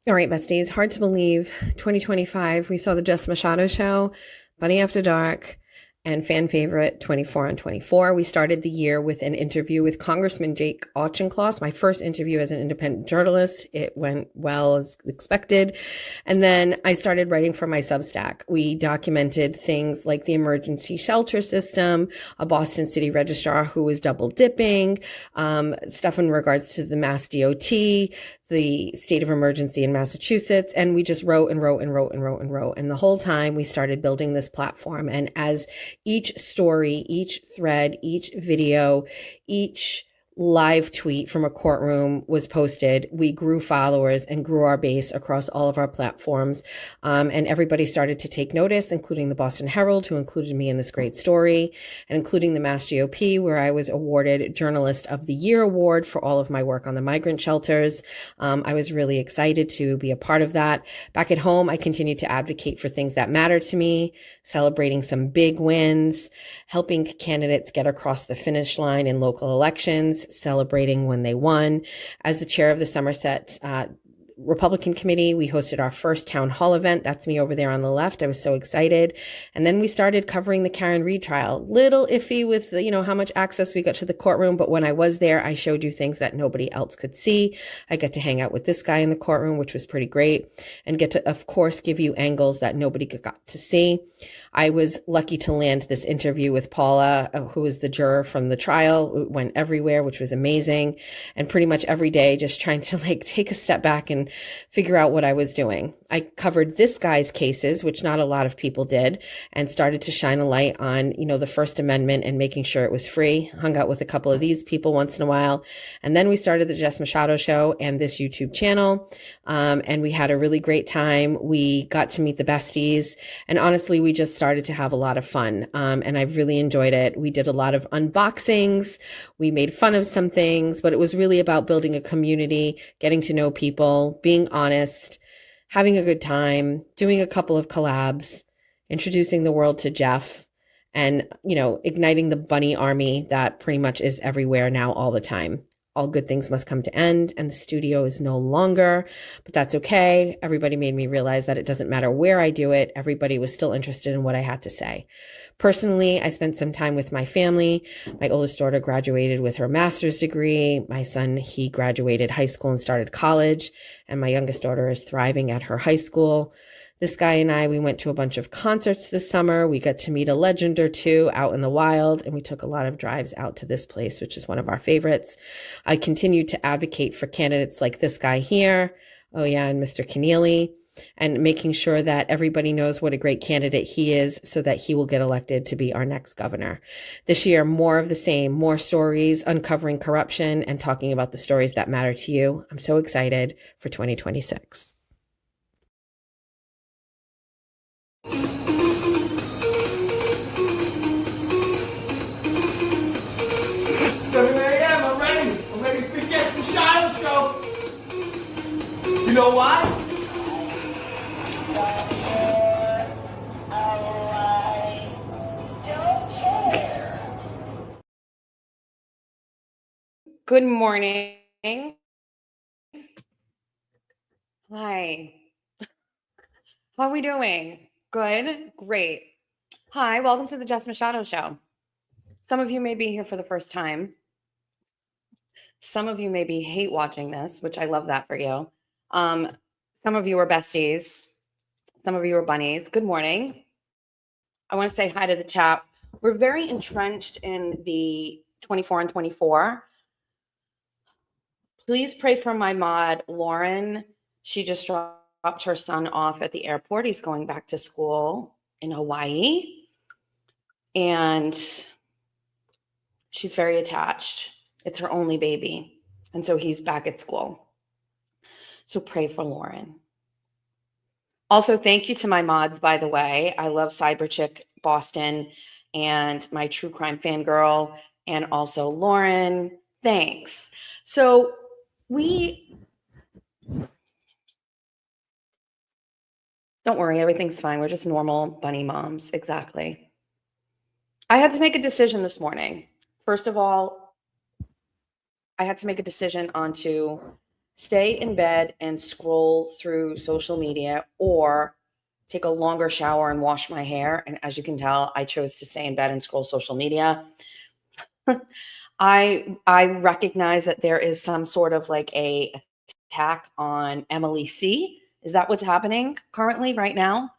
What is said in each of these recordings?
All right, besties, hard to believe. 2025, we saw the Jess Machado show, Bunny After Dark, and fan favorite 24 on 24. We started the year with an interview with Congressman Jake Auchincloss, my first interview as an independent journalist. It went well as expected. And then I started writing for my Substack. We documented things like the emergency shelter system, a Boston City registrar who was double dipping, stuff in regards to the Mass DOT, the state of emergency in Massachusetts. And we just wrote and wrote and wrote and wrote and wrote. And the whole time we started building this platform. And as each story, each thread, each video, each live tweet from a courtroom was posted, we grew followers and grew our base across all of our platforms. And everybody started to take notice, including the Boston Herald, who included me in this great story, and including the Mass GOP, where I was awarded Journalist of the Year award for all of my work on the migrant shelters. I was really excited to be a part of that. Back at home, I continued to advocate for things that matter to me, celebrating some big wins, helping candidates get across the finish line in local elections, celebrating when they won. As the chair of the Somerset Republican Committee, we hosted our first town hall event. That's me over there on the left. I was so excited. And then we started covering the Karen Reed trial. Little iffy with, how much access we got to the courtroom. But when I was there, I showed you things that nobody else could see. I got to hang out with this guy in the courtroom, which was pretty great, and get to, of course, give you angles that nobody got to see. I was lucky to land this interview with Paula, who was the juror from the trial. It went everywhere, which was amazing. And pretty much every day, just trying to take a step back and figure out what I was doing. I covered this guy's cases, which not a lot of people did, and started to shine a light on, the First Amendment and making sure it was free. Hung out with a couple of these people once in a while. And then we started the Jess Machado show and this YouTube channel. And we had a really great time. We got to meet the besties. And honestly, we just started to have a lot of fun. And I really enjoyed it. We did a lot of unboxings. We made fun of some things, but it was really about building a community, getting to know people, being honest, having a good time, doing a couple of collabs, introducing the world to Jeff, and, igniting the bunny army that pretty much is everywhere now all the time. All good things must come to end, and the studio is no longer, but that's okay. Everybody made me realize that it doesn't matter where I do it. Everybody was still interested in what I had to say. Personally, I spent some time with my family. My oldest daughter graduated with her master's degree. My son, he graduated high school and started college. And my youngest daughter is thriving at her high school. This guy and I, we went to a bunch of concerts this summer. We got to meet a legend or two out in the wild, and we took a lot of drives out to this place, which is one of our favorites. I continued to advocate for candidates like this guy here. Oh yeah, and Mr. Keneally, and making sure that everybody knows what a great candidate he is so that he will get elected to be our next governor. This year, more of the same, more stories, uncovering corruption and talking about the stories that matter to you. I'm so excited for 2026. 7 a.m. I'm ready. I'm ready for the Jess Machado show. You know why? Good morning. Hi. How are we doing? Good? Great. Hi, welcome to the Jess Machado show. Some of you may be here for the first time. Some of you maybe hate watching this, which I love that for you. Some of you are besties. Some of you are bunnies. Good morning. I want to say hi to the chat. We're very entrenched in the 24 on 24. Please pray for my mod, Lauren. She just dropped her son off at the airport. He's going back to school in Hawaii. And she's very attached. It's her only baby. And so he's back at school. So pray for Lauren. Also, thank you to my mods, by the way. I love Cyberchick Boston and my true crime fangirl, and also Lauren. Thanks. So don't worry, everything's fine. We're just normal bunny moms. Exactly. I had to make a decision this morning. First of all, I had to make a decision onto stay in bed and scroll through social media, or take a longer shower and wash my hair. And as you can tell, I chose to stay in bed and scroll social media. I recognize that there is some sort of like a attack on Emily C. Is that what's happening currently right now?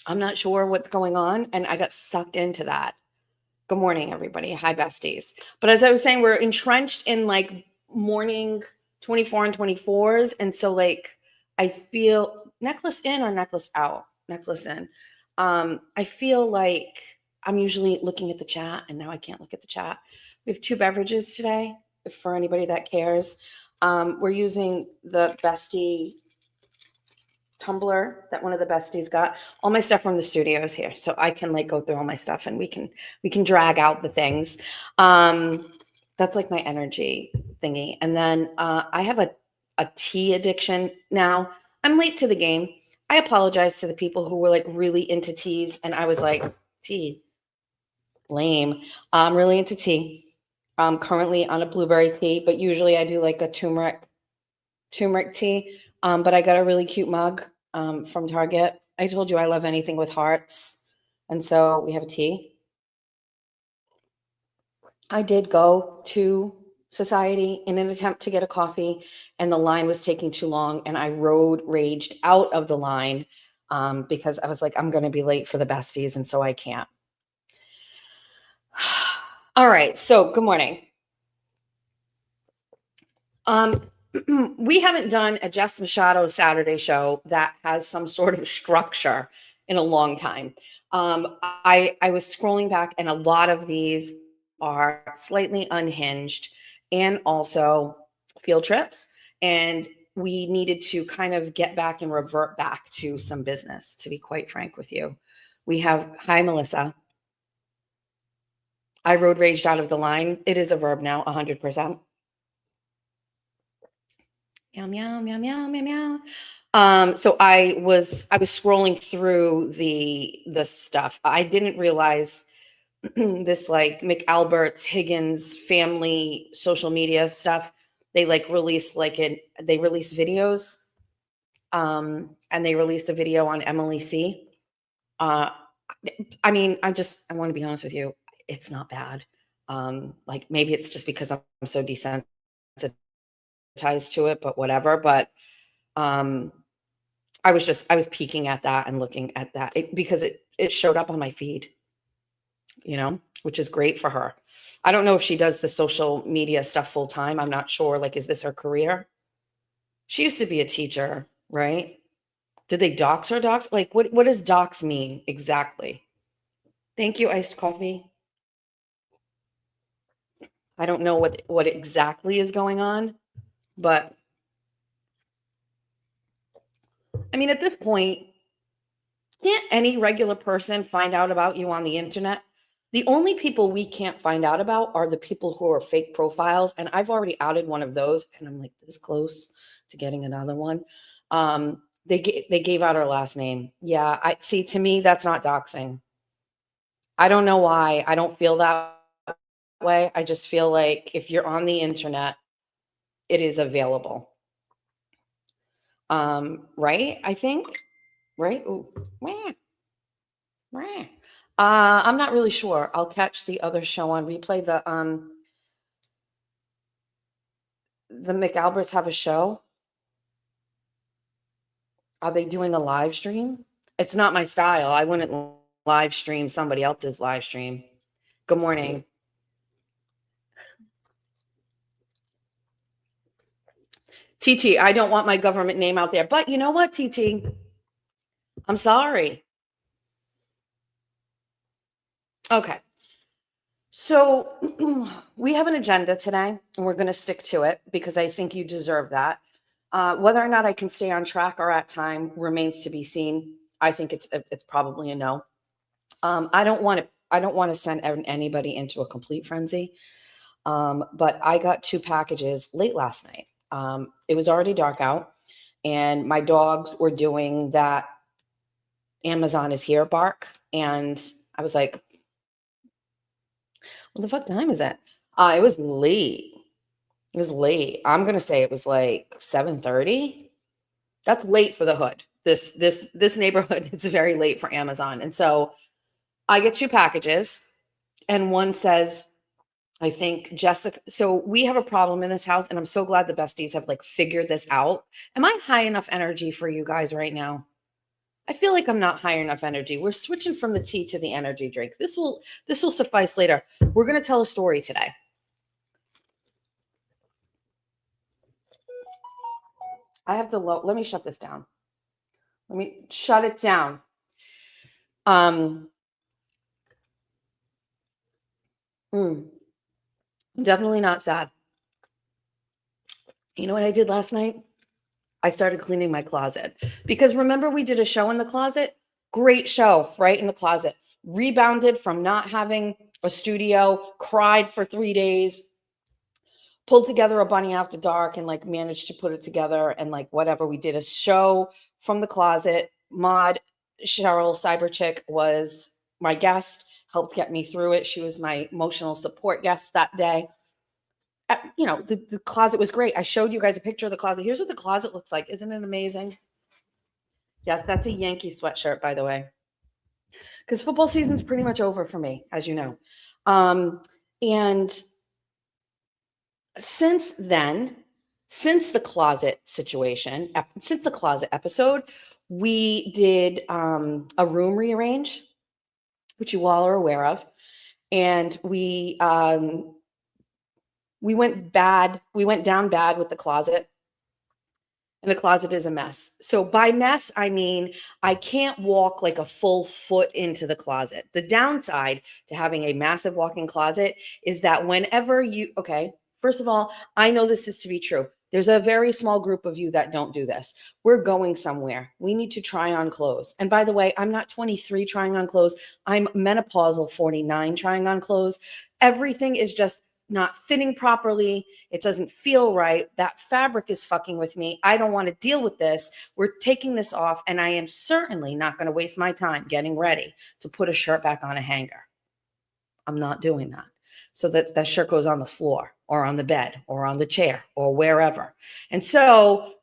I'm not sure what's going on, and I got sucked into that. Good morning, everybody. Hi, besties. But as I was saying, we're entrenched in like morning 24 and 24s. And so like I feel necklace in or necklace out, necklace in. I feel like I'm usually looking at the chat, and now I can't look at the chat. We have 2 beverages today for anybody that cares. We're using the bestie tumbler that one of the besties got. All my stuff from the studio is here, so I can like go through all my stuff, and we can drag out the things. That's like my energy thingy. And then I have a tea addiction now. I'm late to the game. I apologize to the people who were like really into teas, and I was like, tea, lame. I'm really into tea. I'm currently on a blueberry tea, but usually I do like a turmeric tea. But I got a really cute mug from Target. I told you I love anything with hearts. And so we have a tea. I did go to Society in an attempt to get a coffee, and the line was taking too long. And I road raged out of the line because I was like, I'm going to be late for the besties. And so I can't. All right. So good morning. We haven't done a Jess Machado Saturday show that has some sort of structure in a long time. I was scrolling back, and a lot of these are slightly unhinged and also field trips. And we needed to kind of get back and revert back to some business, to be quite frank with you. We have, hi, Melissa. I road raged out of the line. It is a verb now, 100%. Meow, meow, meow, meow, meow, meow. So I was scrolling through the stuff. I didn't realize this like McAlbert's Higgins family social media stuff. They like released they released videos. And they released a video on Emily C. I mean, I want to be honest with you. It's not bad. Like maybe it's just because I'm so desensitized to it, but whatever. But I was peeking at that and looking at that because it showed up on my feed, which is great for her. I don't know if she does the social media stuff full time. I'm not sure. Like, is this her career? She used to be a teacher, right? Did they dox her dox? Like, what does dox mean exactly? Thank you, iced coffee. I don't know what exactly is going on, but I mean, at this point, can't any regular person find out about you on the internet? The only people we can't find out about are the people who are fake profiles. And I've already outed one of those, and I'm like this close to getting another one. They gave out her last name. Yeah, I see. To me, that's not doxing. I don't know why. I don't feel that way. I just feel like if you're on the internet, it is available. Right? I think. Right? Ooh. I'm not really sure. I'll catch the other show on replay. The McAlberts have a show. Are they doing a live stream? It's not my style. I wouldn't live stream somebody else's live stream. Good morning. TT, I don't want my government name out there. But you know what, TT? I'm sorry. Okay. So we have an agenda today, and we're going to stick to it because I think you deserve that. Whether or not I can stay on track or at time remains to be seen. I think it's probably a no. I don't want to send anybody into a complete frenzy. But I got 2 packages late last night. It was already dark out, and my dogs were doing that Amazon is here bark, and I was like, what the fuck time is it? It was late. It was late. I'm going to say it was like 7:30. That's late for the hood. This neighborhood, it's very late for Amazon. And so I get 2 packages and one says, I think Jessica. So we have a problem in this house, and I'm so glad the besties have like figured this out. Am I high enough energy for you guys right now? I feel like I'm not high enough energy. We're switching from the tea to the energy drink. This will suffice later. We're going to tell a story today. I have to let me shut this down. Let me shut it down. Definitely not sad. You know what I did last night? I started cleaning my closet because remember we did a show in the closet? Great show, right in the closet. Rebounded from not having a studio, cried for 3 days, pulled together a bunny after dark and like managed to put it together and like whatever. We did a show from the closet. Maud Cheryl Cyber Chick was my guest, helped get me through it. She was my emotional support guest that day. You know, the closet was great. I showed you guys a picture of the closet. Here's what the closet looks like. Isn't it amazing? Yes, that's a Yankee sweatshirt, by the way, because football season's pretty much over for me, as you know. And since then, since the closet situation, since the closet episode, we did a room rearrange, which you all are aware of, and we went down bad with the closet. And the closet is a mess. So by mess, I mean, I can't walk like a full foot into the closet. The downside to having a massive walk-in closet is that whenever okay, first of all, I know this is to be true. There's a very small group of you that don't do this. We're going somewhere. We need to try on clothes. And by the way, I'm not 23 trying on clothes. I'm menopausal 49 trying on clothes. Everything is just not fitting properly. It doesn't feel right. That fabric is fucking with me. I don't want to deal with this. We're taking this off, and I am certainly not going to waste my time getting ready to put a shirt back on a hanger. I'm not doing that. So that shirt goes on the floor or on the bed or on the chair or wherever. And so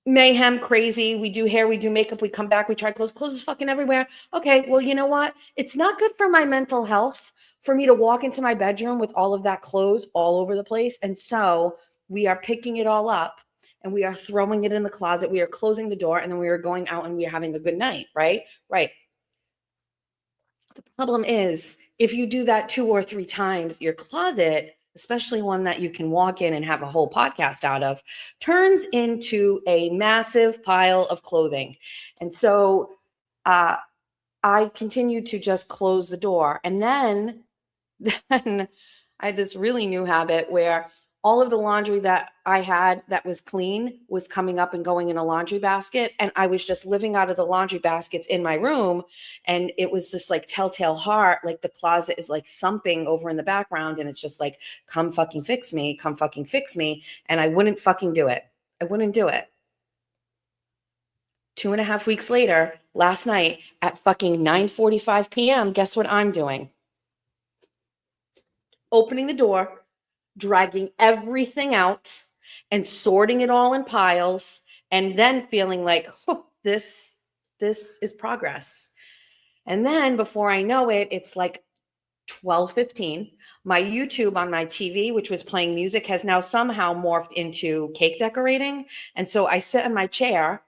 mayhem, crazy. We do hair, we do makeup, we come back, we try clothes. Clothes is fucking everywhere. Okay, well, you know what? It's not good for my mental health for me to walk into my bedroom with all of that clothes all over the place. And so we are picking it all up and we are throwing it in the closet. We are closing the door and then we are going out and we are having a good night, right? Right. The problem is if you do that 2 or 3 times, your closet, especially one that you can walk in and have a whole podcast out of, turns into a massive pile of clothing. And so I continue to just close the door. And then I had this really new habit where all of the laundry that I had that was clean was coming up and going in a laundry basket. And I was just living out of the laundry baskets in my room. And it was this like telltale heart, like the closet is like thumping over in the background. And it's just like, come fucking fix me, come fucking fix me. And I wouldn't fucking do it. I wouldn't do it. 2.5 weeks later, last night at fucking 9:45 p.m., guess what I'm doing? Opening the door, dragging everything out and sorting it all in piles, and then feeling like, oh, this is progress. And then before I know it, it's like 12:15. My YouTube on my TV, which was playing music, has now somehow morphed into cake decorating. And so I sit in my chair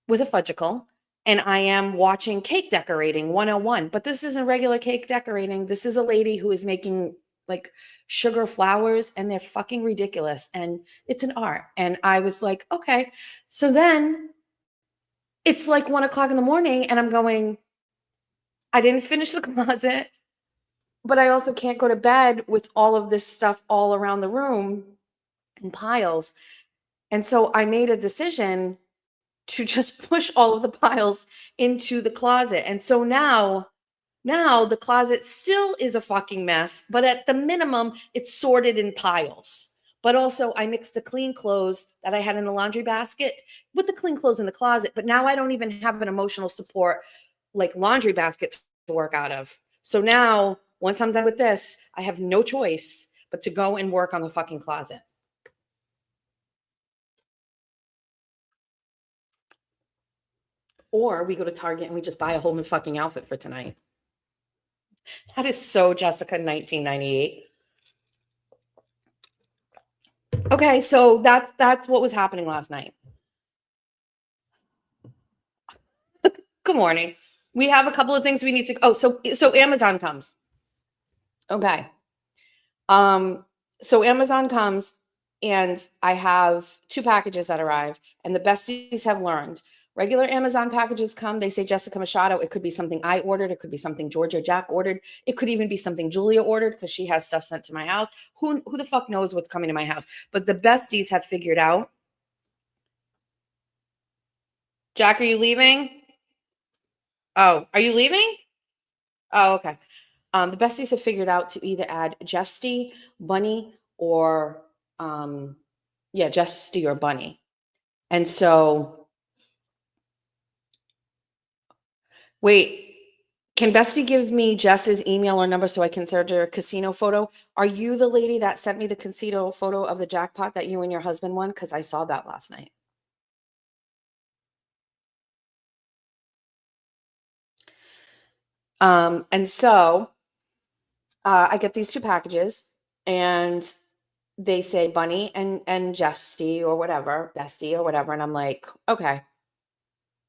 with a fudgicle and I am watching Cake Decorating 101. But this isn't regular cake decorating. This is a lady who is making like sugar flowers and they're fucking ridiculous. And it's an art. And I was like, okay. So then it's like 1:00 in the morning and I'm going, I didn't finish the closet, but I also can't go to bed with all of this stuff all around the room in piles. And so I made a decision to just push all of the piles into the closet. And so now the closet still is a fucking mess, but at the minimum, it's sorted in piles. But also I mixed the clean clothes that I had in the laundry basket with the clean clothes in the closet. But now I don't even have an emotional support like laundry basket to work out of. So now once I'm done with this, I have no choice but to go and work on the fucking closet. Or we go to Target and we just buy a whole new fucking outfit for tonight. That is so Jessica 1998. Okay, so that's what was happening last night. Good morning. We have a couple of things we need to. Oh, so Amazon comes. Okay. So Amazon comes, and I have 2 packages that arrive, and the besties have learned. Regular Amazon packages come, they say Jessica Machado. It could be something I ordered. It could be something Georgia Jack ordered. It could even be something Julia ordered because she has stuff sent to my house. Who the fuck knows what's coming to my house? But the besties have figured out. Jack, are you leaving? Oh, are you leaving? Oh, okay. The besties have figured out to either add Jeffsty, Bunny, or Jeffsty or Bunny. And so, wait, can Bestie give me Jess's email or number so I can send her a casino photo? Are you the lady that sent me the casino photo of the jackpot that you and your husband won? Because I saw that last night. And so I get these 2 packages, and they say Bunny and Bestie or whatever, and I'm like, okay,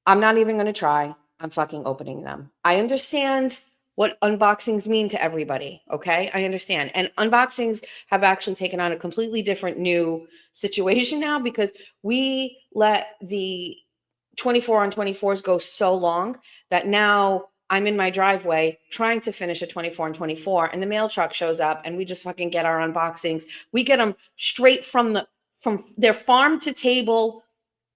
I'm not even going to try. I'm fucking opening them. I understand what unboxings mean to everybody. Okay. I understand. And unboxings have actually taken on a completely different new situation now because we let the 24 on 24s go so long that now I'm in my driveway trying to finish a 24 on 24 and the mail truck shows up and we just fucking get our unboxings. We get them straight from their farm to table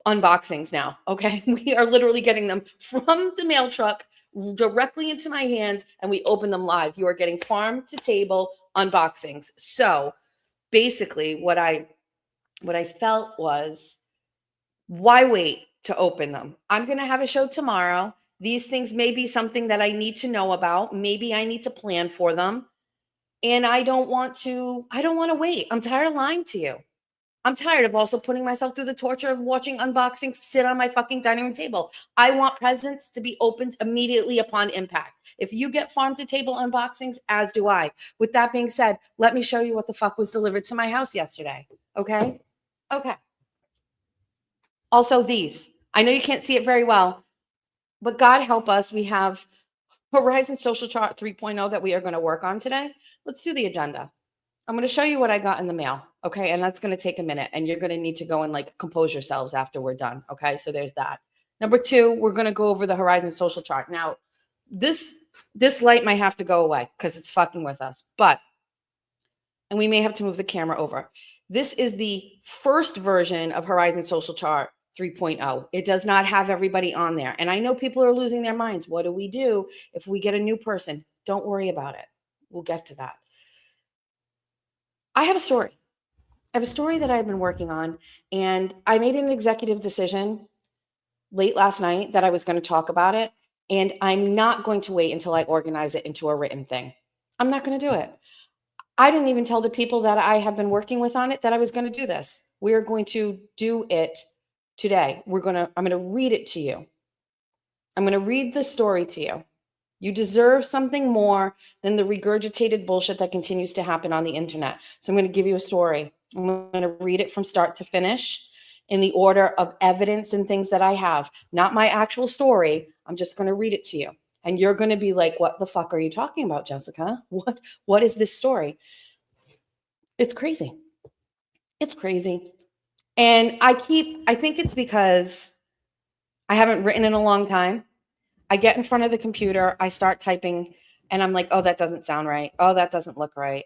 unboxings now. Okay. We are literally getting them from the mail truck directly into my hands and we open them live. You are getting farm to table unboxings. So basically what I felt was, why wait to open them? I'm going to have a show tomorrow. These things may be something that I need to know about. Maybe I need to plan for them. And I don't want to wait. I'm tired of lying to you. I'm tired of also putting myself through the torture of watching unboxings sit on my fucking dining room table. I want presents to be opened immediately upon impact. If you get farm to table unboxings, as do I. With that being said, let me show you what the fuck was delivered to my house yesterday. Okay? Okay. Also these. I know you can't see it very well, but God help us. We have Horizon Social Chart 3.0 that we are going to work on today. Let's do the agenda. I'm going to show you what I got in the mail. Okay. And that's going to take a minute and you're going to need to go and like compose yourselves after we're done. Okay. So there's that. Number 2, we're going to go over the Horizon Social Chart. Now, this light might have to go away because it's fucking with us, and we may have to move the camera over. This is the first version of Horizon Social Chart 3.0. It does not have everybody on there. And I know people are losing their minds. What do we do if we get a new person? Don't worry about it. We'll get to that. I have a story. I have a story that I've been working on, and I made an executive decision late last night that I was going to talk about it, and I'm not going to wait until I organize it into a written thing. I'm not going to do it. I didn't even tell the people that I have been working with on it that I was going to do this. We're going to do it today. I'm going to read it to you. I'm going to read the story to you. You deserve something more than the regurgitated bullshit that continues to happen on the internet. So I'm going to give you a story. I'm going to read it from start to finish in the order of evidence and things that I have. Not my actual story. I'm just going to read it to you. And you're going to be like, what the fuck are you talking about, Jessica? What is this story? It's crazy. It's crazy. And I think it's because I haven't written in a long time. I get in front of the computer, I start typing, and I'm like, oh, that doesn't sound right. Oh, that doesn't look right.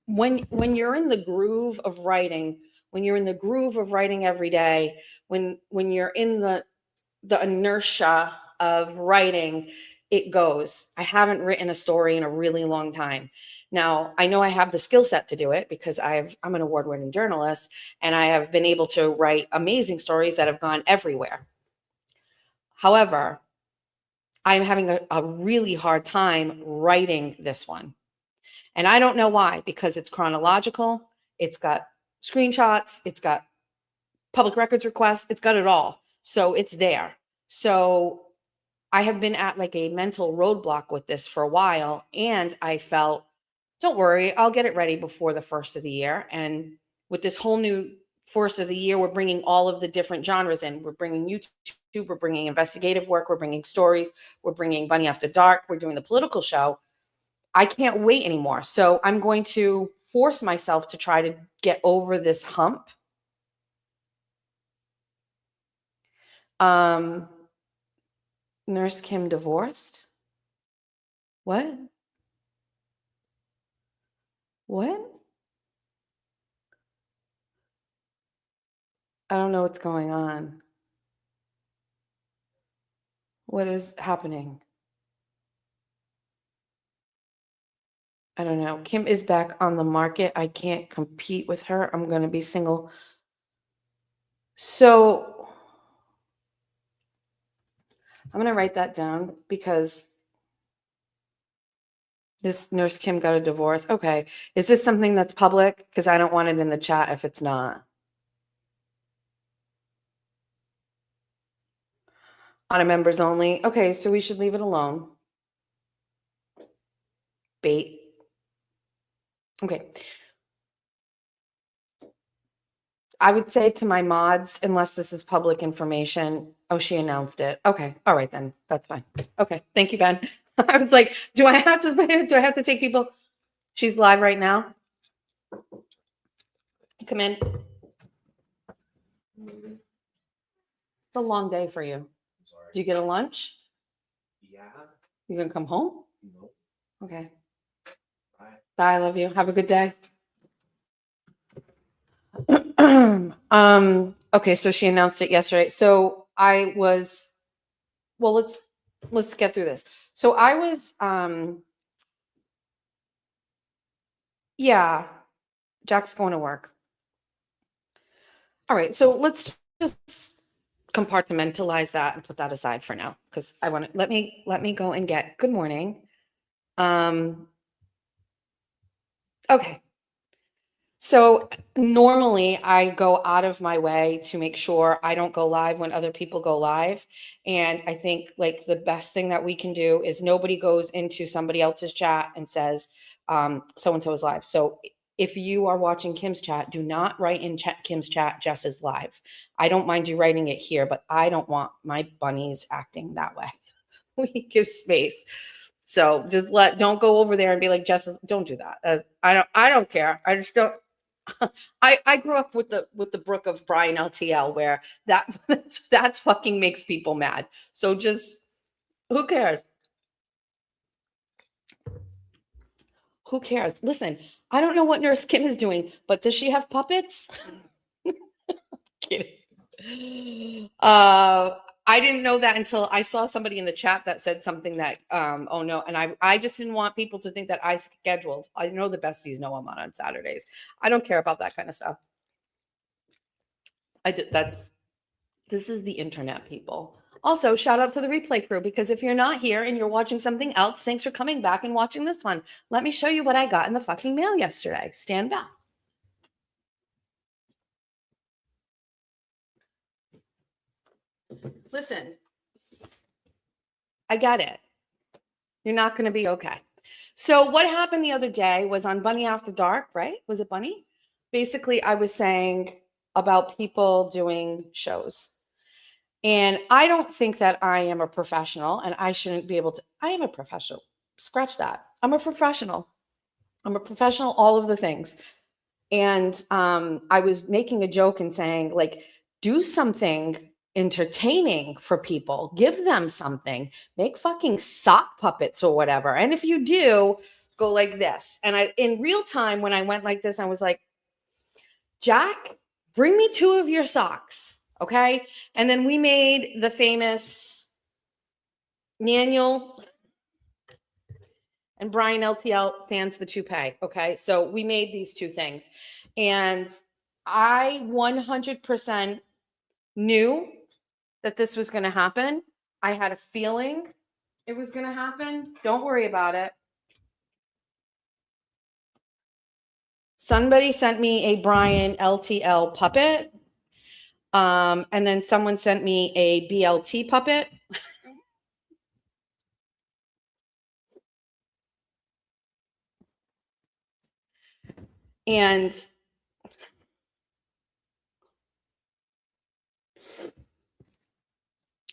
When you're in the groove of writing, every day, when you're in the inertia of writing, it goes. I haven't written a story in a really long time. Now, I know I have the skill set to do it because I'm an award-winning journalist, and I have been able to write amazing stories that have gone everywhere. However, I'm having a really hard time writing this one. And I don't know why, because it's chronological. It's got screenshots. It's got public records requests. It's got it all. So it's there. So I have been at like a mental roadblock with this for a while. And I felt, don't worry, I'll get it ready before the first of the year. And with this whole new first of the year, we're bringing all of the different genres in. We're bringing YouTube, we're bringing investigative work, we're bringing stories, we're bringing Bunny After Dark, we're doing the political show. I can't wait anymore. So I'm going to force myself to try to get over this hump. Nurse Kim divorced? What? What? I don't know what's going on. What is happening? I don't know. Kim is back on the market. I can't compete with her. I'm going to be single. So I'm going to write that down because this Nurse Kim got a divorce. Okay. Is this something that's public? Because I don't want it in the chat if it's not. On a members only. Okay, so we should leave it alone. Bait. Okay. I would say to my mods, unless this is public information. Oh, she announced it. Okay. All right, then. That's fine. Okay. Thank you, Ben. I was like, do I have to take people? She's live right now. Come in. It's a long day for you. Do you get a lunch? Yeah. You gonna come home? No. Okay. Bye. Bye. I love you. Have a good day. Okay, so she announced it yesterday. So I was, well, let's get through this. So I was, yeah, Jack's going to work. All right, so let's just compartmentalize that and put that aside for now, because I want to let me go and get good morning. Okay. So normally I go out of my way to make sure I don't go live when other people go live. And I think like the best thing that we can do is nobody goes into somebody else's chat and says, so-and-so is live. So if you are watching Kim's chat, do not write in Kim's chat, Jess is live. I don't mind you writing it here, but I don't want my bunnies acting that way. We give space. So just don't go over there and be like, Jess, don't do that. I don't care. I just don't. I grew up with the Brook of Brian LTL where that's fucking makes people mad. So just who cares? Who cares? Listen, I don't know what Nurse Kim is doing, but does she have puppets? Kidding. I didn't know that until I saw somebody in the chat that said something that oh no, and I just didn't want people to think that I scheduled. I know the besties know I'm on Saturdays. I don't care about that kind of stuff. This is the internet, people. Also, shout out to the replay crew, because if you're not here and you're watching something else, thanks for coming back and watching this one. Let me show you what I got in the fucking mail yesterday. Stand back. Listen, I get it. You're not going to be okay. So what happened the other day was on Bunny After Dark, right? Was it Bunny? Basically, I was saying about people doing shows. And I don't think that I am a professional and I shouldn't be able to. I am a professional. Scratch that. I'm a professional. I'm a professional, all of the things. And I was making a joke and saying, like, do something entertaining for people. Give them something. Make fucking sock puppets or whatever. And if you do, go like this. And I, in real time, when I went like this, I was like, Jack, bring me 2 of your socks. Okay. And then we made the famous Daniel and Brian LTL stands the toupee. Okay. So we made these 2 things. And I 100% knew that this was going to happen. I had a feeling it was going to happen. Don't worry about it. Somebody sent me a Brian LTL puppet. And then someone sent me a BLT puppet. And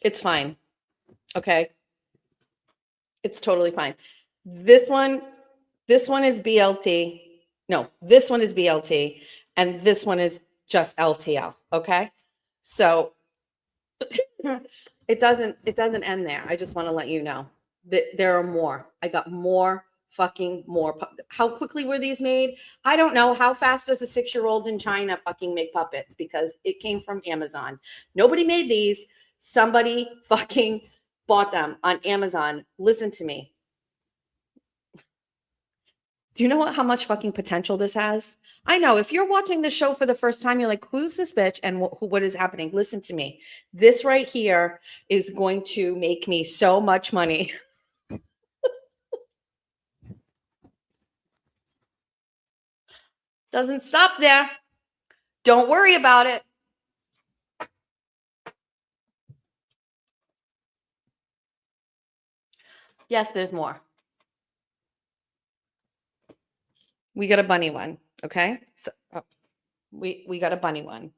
it's fine. Okay. It's totally fine. This one is BLT. No, this one is BLT. And this one is just LTL. Okay. So it doesn't end there. I just want to let you know that there are more. I got more fucking more. How quickly were these made? I don't know. How fast does a 6-year-old in China fucking make puppets? Because it came from Amazon. Nobody made these. Somebody fucking bought them on Amazon. Listen to me. Do you know how much fucking potential this has? I know if you're watching the show for the first time, you're like, who's this bitch and what is happening? Listen to me. This right here is going to make me so much money. Doesn't stop there. Don't worry about it. Yes, there's more. We got a bunny one. Okay. So we got a bunny one.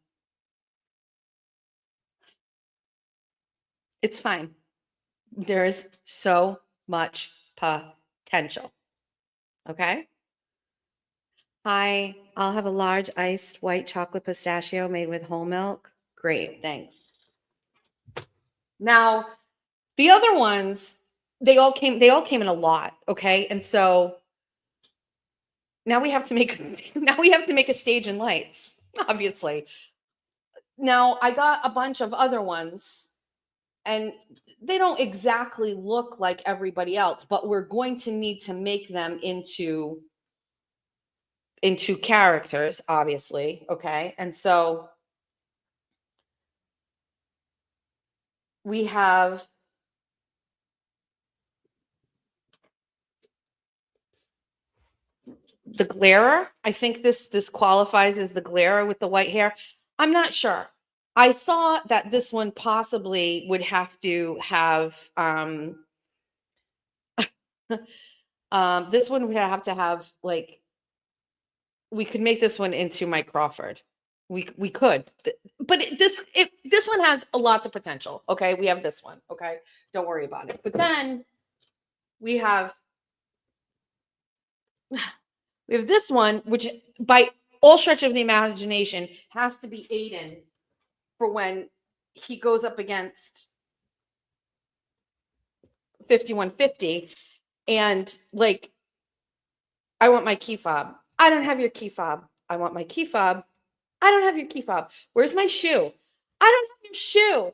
It's fine. There is so much potential. Okay. Hi, I'll have a large iced white chocolate pistachio made with whole milk. Great, thanks. Now, the other ones, they all came in a lot, okay? And so now we have to make a stage and lights, obviously. Now, I got a bunch of other ones and they don't exactly look like everybody else, but we're going to need to make them into characters, obviously, okay? And so we have the glarer. I think this qualifies as the glarer with the white hair. I'm not sure. I thought that this one possibly would have to have this one would have to have like we could make this one into Mike Crawford. We could. But this one has a lots of potential. Okay? We have this one, okay? Don't worry about it. But then we have this one, which by all stretch of the imagination has to be Aiden for when he goes up against 5150. And like, I want my key fob. I don't have your key fob. I want my key fob. I don't have your key fob. Where's my shoe? I don't have your shoe.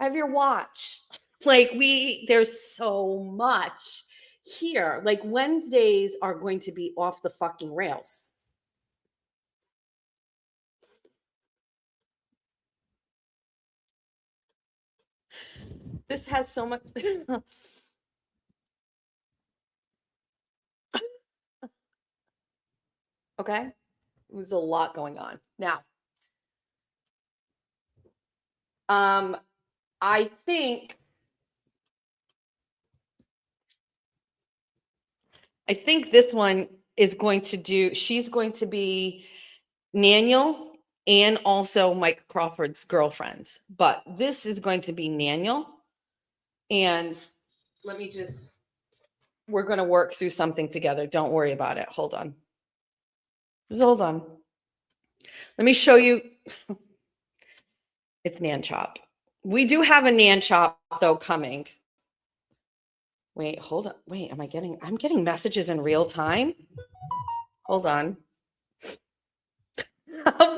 I have your watch. Like, there's so much here. Like, Wednesdays are going to be off the fucking rails. This has so much. Okay. There's a lot going on. Now, I think this one is going to do, she's going to be Naniel and also Mike Crawford's girlfriend. But this is going to be Naniel. And let me just, we're going to work through something together. Don't worry about it. Hold on. Just hold on. Let me show you. It's Nan Chop. We do have a Nan Chop, though, coming. Wait, hold on. Wait, I'm getting messages in real time? Hold on.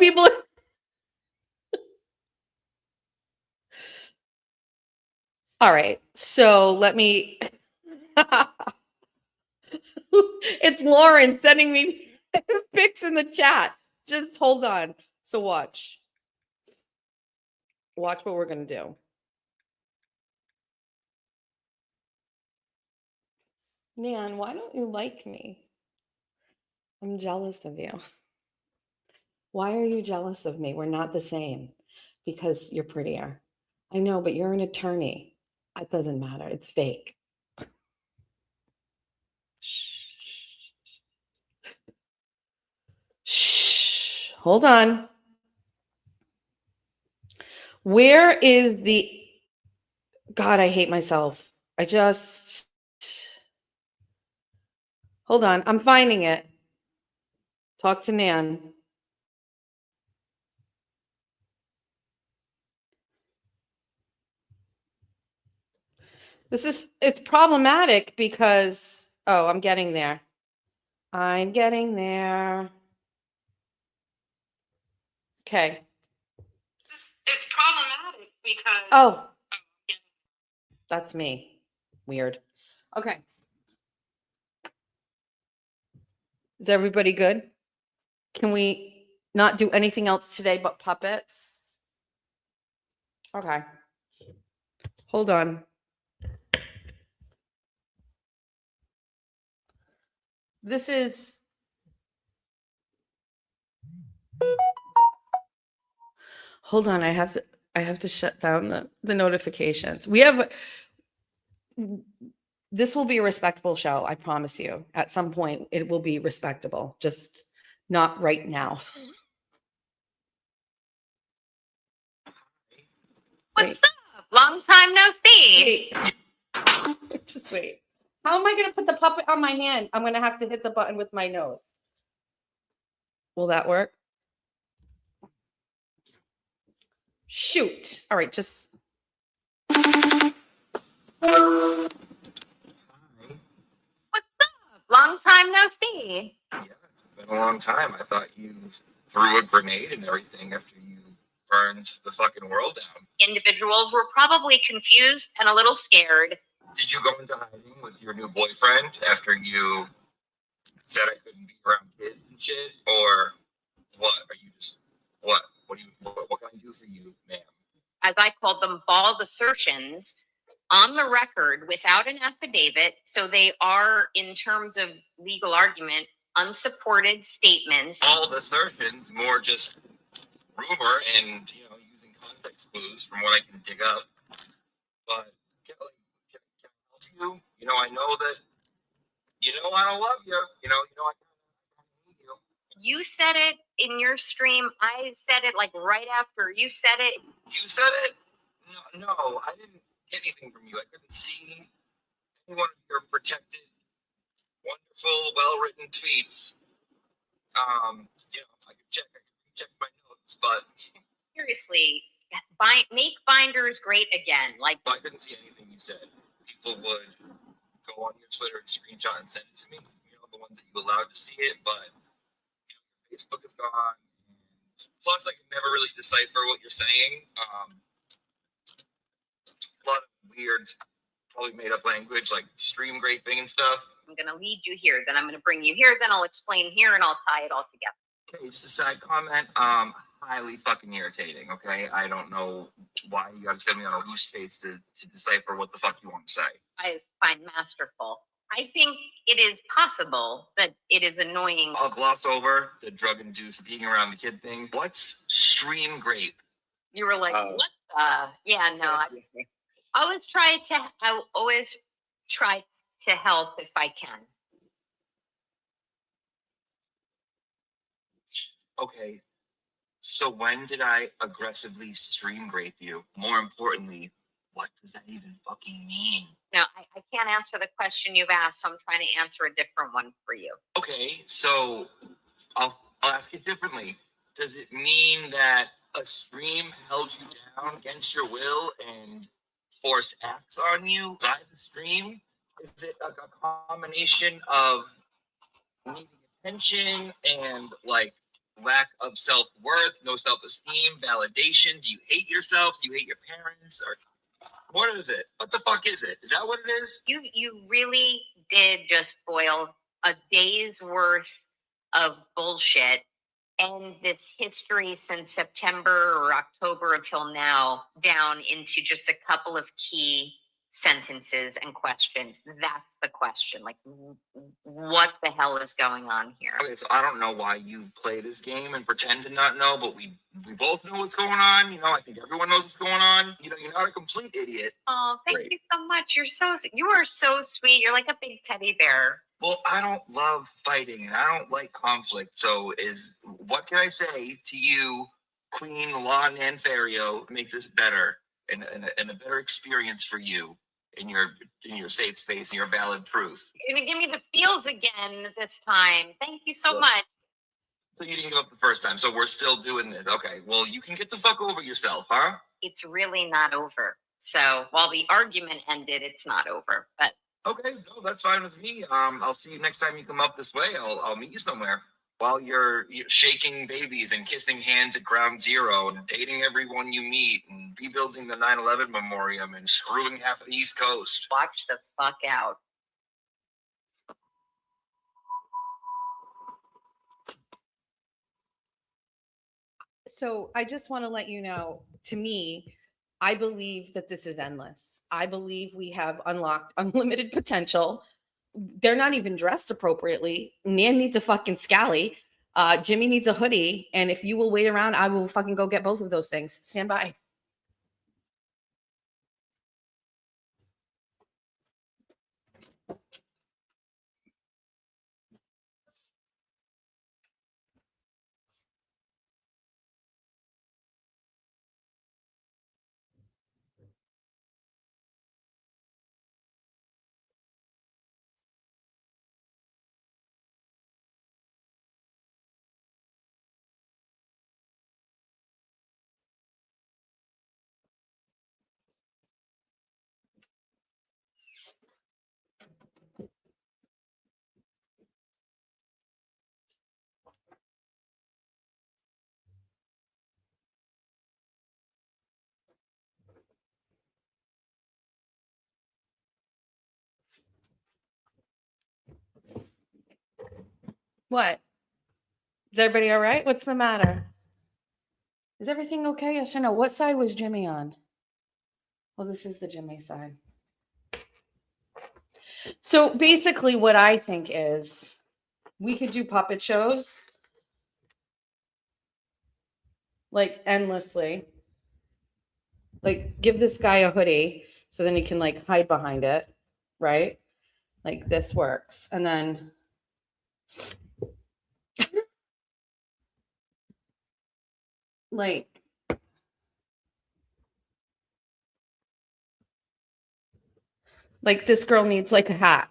People. All right. So let me. It's Lauren sending me pics in the chat. Just hold on. So watch. Watch what we're going to do. Nan, why don't you like me? I'm jealous of you. Why are you jealous of me? We're not the same. Because you're prettier. I know, but you're an attorney. It doesn't matter. It's fake. Shh. Shh. Hold on. Where is the God, I hate myself. I just hold on. I'm finding it. Talk to Nan. It's problematic because, oh, I'm getting there. I'm getting there. Okay. It's problematic because, oh, that's me. Weird. Okay. Is everybody good? Can we not do anything else today but puppets? Okay. Hold on. This is Hold on, I have to shut down the notifications. This will be a respectable show, I promise you. At some point it will be respectable, just not right now. What's up? Long time no see. Wait. Just wait. How am I going to put the puppet on my hand? I'm going to have to hit the button with my nose. Will that work? Shoot. All right, just What's up? Long time no see. Yeah, it's been a long time. I thought you threw a grenade and everything after you burned the fucking world down. Individuals were probably confused and a little scared. Did you go into hiding with your new boyfriend after you said I couldn't be around kids and shit? Or what? Are you just what? What can I do for you, ma'am? As I called them, bald assertions on the record without an affidavit. So they are, in terms of legal argument, unsupported statements. All the assertions, more just rumor and using context clues from what I can dig up. But can I help you? I know that I don't love you. I hate you. You said it in your stream. I said it like right after you said it. You said it? No, I didn't get anything from you. I couldn't see any one of your protected, wonderful, well-written tweets. I could check my notes, but Seriously, make binders great again. Like, I couldn't see anything you said. People would go on your Twitter and screenshot and send it to me. The ones that you allowed to see it, but Facebook is gone. And plus, I can never really decipher what you're saying. A lot of weird, probably made up language like stream graping and stuff. I'm going to lead you here, then I'm going to bring you here, then I'll explain here, and I'll tie it all together. Okay, just a side comment. Highly fucking irritating, okay? I don't know why you gotta send me on a loose chase to decipher what the fuck you want to say. I find masterful. I think it is possible that it is annoying. I'll gloss over the drug-induced being around the kid thing. What's stream grape? You were like, what the? Yeah, no. I always try to help if I can. Okay, so when did I aggressively stream grape you? More importantly, what does that even fucking mean? Now, I can't answer the question you've asked, so I'm trying to answer a different one for you. Okay, so I'll ask it differently. Does it mean that a stream held you down against your will and forced acts on you by the stream? Is it like a combination of needing attention and like lack of self-worth, no self-esteem, validation? Do you hate yourself? Do you hate your parents? Or what is it? What the fuck is it? Is that what it is? You really did just boil a day's worth of bullshit and this history since September or October until now down into just a couple of key sentences and questions. That's the question. Like, what the hell is going on here? Okay, so I don't know why you play this game and pretend to not know, but we both know what's going on. You know, I think everyone knows what's going on. You know, you're not a complete idiot. Oh, thank Great. you so much. You are so sweet. You're like a big teddy bear. Well, I don't love fighting and I don't like conflict. So what can I say to you, Queen Lawn and Fario, make this better and a better experience for you in your safe space and your valid truth? You're gonna give me the feels again this time. Thank you so much. So you didn't give up the first time, so we're still doing this. Okay, well, you can get the fuck over yourself, huh? It's really not over. So while the argument ended, it's not over. But okay, no, that's fine with me. I'll see you next time you come up this way. I'll meet you somewhere while you're shaking babies and kissing hands at ground zero and dating everyone you meet and rebuilding the 9/11 memoriam and screwing half of the East Coast. Watch the fuck out. So I just want to let you know, to me, I believe that this is endless. I believe we have unlocked unlimited potential. They're not even dressed appropriately. Nan needs a fucking scally. Jimmy needs a hoodie. And if you will wait around, I will fucking go get both of those things. Stand by. What? Is everybody all right? What's the matter? Is everything okay? Yes or no? What side was Jimmy on? Well, this is the Jimmy side. So basically what I think is we could do puppet shows like endlessly. Like give this guy a hoodie so then he can like hide behind it, right? Like this works. And then like this girl needs like a hat.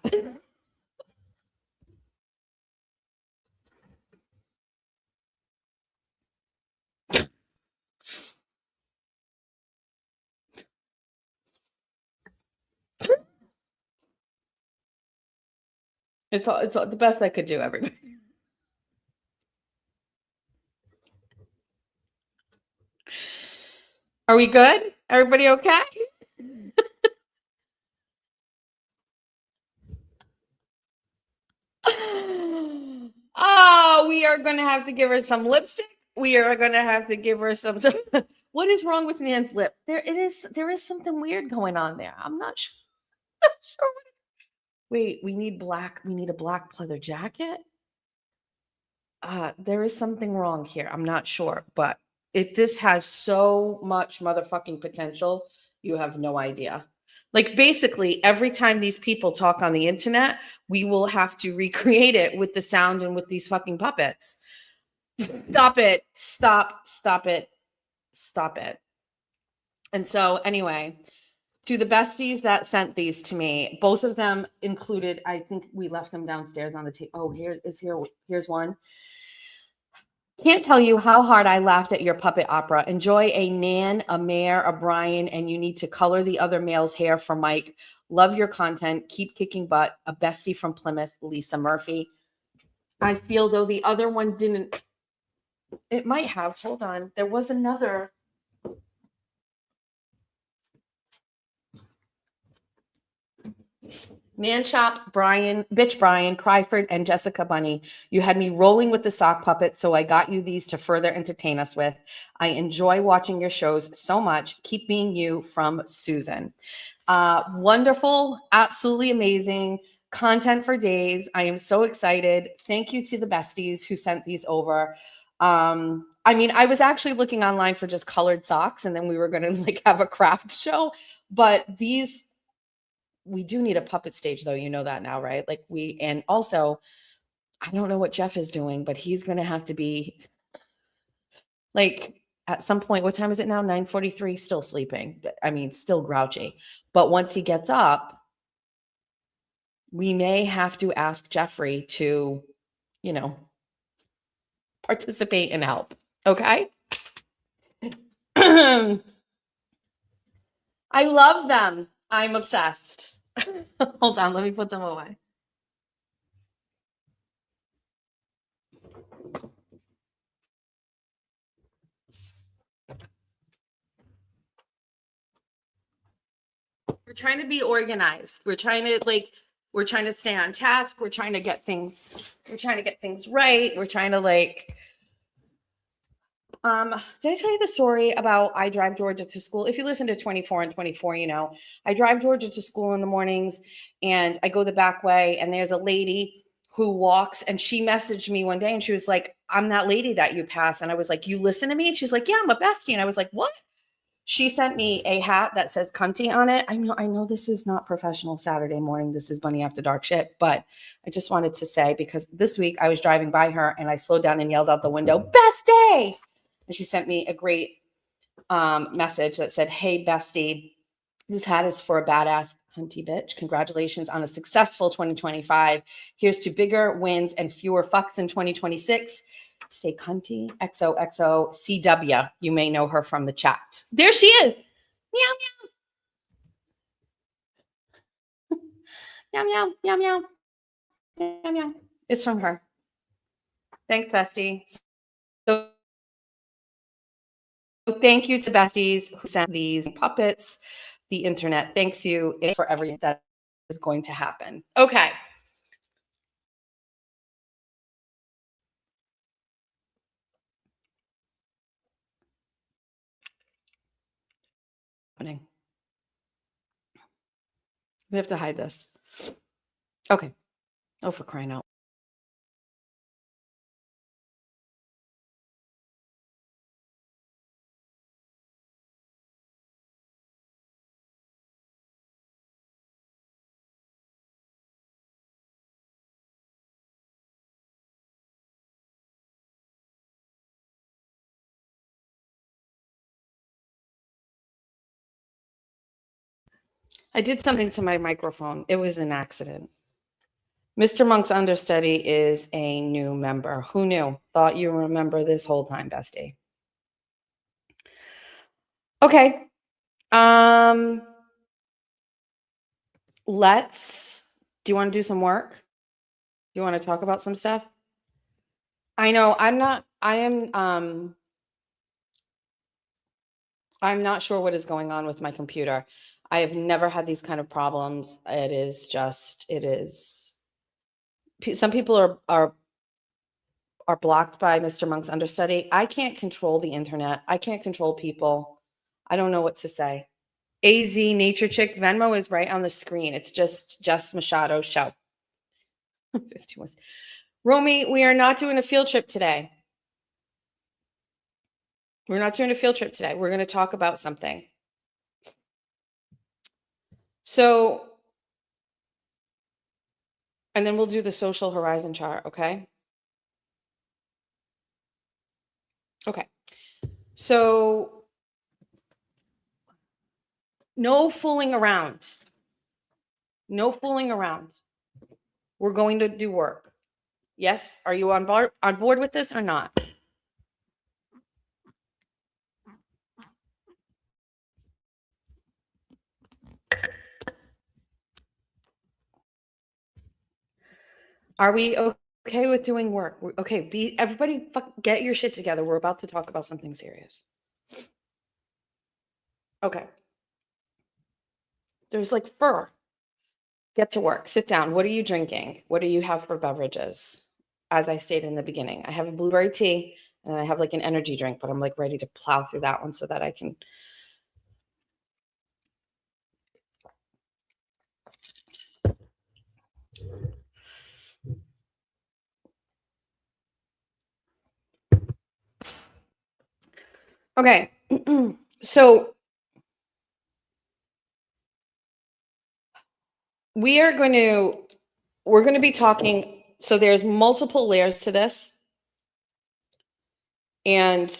It's all the best I could do, everybody. Are we good? Everybody okay? Oh, we are going to have to give her some lipstick. We are going to have to give her some. What is wrong with Nan's lip? There is something weird going on there. I'm not sure. Wait, we need black. We need a black leather jacket. There is something wrong here. I'm not sure, but this has so much motherfucking potential. You have no idea. Like basically every time these people talk on the internet, we will have to recreate it with the sound and with these fucking puppets. Stop it. Stop it. Stop it. And so anyway, to the besties that sent these to me, both of them included, I think we left them downstairs on the table. Oh, here's one. Can't tell you how hard I laughed at your puppet opera. Enjoy a Nan, a Mare, a Brian, and you need to color the other male's hair for Mike. Love your content. Keep kicking butt. A bestie from Plymouth, Lisa Murphy. I feel though the other one didn't. It might have. Hold on. There was another. Man Chop, Brian, Bitch Brian, Cryford, and Jessica Bunny. You had me rolling with the sock puppet, so I got you these to further entertain us with. I enjoy watching your shows so much. Keep being you, from Susan. Wonderful, absolutely amazing content for days. I am so excited. Thank you to the besties who sent these over. I mean, I was actually looking online for just colored socks, and then we were going to like have a craft show, but these, we do need a puppet stage though. You know that now, right? Like and also I don't know what Jeff is doing, but he's going to have to be like at some point. What time is it now? 9:43, still sleeping. I mean, still grouchy. But once he gets up, we may have to ask Jeffrey to, you know, participate and help. Okay. I love them. I'm obsessed. Hold on. Let me put them away. We're trying to be organized. We're trying to stay on task. We're trying to get things right. We're trying to did I tell you the story about I drive Georgia to school? If you listen to 24 and 24, you know, I drive Georgia to school in the mornings and I go the back way and there's a lady who walks and she messaged me one day and she was like, I'm that lady that you pass. And I was like, you listen to me? And she's like, yeah, I'm a bestie. And I was like, what? She sent me a hat that says cunty on it. I know this is not professional Saturday morning. This is Bunny After Dark shit. But I just wanted to say, because this week I was driving by her and I slowed down and yelled out the window, best day. And she sent me a great message that said, hey, bestie, this hat is for a badass cunty bitch. Congratulations on a successful 2025. Here's to bigger wins and fewer fucks in 2026. Stay cunty. XOXO CW. You may know her from the chat. There she is. Meow, meow. Meow, meow, meow, meow. Meow, meow. It's from her. Thanks, bestie. So thank you to besties who sent these puppets. The internet thanks you for everything that is going to happen. Okay. We have to hide this. Okay. Oh, for crying out. I did something to my microphone. It was an accident. Mr. Monk's understudy is a new member. Who knew? Thought you remember this whole time, bestie. Okay. Do you want to do some work? Do you want to talk about some stuff? I know I'm not sure what is going on with my computer. I have never had these kind of problems. Some people are blocked by Mr. Monk's understudy. I can't control the internet. I can't control people. I don't know what to say. AZ Nature Chick Venmo is right on the screen. It's just Jess Machado show. 51. Romy, we are not doing a field trip today. We're not doing a field trip today. We're going to talk about something. So, and then we'll do the social horizon chart, okay? Okay. So, no fooling around. No fooling around. We're going to do work. Yes? Are you on board with this or not? Are we okay with doing work? Okay, everybody get your shit together. We're about to talk about something serious. Okay. There's like fur. Get to work. Sit down. What are you drinking? What do you have for beverages? As I stated in the beginning, I have a blueberry tea and I have like an energy drink, but I'm like ready to plow through that one so that I can Okay. So we're going to be talking. So there's multiple layers to this. And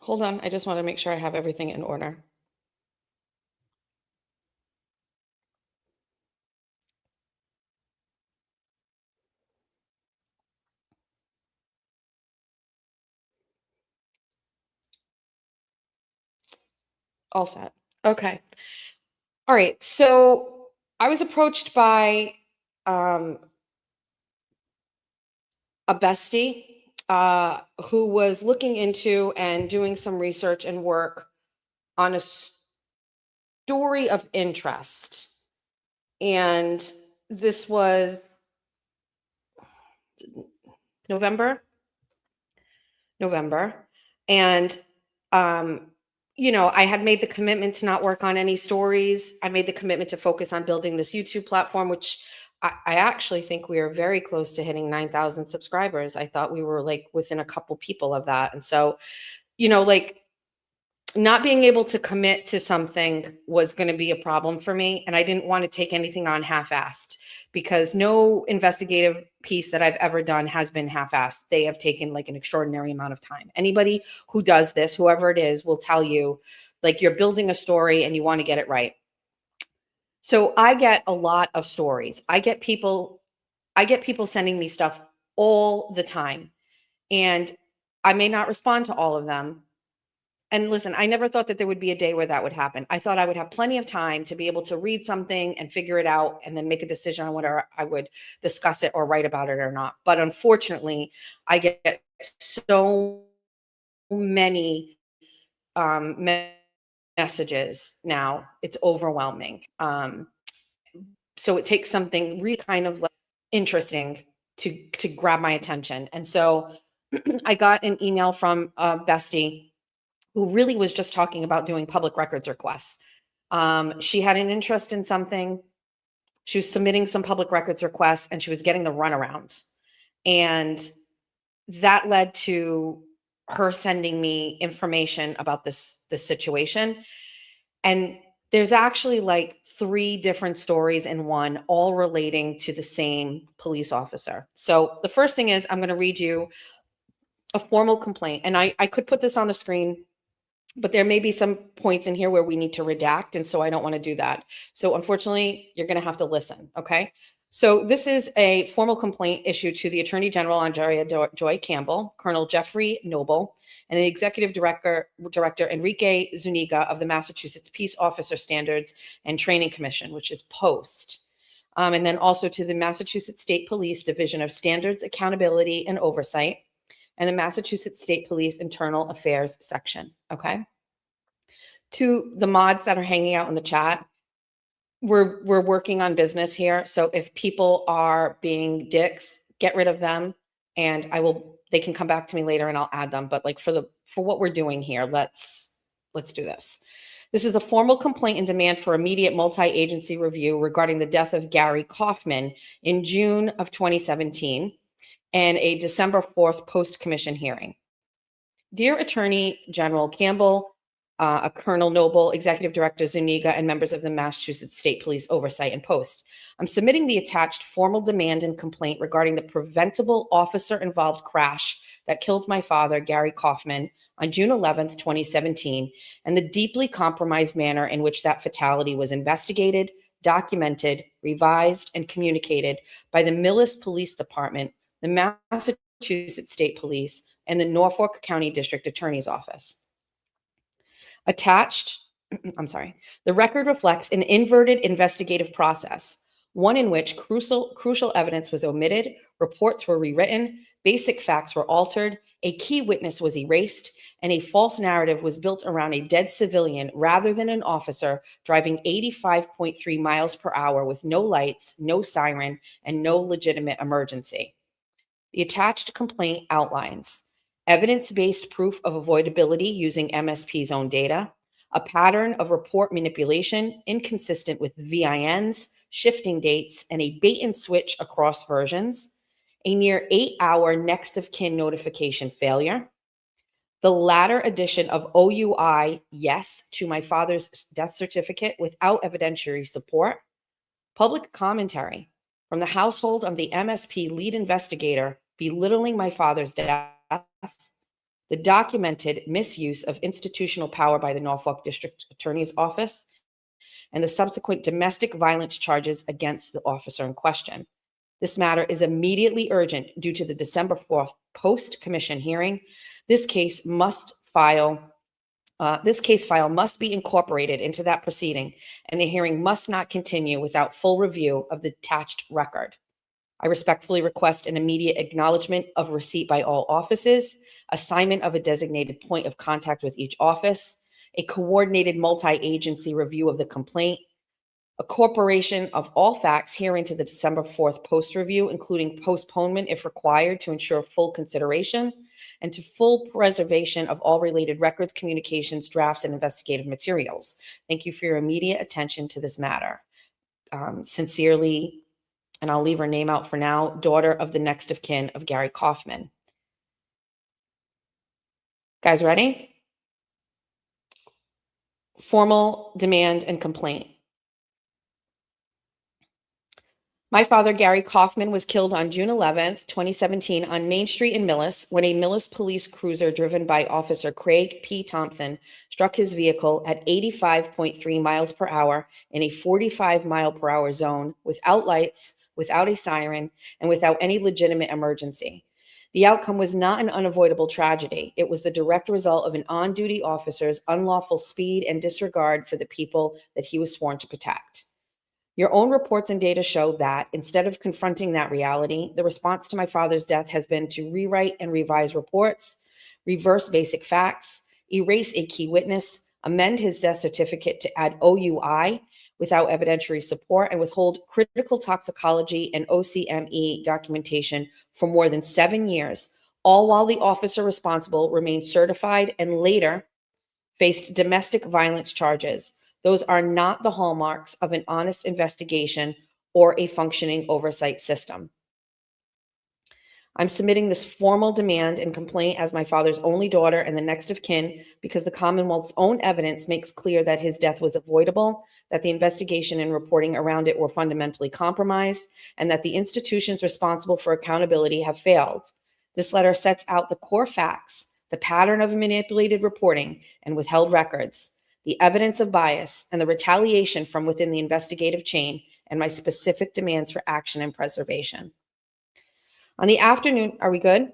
hold on. I just want to make sure I have everything in order. All set. Okay. All right. So I was approached by a bestie who was looking into and doing some research and work on a story of interest. And this was November. And, I had made the commitment to not work on any stories. I made the commitment to focus on building this YouTube platform, which I actually think we are very close to hitting 9,000 subscribers. I thought we were like within a couple people of that. And so, like not being able to commit to something was going to be a problem for me. And I didn't want to take anything on half-assed, because no investigative piece that I've ever done has been half-assed. They have taken like an extraordinary amount of time. Anybody who does this, whoever it is, will tell you like you're building a story and you want to get it right. So I get a lot of stories. I get people sending me stuff all the time. And I may not respond to all of them. And listen, I never thought that there would be a day where that would happen. I thought I would have plenty of time to be able to read something and figure it out and then make a decision on whether I would discuss it or write about it or not. But unfortunately, I get so many messages now. It's overwhelming. So it takes something really kind of like interesting to grab my attention. And so I got an email from a bestie who really was just talking about doing public records requests. She had an interest in something. She was submitting some public records requests and she was getting the runaround. And that led to her sending me information about this situation. And there's actually like 3 different stories in one, all relating to the same police officer. So the first thing is I'm going to read you a formal complaint. And I could put this on the screen, but there may be some points in here where we need to redact. And so I don't want to do that. So unfortunately, you're going to have to listen. Okay. So this is a formal complaint issued to the Attorney General Andrea Joy Campbell, Colonel Jeffrey Noble, and the Executive Director Enrique Zuniga of the Massachusetts Peace Officer Standards and Training Commission, which is POST. And then also to the Massachusetts State Police Division of Standards, Accountability, and Oversight, and the Massachusetts State Police Internal Affairs section. Okay. To the mods that are hanging out in the chat, we're working on business here. So if people are being dicks, get rid of them, and they can come back to me later and I'll add them. But like for what we're doing here, let's do this. This is a formal complaint and demand for immediate multi-agency review regarding the death of Gary Kaufman in June of 2017. And a December 4th post-commission hearing. Dear Attorney General Campbell, Colonel Noble, Executive Director Zuniga, and members of the Massachusetts State Police Oversight and Post, I'm submitting the attached formal demand and complaint regarding the preventable officer-involved crash that killed my father, Gary Kaufman, on June 11th, 2017, and the deeply compromised manner in which that fatality was investigated, documented, revised, and communicated by the Millis Police Department, the Massachusetts State Police, and the Norfolk County District Attorney's Office. Attached, the record reflects an inverted investigative process, one in which crucial evidence was omitted, reports were rewritten, basic facts were altered, a key witness was erased, and a false narrative was built around a dead civilian rather than an officer driving 85.3 miles per hour with no lights, no siren, and no legitimate emergency. The attached complaint outlines evidence-based proof of avoidability using MSP's own data, a pattern of report manipulation inconsistent with VINs, shifting dates, and a bait and switch across versions, a near 8-hour next of kin notification failure, the latter addition of OUI yes to my father's death certificate without evidentiary support, public commentary from the household of the MSP lead investigator belittling my father's death, the documented misuse of institutional power by the Norfolk District Attorney's Office, and the subsequent domestic violence charges against the officer in question. This matter is immediately urgent due to the December 4th post-commission hearing. This case file must be incorporated into that proceeding, and the hearing must not continue without full review of the attached record. I respectfully request an immediate acknowledgement of receipt by all offices, assignment of a designated point of contact with each office, a coordinated multi-agency review of the complaint, a corporation of all facts herein to the December 4th post-review, including postponement if required to ensure full consideration, and to full preservation of all related records, communications, drafts, and investigative materials. Thank you for your immediate attention to this matter. Sincerely, and I'll leave her name out for now, daughter of the next of kin of Gary Kaufman. Guys, ready? Formal demand and complaint. My father, Gary Kaufman, was killed on June 11th, 2017 on Main Street in Millis when a Millis police cruiser driven by Officer Craig P. Thompson struck his vehicle at 85.3 miles per hour in a 45 mile per hour zone without lights, without a siren, and without any legitimate emergency. The outcome was not an unavoidable tragedy. It was the direct result of an on-duty officer's unlawful speed and disregard for the people that he was sworn to protect. Your own reports and data show that instead of confronting that reality, the response to my father's death has been to rewrite and revise reports, reverse basic facts, erase a key witness, amend his death certificate to add OUI without evidentiary support, and withhold critical toxicology and OCME documentation for more than 7 years, all while the officer responsible remained certified and later faced domestic violence charges. Those are not the hallmarks of an honest investigation or a functioning oversight system. I'm submitting this formal demand and complaint as my father's only daughter and the next of kin because the Commonwealth's own evidence makes clear that his death was avoidable, that the investigation and reporting around it were fundamentally compromised, and that the institutions responsible for accountability have failed. This letter sets out the core facts, the pattern of manipulated reporting and withheld records, the evidence of bias, and the retaliation from within the investigative chain, and my specific demands for action and preservation. On the afternoon, are we good?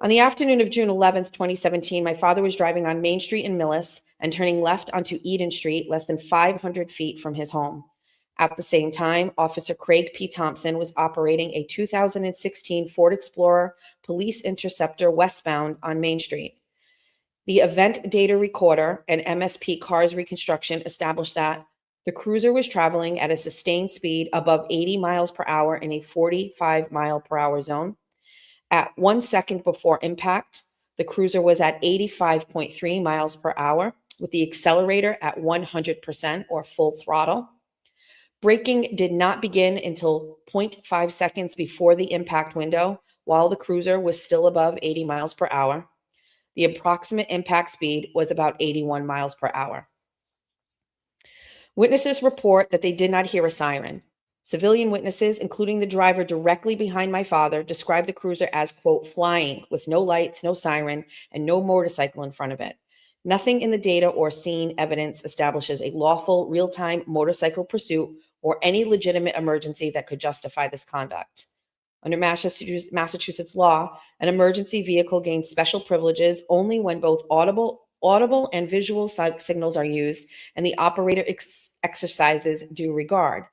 On the afternoon of June 11th, 2017, my father was driving on Main Street in Millis and turning left onto Eden Street, less than 500 feet from his home. At the same time, Officer Craig P. Thompson was operating a 2016 Ford Explorer Police Interceptor westbound on Main Street. The event data recorder and MSP Cars reconstruction established that the cruiser was traveling at a sustained speed above 80 miles per hour in a 45 mile per hour zone. At 1 second before impact, the cruiser was at 85.3 miles per hour with the accelerator at 100% or full throttle. Braking did not begin until 0.5 seconds before the impact window while the cruiser was still above 80 miles per hour. The approximate impact speed was about 81 miles per hour. Witnesses report that they did not hear a siren. Civilian witnesses, including the driver directly behind my father, described the cruiser as, quote, flying with no lights, no siren, and no motorcycle in front of it. Nothing in the data or scene evidence establishes a lawful real-time motorcycle pursuit or any legitimate emergency that could justify this conduct. Under Massachusetts law, an emergency vehicle gains special privileges only when both audible and visual signals are used and the operator exercises due regard.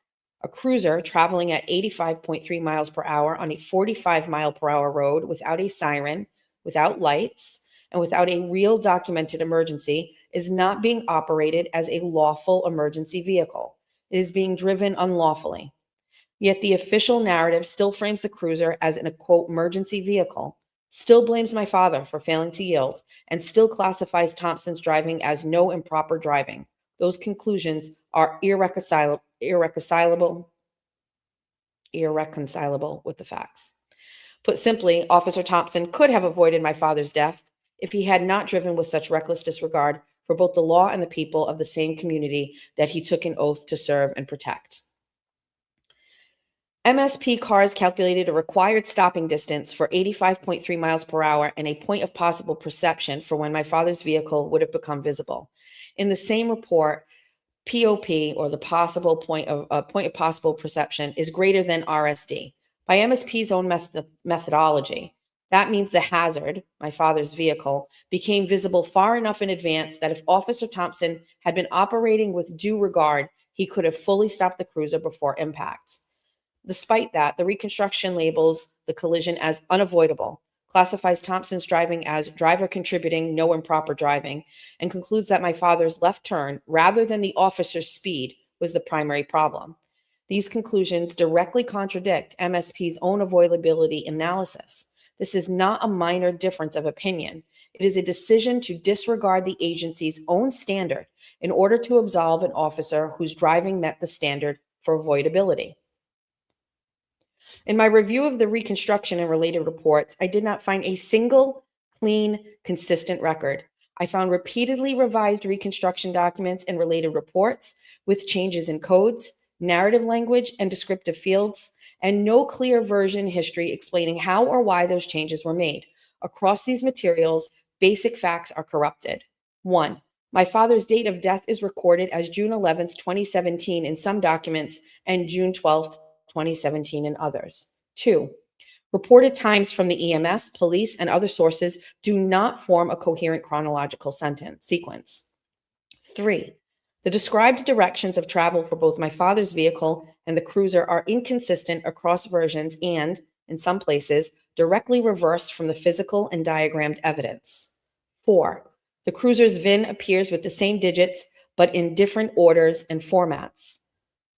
A cruiser traveling at 85.3 miles per hour on a 45 mile per hour road without a siren, without lights, and without a real documented emergency is not being operated as a lawful emergency vehicle. It is being driven unlawfully. Yet the official narrative still frames the cruiser as a, quote, emergency vehicle. still blames my father for failing to yield, and still classifies Thompson's driving as no improper driving. Those conclusions are irreconcilable with the facts. Put simply, Officer Thompson could have avoided my father's death if he had not driven with such reckless disregard for both the law and the people of the same community that he took an oath to serve and protect. MSP cars calculated a required stopping distance for 85.3 miles per hour and a point of possible perception for when my father's vehicle would have become visible. In the same report, POP, or the possible point of possible perception, is greater than RSD. By MSP's own methodology, that means the hazard, my father's vehicle, became visible far enough in advance that if Officer Thompson had been operating with due regard, he could have fully stopped the cruiser before impact. Despite that, the reconstruction labels the collision as unavoidable, classifies Thompson's driving as driver contributing no improper driving, and concludes that my father's left turn, rather than the officer's speed, was the primary problem. These conclusions directly contradict MSP's own avoidability analysis. This is not a minor difference of opinion. It is a decision to disregard the agency's own standard in order to absolve an officer whose driving met the standard for avoidability. In my review of the reconstruction and related reports, I did not find a single clean, consistent record. I found repeatedly revised reconstruction documents and related reports with changes in codes, narrative language, and descriptive fields, and no clear version history explaining how or why those changes were made. Across these materials, basic facts are corrupted. 1. My father's date of death is recorded as June 11th, 2017 in some documents and June 12th, 2017 in others. 2. Reported times from the EMS, police, and other sources do not form a coherent chronological sequence. 3. The described directions of travel for both my father's vehicle and the cruiser are inconsistent across versions and, in some places, directly reversed from the physical and diagrammed evidence. 4. The cruiser's VIN appears with the same digits, but in different orders and formats.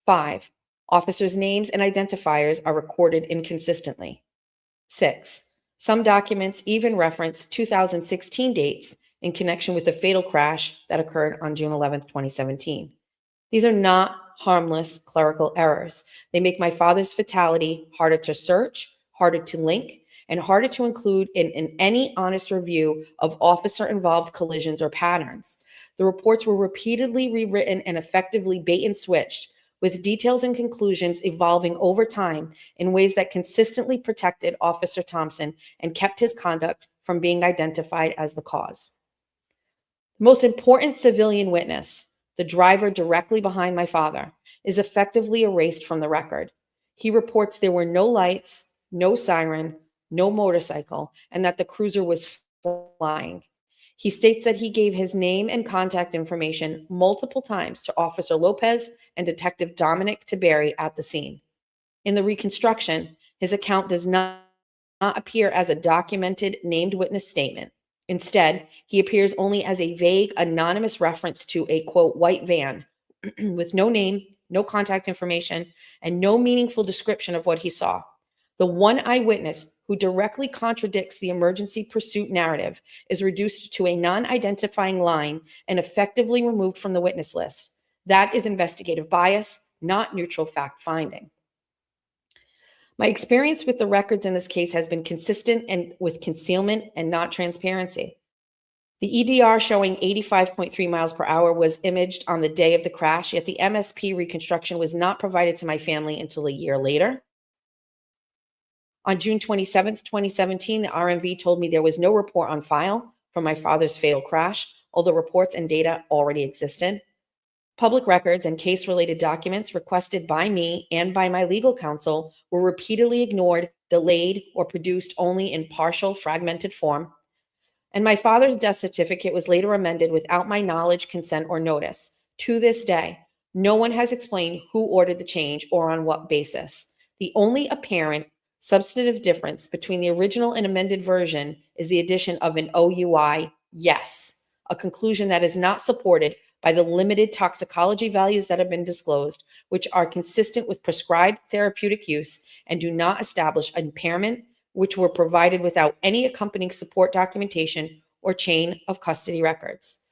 5. Officers' names and identifiers are recorded inconsistently. 6. Some documents even reference 2016 dates in connection with the fatal crash that occurred on June 11, 2017. These are not harmless clerical errors. They make my father's fatality harder to search, harder to link, and harder to include in any honest review of officer-involved collisions or patterns. The reports were repeatedly rewritten and effectively bait and switched, with details and conclusions evolving over time in ways that consistently protected Officer Thompson and kept his conduct from being identified as the cause. The most important civilian witness, the driver directly behind my father, is effectively erased from the record. He reports there were no lights, no siren, no motorcycle, and that the cruiser was flying. He states that he gave his name and contact information multiple times to Officer Lopez and Detective Dominic Tiberi at the scene. In the reconstruction, his account does not appear as a documented named witness statement. Instead, he appears only as a vague, anonymous reference to a, quote, white van with no name, no contact information, and no meaningful description of what he saw. The one eyewitness who directly contradicts the emergency pursuit narrative is reduced to a non-identifying line and effectively removed from the witness list. That is investigative bias, not neutral fact-finding. My experience with the records in this case has been consistent and with concealment and not transparency. The EDR showing 85.3 miles per hour was imaged on the day of the crash, yet the MSP reconstruction was not provided to my family until a year later. On June 27, 2017, the RMV told me there was no report on file for my father's fatal crash, although reports and data already existed. Public records and case-related documents requested by me and by my legal counsel were repeatedly ignored, delayed, or produced only in partial, fragmented form. And my father's death certificate was later amended without my knowledge, consent, or notice. To this day, no one has explained who ordered the change or on what basis. The only apparent substantive difference between the original and amended version is the addition of an OUI, yes, a conclusion that is not supported by the limited toxicology values that have been disclosed, which are consistent with prescribed therapeutic use and do not establish impairment, which were provided without any accompanying support documentation or chain of custody records.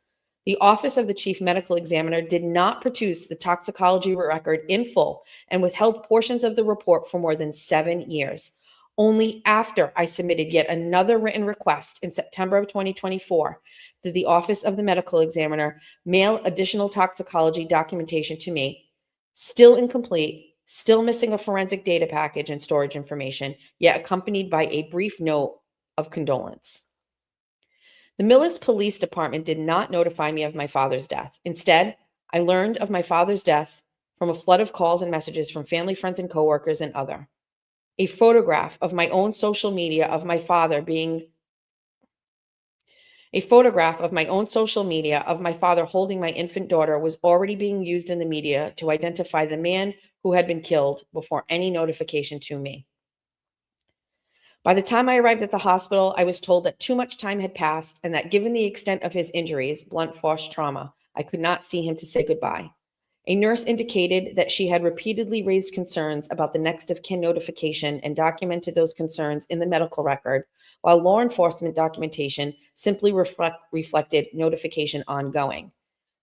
The Office of the Chief Medical Examiner did not produce the toxicology record in full and withheld portions of the report for more than 7 years. Only after I submitted yet another written request in September of 2024 did the Office of the Medical Examiner mail additional toxicology documentation to me, still incomplete, still missing a forensic data package and storage information, yet accompanied by a brief note of condolence. The Millis Police Department did not notify me of my father's death. Instead, I learned of my father's death from a flood of calls and messages from family, friends, and coworkers and other. A photograph of my own social media of my father holding my infant daughter was already being used in the media to identify the man who had been killed before any notification to me. By the time I arrived at the hospital, I was told that too much time had passed and that given the extent of his injuries, blunt force trauma, I could not see him to say goodbye. A nurse indicated that she had repeatedly raised concerns about the next of kin notification and documented those concerns in the medical record, while law enforcement documentation simply reflected notification ongoing.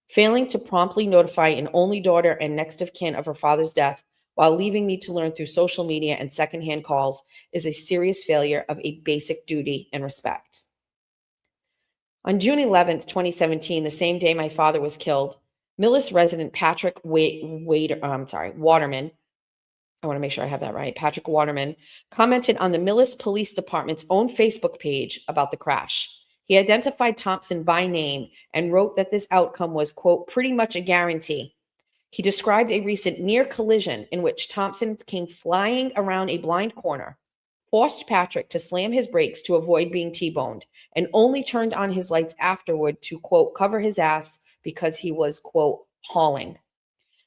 Failing to promptly notify an only daughter and next of kin of her father's death while leaving me to learn through social media and secondhand calls is a serious failure of a basic duty and respect. On June 11th, 2017, the same day my father was killed, Millis resident Patrick Waterman, I want to make sure I have that right, Patrick Waterman, commented on the Millis Police Department's own Facebook page about the crash. He identified Thompson by name and wrote that this outcome was, quote, pretty much a guarantee. He described a recent near collision in which Thompson came flying around a blind corner, forced Patrick to slam his brakes to avoid being T-boned, and only turned on his lights afterward to, quote, cover his ass because he was, quote, hauling.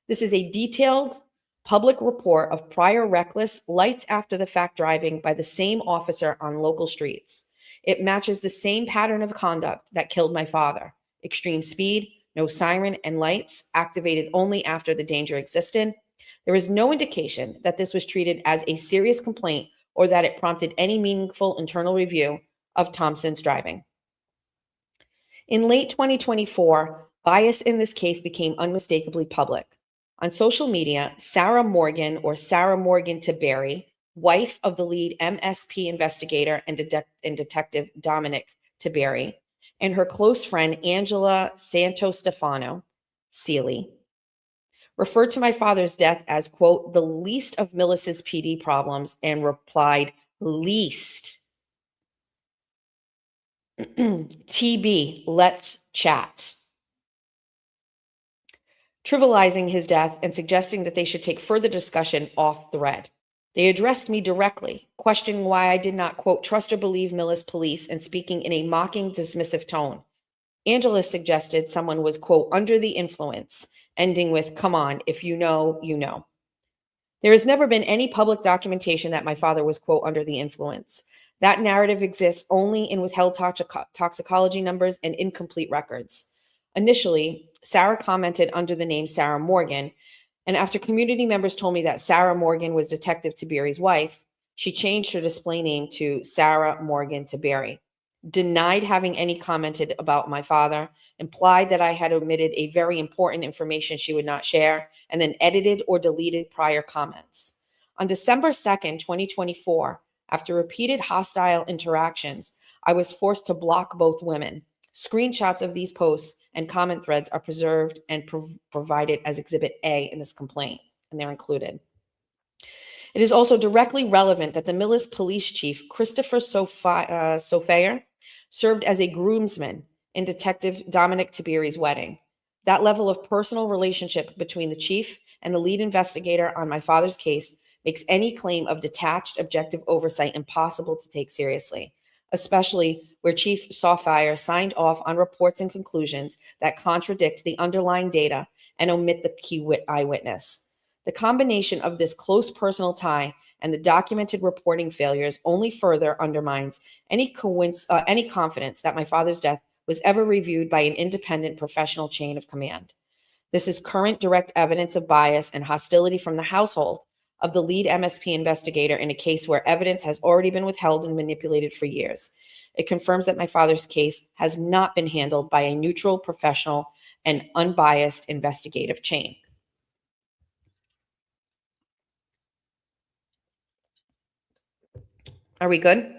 This is a detailed public report of prior reckless lights after the fact driving by the same officer on local streets. It matches the same pattern of conduct that killed my father. Extreme speed, no siren and lights, activated only after the danger existed. There is no indication that this was treated as a serious complaint or that it prompted any meaningful internal review of Thompson's driving. In late 2024, bias in this case became unmistakably public. On social media, Sarah Morgan Tiberi, wife of the lead MSP investigator and detective Dominic Tiberi, and her close friend Angela Santostefano, Seeley, referred to my father's death as, quote, the least of Millis's PD problems and replied, least. TB, let's chat. Trivializing his death and suggesting that they should take further discussion off thread. They addressed me directly, questioning why I did not, quote, trust or believe Millis police and speaking in a mocking, dismissive tone. Angela suggested someone was, quote, under the influence, ending with, come on, if you know, you know. There has never been any public documentation that my father was, quote, under the influence. That narrative exists only in withheld toxicology numbers and incomplete records. Initially, Sarah commented under the name Sarah Morgan, and after community members told me that Sarah Morgan was Detective Tiberi's wife, she changed her display name to Sarah Morgan Tiberi, denied having any commented about my father, implied that I had omitted a very important information she would not share, and then edited or deleted prior comments. On December 2nd, 2024, after repeated hostile interactions, I was forced to block both women. Screenshots of these posts and comment threads are preserved and provided as Exhibit A in this complaint, and they're included. It is also directly relevant that the Millis police chief, Christopher Sofayer, served as a groomsman in Detective Dominic Tiberi's wedding. That level of personal relationship between the chief and the lead investigator on my father's case makes any claim of detached, objective oversight impossible to take seriously, especially where Chief Sofayer signed off on reports and conclusions that contradict the underlying data and omit the key eyewitness. The combination of this close personal tie and the documented reporting failures only further undermines any confidence that my father's death was ever reviewed by an independent professional chain of command. This is current direct evidence of bias and hostility from the household of the lead MSP investigator in a case where evidence has already been withheld and manipulated for years. It confirms that my father's case has not been handled by a neutral, professional, and unbiased investigative chain. Are we good?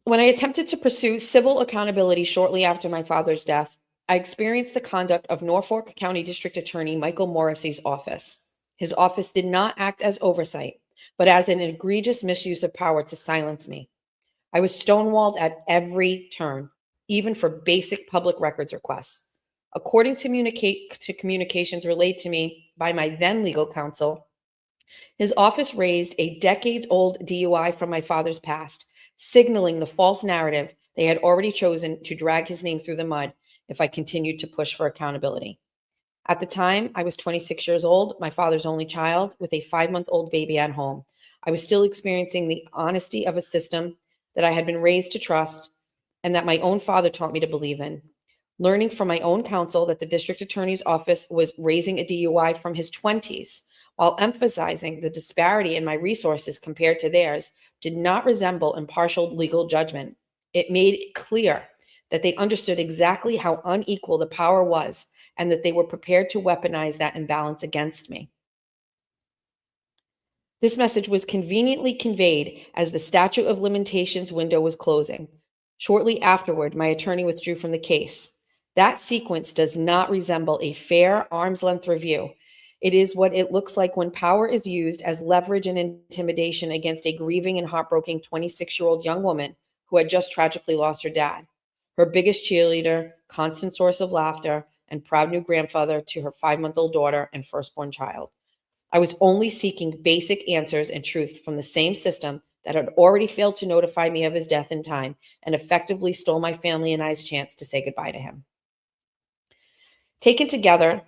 When I attempted to pursue civil accountability shortly after my father's death, I experienced the conduct of Norfolk County District Attorney Michael Morrissey's office. His office did not act as oversight, but as an egregious misuse of power to silence me. I was stonewalled at every turn, even for basic public records requests. According to communications relayed to me by my then legal counsel, his office raised a decades-old DUI from my father's past, signaling the false narrative they had already chosen to drag his name through the mud if I continued to push for accountability. At the time, I was 26 years old, my father's only child, with a 5-month-old baby at home. I was still experiencing the honesty of a system that I had been raised to trust and that my own father taught me to believe in. Learning from my own counsel that the district attorney's office was raising a DUI from his 20s, while emphasizing the disparity in my resources compared to theirs, did not resemble impartial legal judgment. It made it clear that they understood exactly how unequal the power was and that they were prepared to weaponize that imbalance against me. This message was conveniently conveyed as the statute of limitations window was closing. Shortly afterward, my attorney withdrew from the case. That sequence does not resemble a fair arm's-length review. It is what it looks like when power is used as leverage and intimidation against a grieving and heartbroken 26-year-old young woman who had just tragically lost her dad, her biggest cheerleader, constant source of laughter, and proud new grandfather to her 5-month-old daughter and firstborn child. I was only seeking basic answers and truth from the same system that had already failed to notify me of his death in time and effectively stole my family and I's chance to say goodbye to him. Taken together,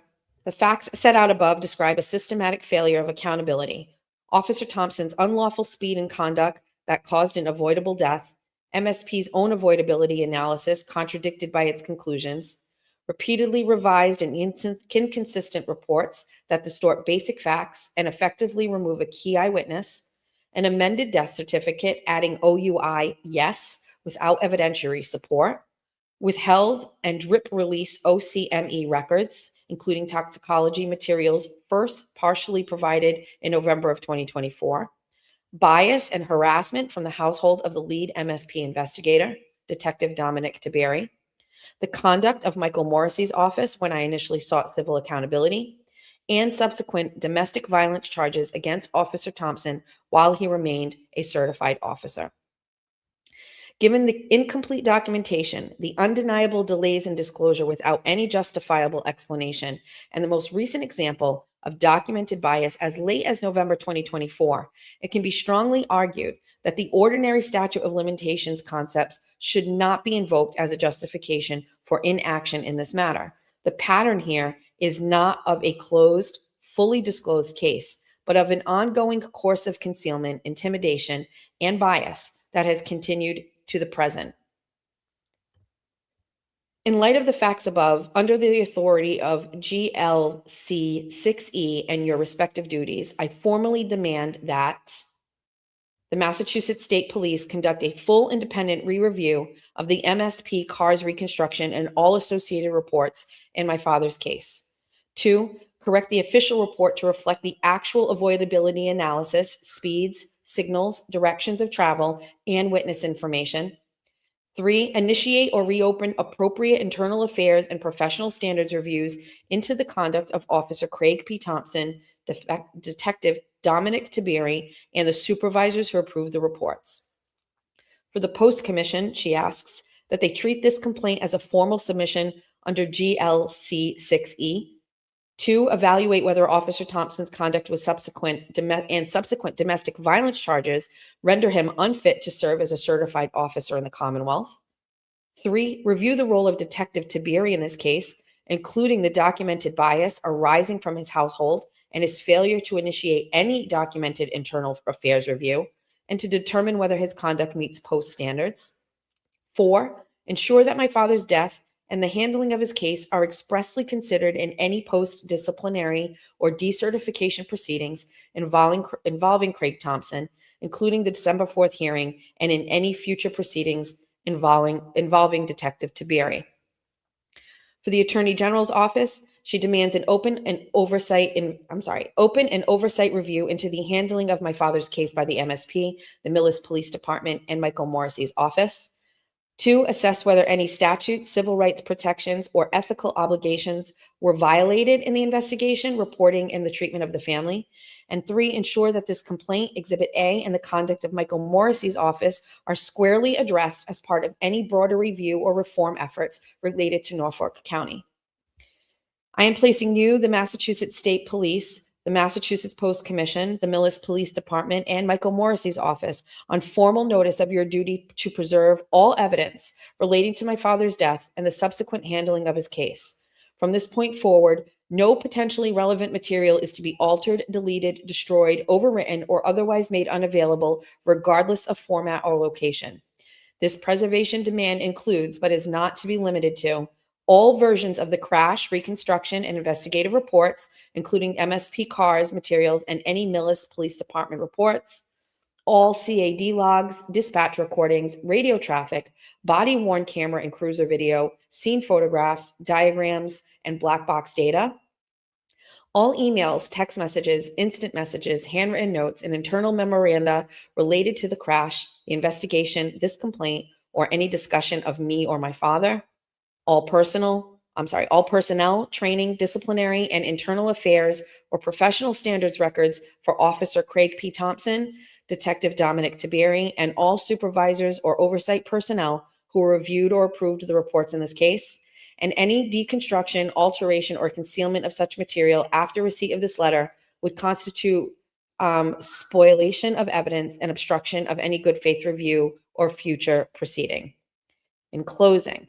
the facts set out above describe a systematic failure of accountability. Officer Thompson's unlawful speed and conduct that caused an avoidable death, MSP's own avoidability analysis contradicted by its conclusions, repeatedly revised and inconsistent reports that distort basic facts and effectively remove a key eyewitness, an amended death certificate adding OUI yes without evidentiary support, withheld and drip release OCME records, including toxicology materials first partially provided in November of 2024, bias and harassment from the household of the lead MSP investigator, Detective Dominic Tiberi, the conduct of Michael Morrissey's office when I initially sought civil accountability, and subsequent domestic violence charges against Officer Thompson while he remained a certified officer. Given the incomplete documentation, the undeniable delays in disclosure without any justifiable explanation, and the most recent example of documented bias as late as November 2024, it can be strongly argued that the ordinary statute of limitations concepts should not be invoked as a justification for inaction in this matter. The pattern here is not of a closed, fully disclosed case, but of an ongoing course of concealment, intimidation, and bias that has continued to the present. In light of the facts above, under the authority of GLC 6E and your respective duties, I formally demand that the Massachusetts State Police conduct a full independent re-review of the MSP CARS reconstruction and all associated reports in my father's case. 2, correct the official report to reflect the actual avoidability analysis, speeds, signals, directions of travel, and witness information. 3, initiate or reopen appropriate internal affairs and professional standards reviews into the conduct of Officer Craig P. Thompson, Detective Dominic Tiberi, and the supervisors who approved the reports. For the Post Commission, she asks that they treat this complaint as a formal submission under GLC 6E. 2, evaluate whether Officer Thompson's conduct was subsequent domestic violence charges render him unfit to serve as a certified officer in the Commonwealth. 3, review the role of Detective Tiberi in this case, including the documented bias arising from his household and his failure to initiate any documented internal affairs review, and to determine whether his conduct meets post standards. 4, ensure that my father's death and the handling of his case are expressly considered in any post-disciplinary or decertification proceedings involving Craig Thompson, including the December 4th hearing, and in any future proceedings involving Detective Tiberi. For the Attorney General's office, she demands an open and oversight review into the handling of my father's case by the MSP, the Millis Police Department, and Michael Morrissey's office. 2, assess whether any statutes, civil rights protections, or ethical obligations were violated in the investigation, reporting, and the treatment of the family. And 3, ensure that this complaint, Exhibit A, and the conduct of Michael Morrissey's office are squarely addressed as part of any broader review or reform efforts related to Norfolk County. I am placing you, the Massachusetts State Police, the Massachusetts Post Commission, the Millis Police Department, and Michael Morrissey's office on formal notice of your duty to preserve all evidence relating to my father's death and the subsequent handling of his case. From this point forward, no potentially relevant material is to be altered, deleted, destroyed, overwritten, or otherwise made unavailable, regardless of format or location. This preservation demand includes, but is not to be limited to, all versions of the crash, reconstruction, and investigative reports, including MSP cars, materials, and any Millis Police Department reports, all CAD logs, dispatch recordings, radio traffic, body-worn camera and cruiser video, scene photographs, diagrams, and black box data, all emails, text messages, instant messages, handwritten notes, and internal memoranda related to the crash, the investigation, this complaint, or any discussion of me or my father, all personnel, training, disciplinary, and internal affairs or professional standards records for Officer Craig P. Thompson, Detective Dominic Tiberi, and all supervisors or oversight personnel who reviewed or approved the reports in this case, and any deconstruction, alteration, or concealment of such material after receipt of this letter would constitute spoliation of evidence and obstruction of any good faith review or future proceeding. In closing,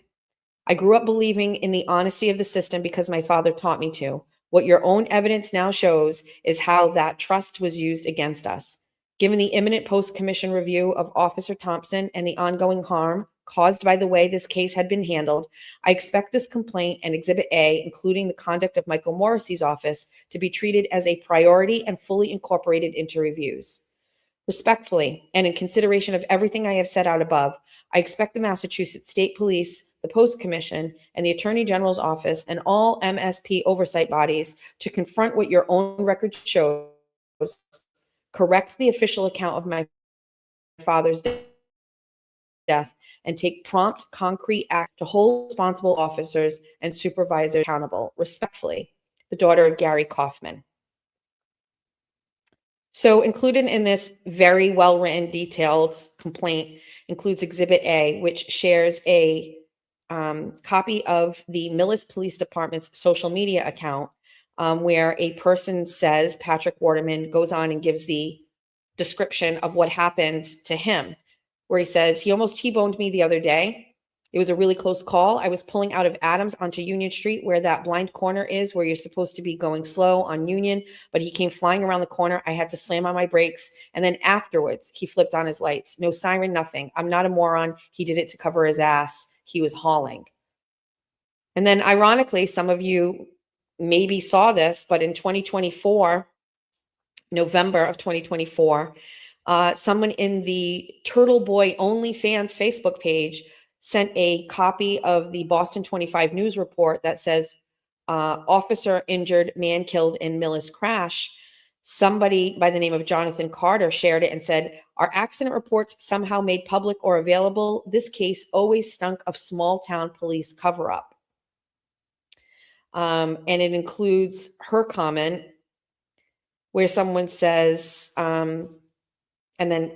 I grew up believing in the honesty of the system because my father taught me to. What your own evidence now shows is how that trust was used against us. Given the imminent post-commission review of Officer Thompson and the ongoing harm caused by the way this case had been handled, I expect this complaint and Exhibit A, including the conduct of Michael Morrissey's office, to be treated as a priority and fully incorporated into reviews. Respectfully, and in consideration of everything I have set out above, I expect the Massachusetts State Police, the Post Commission, and the Attorney General's office, and all MSP oversight bodies to confront what your own record shows, correct the official account of my father's death, and take prompt, concrete action to hold responsible officers and supervisors accountable. Respectfully, the daughter of Gary Kaufman. So included in this very well-written, detailed complaint includes Exhibit A, which shares a copy of the Millis Police Department's social media account, where a person says, Patrick Waterman goes on and gives the description of what happened to him, where he says, he almost T-boned me the other day. It was a really close call. I was pulling out of Adams onto Union Street, where that blind corner is, where you're supposed to be going slow on Union, but he came flying around the corner. I had to slam on my brakes. And then afterwards, he flipped on his lights. No siren, nothing. I'm not a moron. He did it to cover his ass. He was hauling. And then ironically, some of you maybe saw this, but in 2024, November of 2024, someone in the Turtle Boy OnlyFans Facebook page sent a copy of the Boston 25 News report that says, officer injured, man killed in Millis crash. Somebody by the name of Jonathan Carter shared it and said, our accident reports somehow made public or available. This case always stunk of small town police cover-up. And it includes her comment where someone says, and then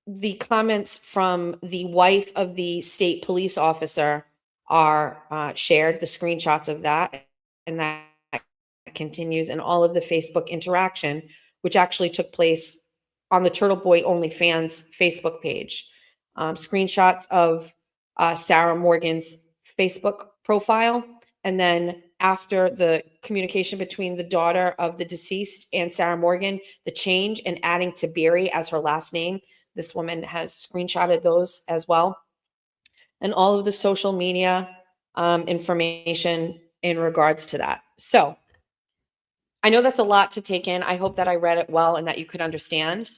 the comments from the wife of the state police officer are shared, the screenshots of that, and that continues in all of the Facebook interaction, which actually took place on the Turtle Boy OnlyFans Facebook page. Screenshots of Sarah Morgan's Facebook profile, and then after the communication between the daughter of the deceased and Sarah Morgan, the change and adding Tiberi as her last name. This woman has screenshotted those as well. And all of the social media information in regards to that. So I know that's a lot to take in. I hope that I read it well and that you could understand.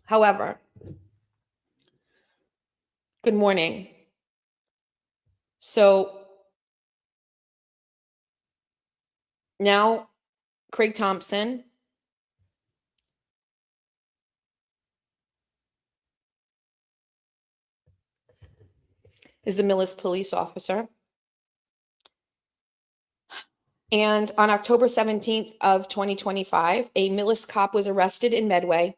However, good morning. So now Craig Thompson is the Millis police officer. And on October 17th of 2025, a Millis cop was arrested in Medway,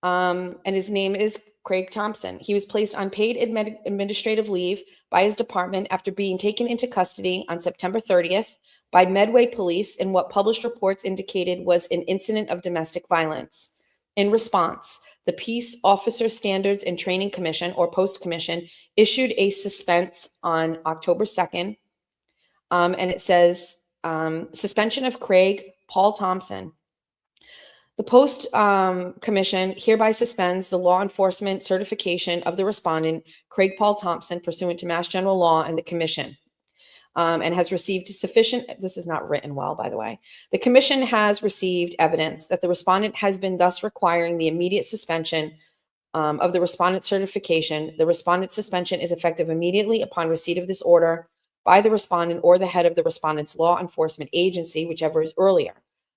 and his name is Craig Thompson. He was placed on paid administrative leave by his department after being taken into custody on September 30th by Medway police in what published reports indicated was an incident of domestic violence. In response, the Peace Officer Standards and Training Commission, or Post Commission, issued a suspense on October 2nd, and it says, suspension of Craig Paul Thompson. The Post Commission hereby suspends the law enforcement certification of the respondent, Craig Paul Thompson, pursuant to Mass General Law and the Commission, and has received sufficient, this is not written well, by the way. The Commission has received evidence that the respondent has been thus requiring the immediate suspension of the respondent certification. The respondent suspension is effective immediately upon receipt of this order by the respondent or the head of the respondent's law enforcement agency, whichever is earlier.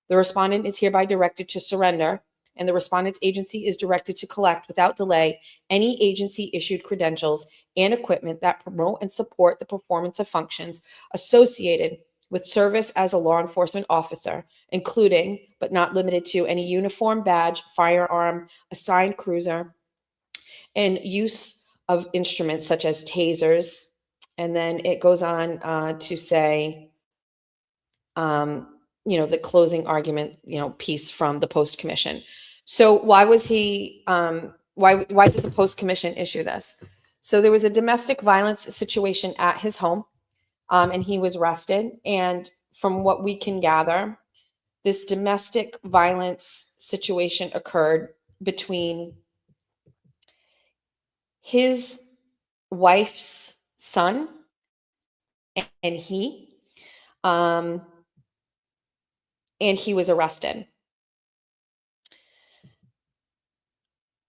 The respondent is hereby directed to surrender, and the respondent's agency is directed to collect without delay any agency-issued credentials and equipment that promote and support the performance of functions associated with service as a law enforcement officer, including, but not limited to, any uniform, badge, firearm, assigned cruiser, and use of instruments such as tasers. And then it goes on to say, the closing argument, piece from the Post Commission. So why was he, why did the Post Commission issue this? So there was a domestic violence situation at his home, and he was arrested. And from what we can gather, this domestic violence situation occurred between his wife's son and he, and he was arrested.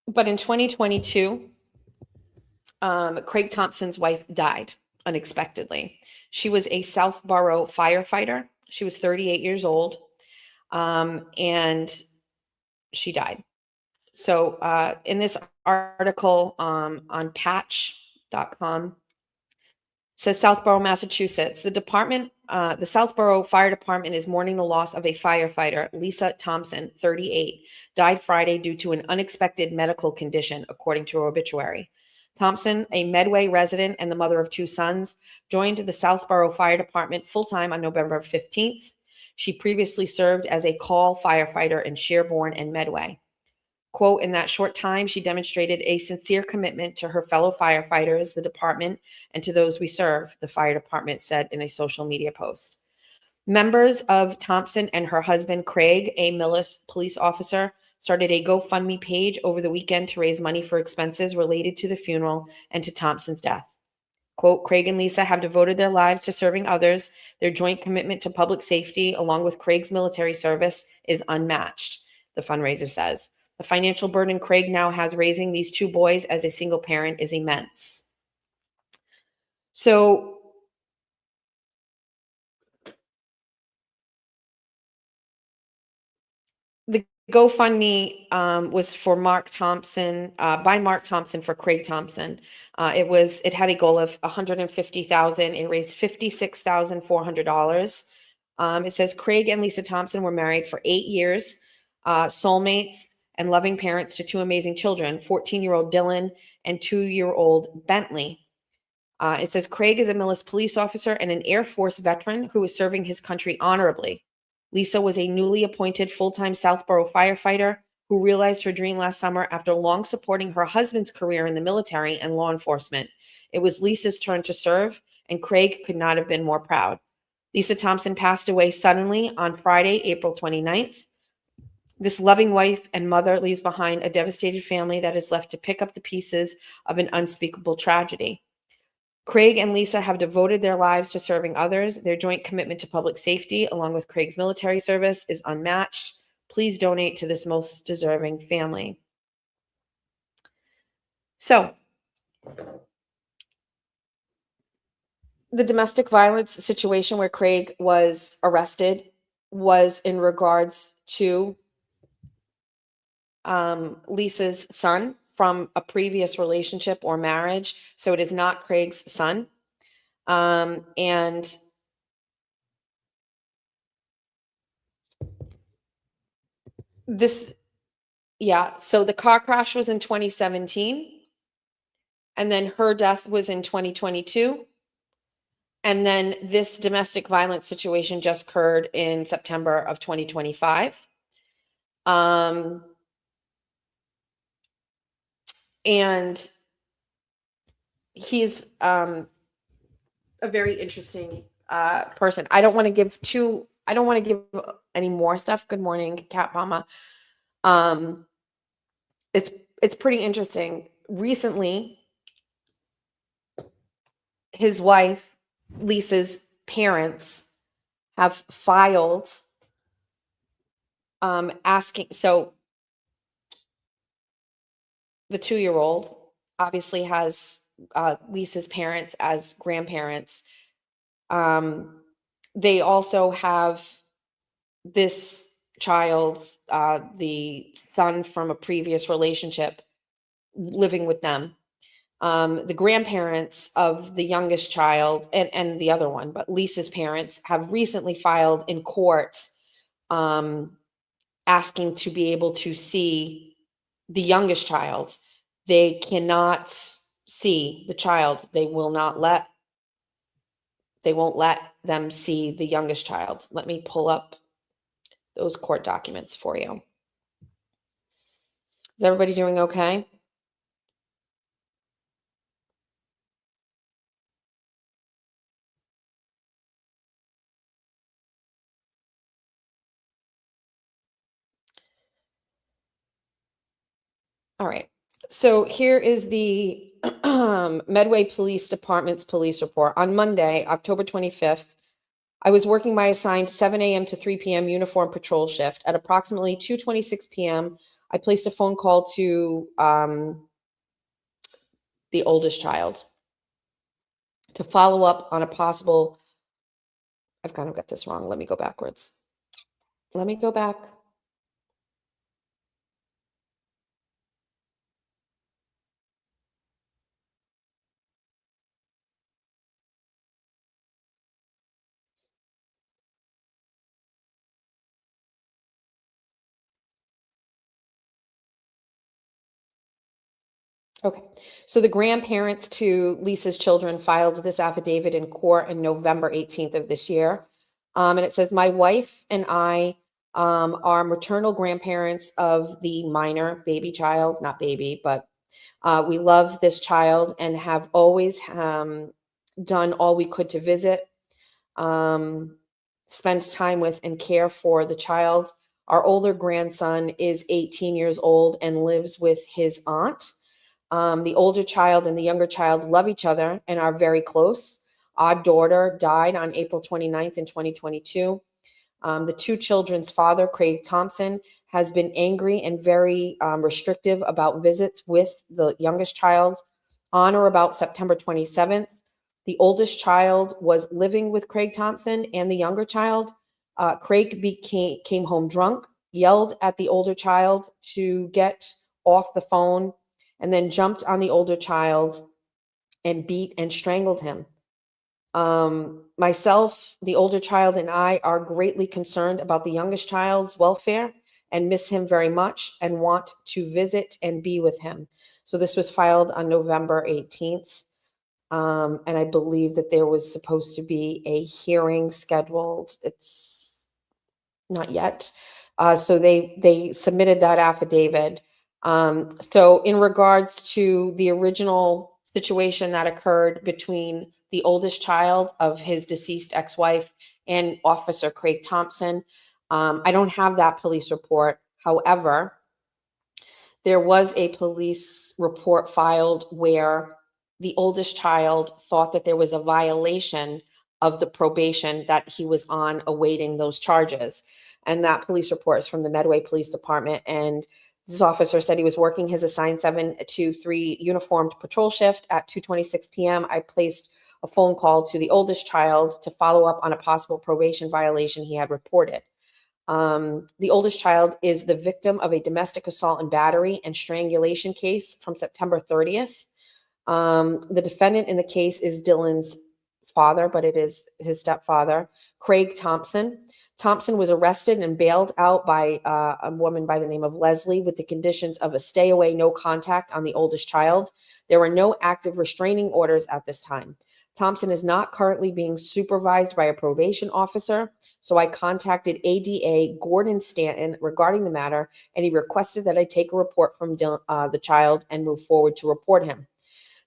But in 2022, Craig Thompson's wife died unexpectedly. She was a Southborough firefighter. She was 38 years old, and she died. So in this article on patch.com, says Southborough, Massachusetts. The Southborough Fire Department is mourning the loss of a firefighter, Lisa Thompson, 38, died Friday due to an unexpected medical condition, according to her obituary. Thompson, a Medway resident and the mother of 2 sons, joined the Southborough Fire Department full-time on November 15th. She previously served as a call firefighter in Sherborne and Medway. Quote, in that short time, she demonstrated a sincere commitment to her fellow firefighters, the department, and to those we serve, the fire department said in a social media post. Members of Thompson and her husband, Craig, a Millis police officer, started a GoFundMe page over the weekend to raise money for expenses related to the funeral and to Thompson's death. Quote, Craig and Lisa have devoted their lives to serving others. Their joint commitment to public safety, along with Craig's military service, is unmatched, the fundraiser says. The financial burden Craig now has raising these 2 boys as a single parent is immense. So the GoFundMe was for Mark Thompson, by Mark Thompson for Craig Thompson. It had a goal of $150,000. It raised $56,400. It says Craig and Lisa Thompson were married for 8 years, soulmates, and loving parents to 2 amazing children, 14-year-old Dylan and 2-year-old Bentley. It says Craig is a Millis police officer and an Air Force veteran who is serving his country honorably. Lisa was a newly appointed full-time Southborough firefighter who realized her dream last summer after long supporting her husband's career in the military and law enforcement. It was Lisa's turn to serve, and Craig could not have been more proud. Lisa Thompson passed away suddenly on Friday, April 29th. This loving wife and mother leaves behind a devastated family that is left to pick up the pieces of an unspeakable tragedy. Craig and Lisa have devoted their lives to serving others. Their joint commitment to public safety, along with Craig's military service, is unmatched. Please donate to this most deserving family. So, the domestic violence situation where Craig was arrested was in regards to Lisa's son from a previous relationship or marriage. So it is not Craig's son. And this, yeah, so the car crash was in 2017. And then her death was in 2022. And then this domestic violence situation just occurred in September of 2025. And he's a very interesting person. I don't want to give any more stuff. Good morning, Cat Mama. It's pretty interesting. Recently, his wife, Lisa's parents, have filed asking. So the 2-year-old obviously has Lisa's parents as grandparents. They also have this child, the son from a previous relationship, living with them. The grandparents of the youngest child and the other one, but Lisa's parents, have recently filed in court asking to be able to see the youngest child. They cannot see the child. They won't let them see the youngest child. Let me pull up those court documents for you. Is everybody doing okay? All right. So here is the Medway Police Department's police report. On Monday, October 25th, I was working my assigned 7 a.m. to 3 p.m. uniform patrol shift. At approximately 2:26 p.m., I placed a phone call to the oldest child to follow up on a possible. I've kind of got this wrong. Let me go backwards. Let me go back. Okay, so the grandparents to Lisa's children filed this affidavit in court on November 18th of this year. And it says, my wife and I are maternal grandparents of the minor baby child, not baby, but we love this child and have always done all we could to visit, spend time with, and care for the child. Our older grandson is 18 years old and lives with his aunt. The older child and the younger child love each other and are very close. Our daughter died on April 29th in 2022. The two children's father, Craig Thompson, has been angry and very restrictive about visits with the youngest child on or about September 27th. The oldest child was living with Craig Thompson and the younger child. Craig came home drunk, yelled at the older child to get off the phone, and then jumped on the older child and beat and strangled him. Myself, the older child, and I are greatly concerned about the youngest child's welfare and miss him very much and want to visit and be with him. So this was filed on November 18th. And I believe that there was supposed to be a hearing scheduled. It's not yet. So they submitted that affidavit. So in regards to the original situation that occurred between the oldest child of his deceased ex-wife and Officer Craig Thompson, I don't have that police report. However, there was a police report filed where the oldest child thought that there was a violation of the probation that he was on awaiting those charges. And that police report is from the Medway Police Department. And this officer said he was working his assigned 7 to 3 uniformed patrol shift at 2:26 p.m. I placed a phone call to the oldest child to follow up on a possible probation violation he had reported. The oldest child is the victim of a domestic assault and battery and strangulation case from September 30th. The defendant in the case is Dylan's father, but it is his stepfather, Craig Thompson. Thompson was arrested and bailed out by a woman by the name of Leslie with the conditions of a stay away, no contact on the oldest child. There were no active restraining orders at this time. Thompson is not currently being supervised by a probation officer, so I contacted ADA Gordon Stanton regarding the matter, and he requested that I take a report from the child and move forward to report him.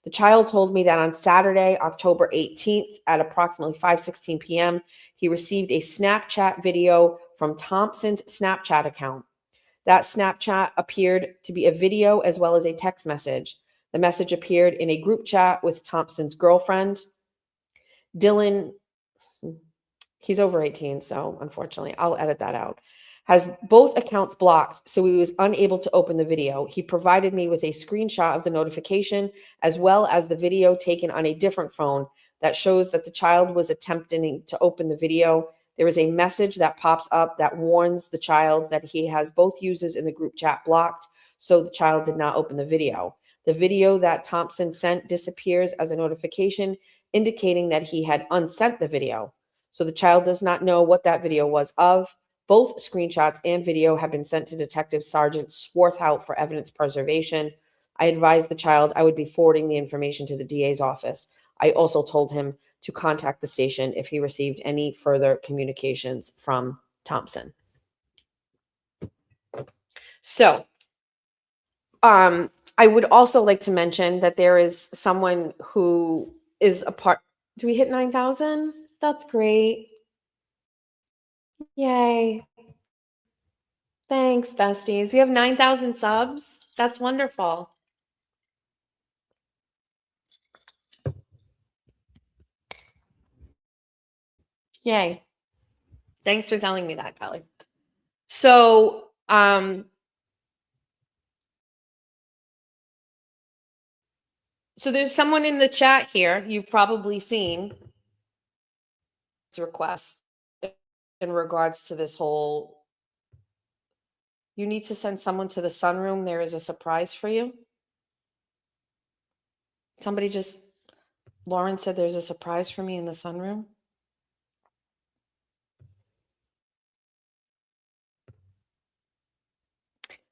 The child told me that on Saturday, October 18th at approximately 5:16 p.m., he received a Snapchat video from Thompson's Snapchat account. That Snapchat appeared to be a video as well as a text message. The message appeared in a group chat with Thompson's girlfriend. Dylan, he's over 18, so unfortunately, I'll edit that out, has both accounts blocked, so he was unable to open the video. He provided me with a screenshot of the notification, as well as the video taken on a different phone that shows that the child was attempting to open the video. There is a message that pops up that warns the child that he has both users in the group chat blocked, so the child did not open the video. The video that Thompson sent disappears as a notification, indicating that he had unsent the video. So the child does not know what that video was of. Both screenshots and video have been sent to Detective Sergeant Swarthout for evidence preservation. I advised the child I would be forwarding the information to the DA's office. I also told him to contact the station if he received any further communications from Thompson. So, I would also like to mention that there is someone who is a part. Do we hit 9,000? That's great. Yay. Thanks, besties. We have 9,000 subs. That's wonderful. Yay. Thanks for telling me that, Kelly. So, so there's someone in the chat here you've probably seen request in regards to this whole, you need to send someone to the sunroom. There is a surprise for you. Somebody just, Lauren said there's a surprise for me in the sunroom.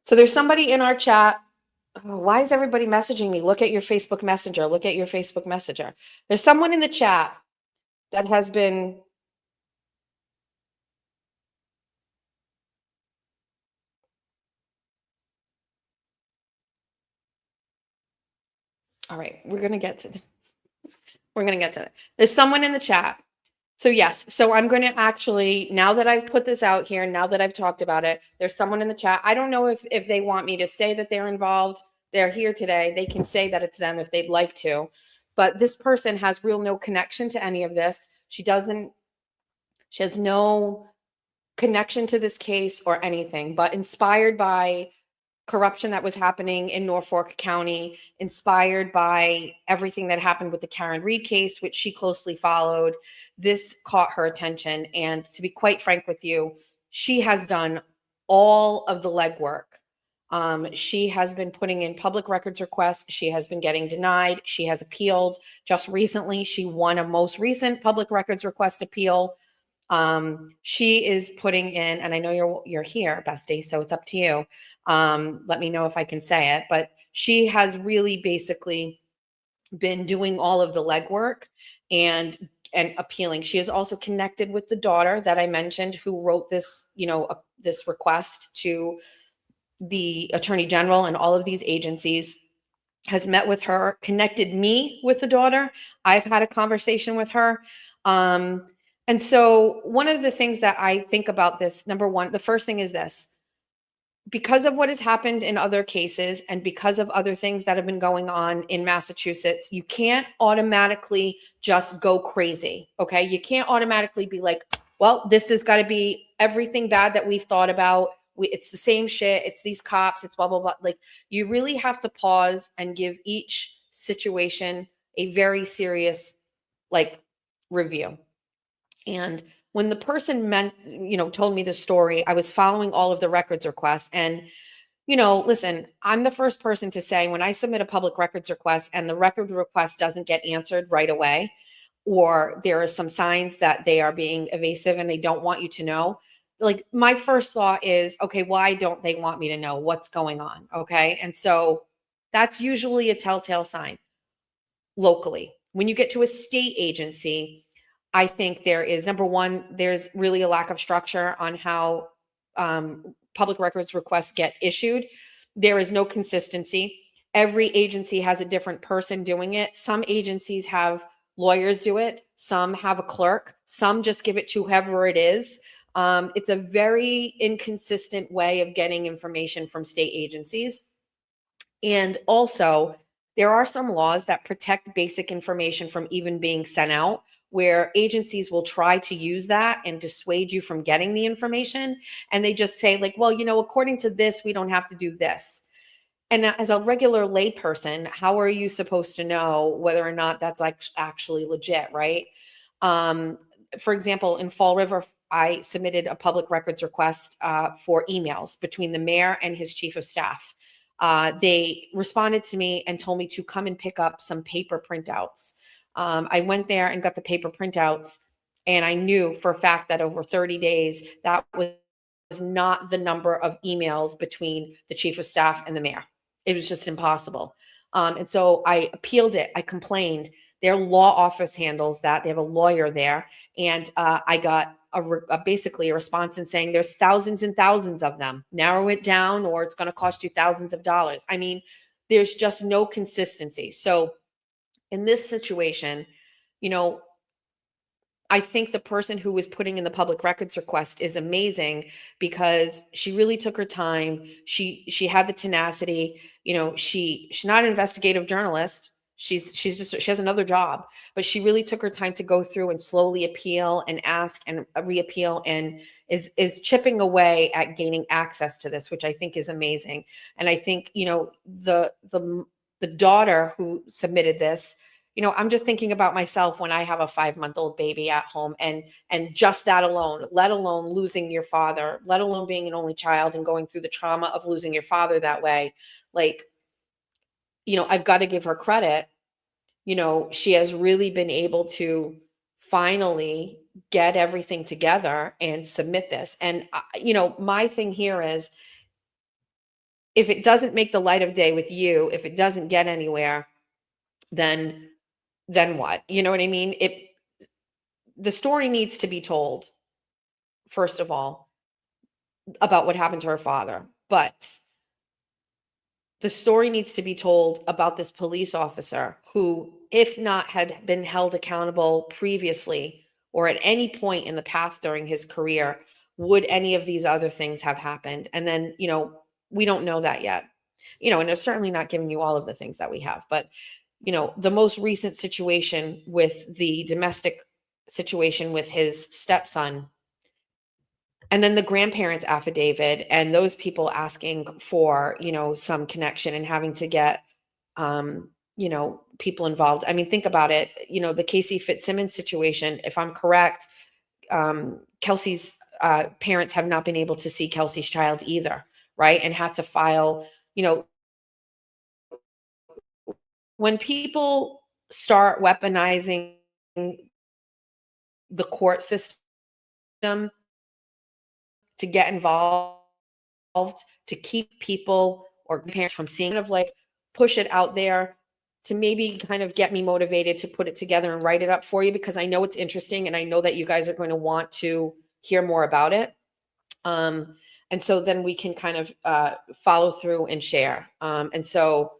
So there's somebody in our chat. Oh, why is everybody messaging me? Look at your Facebook Messenger. Look at your Facebook Messenger. There's someone in the chat that has been all right, we're going to get to it. There's someone in the chat. So yes, so I'm going to actually, now that I've put this out here, now that I've talked about it, there's someone in the chat. I don't know if they want me to say that they're involved. They're here today. They can say that it's them if they'd like to. But this person has no connection to any of this. She has no connection to this case or anything, but inspired by corruption that was happening in Norfolk County, inspired by everything that happened with the Karen Reed case, which she closely followed. This caught her attention. And to be quite frank with you, she has done all of the legwork. She has been putting in public records requests. She has been getting denied. She has appealed. Just recently, she won a most recent public records request appeal. She is putting in, and I know you're here, bestie, so it's up to you. Let me know if I can say it, but she has really basically been doing all of the legwork and appealing. She is also connected with the daughter that I mentioned who wrote this, this request to the Attorney General and all of these agencies, has met with her, connected me with the daughter. I've had a conversation with her. And so one of the things that I think about this, number one, the first thing is this. because of what has happened in other cases and because of other things that have been going on in Massachusetts, you can't automatically just go crazy. Okay. You can't automatically be like, well, this has got to be everything bad that we've thought about. It's the same shit. It's these cops. It's blah, blah, blah. Like, you really have to pause and give each situation a very serious, like, review. And when the person told me the story, I was following all of the records requests. And, listen, I'm the first person to say when I submit a public records request and the record request doesn't get answered right away, or there are some signs that they are being evasive and they don't want you to know, like, my first thought is, okay, why don't they want me to know what's going on? Okay. And so that's usually a telltale sign locally. When you get to a state agency, I think there is, number one, there's really a lack of structure on how public records requests get issued. There is no consistency. Every agency has a different person doing it. Some agencies have lawyers do it. Some have a clerk. Some just give it to whoever it is. It's a very inconsistent way of getting information from state agencies. And also, there are some laws that protect basic information from even being sent out, where agencies will try to use that and dissuade you from getting the information. And they just say, like, well, according to this, we don't have to do this. And as a regular layperson, how are you supposed to know whether or not that's like actually legit, right? For example, in Fall River, I submitted a public records request for emails between the mayor and his chief of staff. They responded to me and told me to come and pick up some paper printouts. I went there and got the paper printouts, and I knew for a fact that over 30 days, that was not the number of emails between the chief of staff and the mayor. It was just impossible. And so I appealed it. I complained. Their law office handles that. They have a lawyer there. And I got basically a response in saying there's thousands and thousands of them. Narrow it down, or it's going to cost you thousands of dollars. I mean, there's just no consistency. So in this situation, I think the person who was putting in the public records request is amazing, because she really took her time. She had the tenacity. She's not an investigative journalist. She has another job, but she really took her time to go through and slowly appeal and ask and reappeal, and is chipping away at gaining access to this, which I think is amazing. And I think, the daughter who submitted this, I'm just thinking about myself when I have a 5-month-old baby at home, and just that alone, let alone losing your father, let alone being an only child and going through the trauma of losing your father that way. Like, I've got to give her credit. She has really been able to finally get everything together and submit this. And, my thing here is, if it doesn't make the light of day with you, if it doesn't get anywhere, then what? You know what I mean? The story needs to be told, first of all, about what happened to her father. But the story needs to be told about this police officer who, if not had been held accountable previously or at any point in the past during his career, would any of these other things have happened? And then, we don't know that yet. And they're certainly not giving you all of the things that we have. But the most recent situation with the domestic situation with his stepson, and then the grandparents' affidavit, and those people asking for, some connection and having to get, people involved. I mean, think about it. The Casey Fitzsimmons situation, if I'm correct, Kelsey's parents have not been able to see Kelsey's child either, right? And had to file, when people start weaponizing the court system to get involved, to keep people or parents from seeing, kind of like push it out there to maybe kind of get me motivated to put it together and write it up for you, because I know it's interesting and I know that you guys are going to want to hear more about it. And so then we can kind of follow through and share. And so,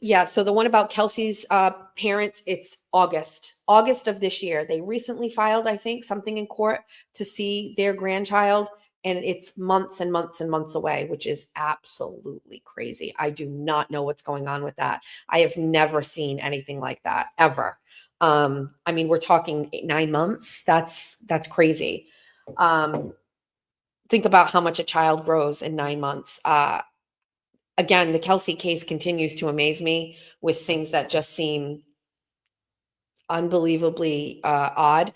yeah, so the one about Kelsey's parents, it's August of this year. They recently filed, I think, something in court to see their grandchild. and it's months and months and months away, which is absolutely crazy. I do not know what's going on with that. I have never seen anything like that ever. I mean, we're talking 9 months. That's crazy. Think about how much a child grows in 9 months. Again, the Kelsey case continues to amaze me with things that just seem unbelievably odd.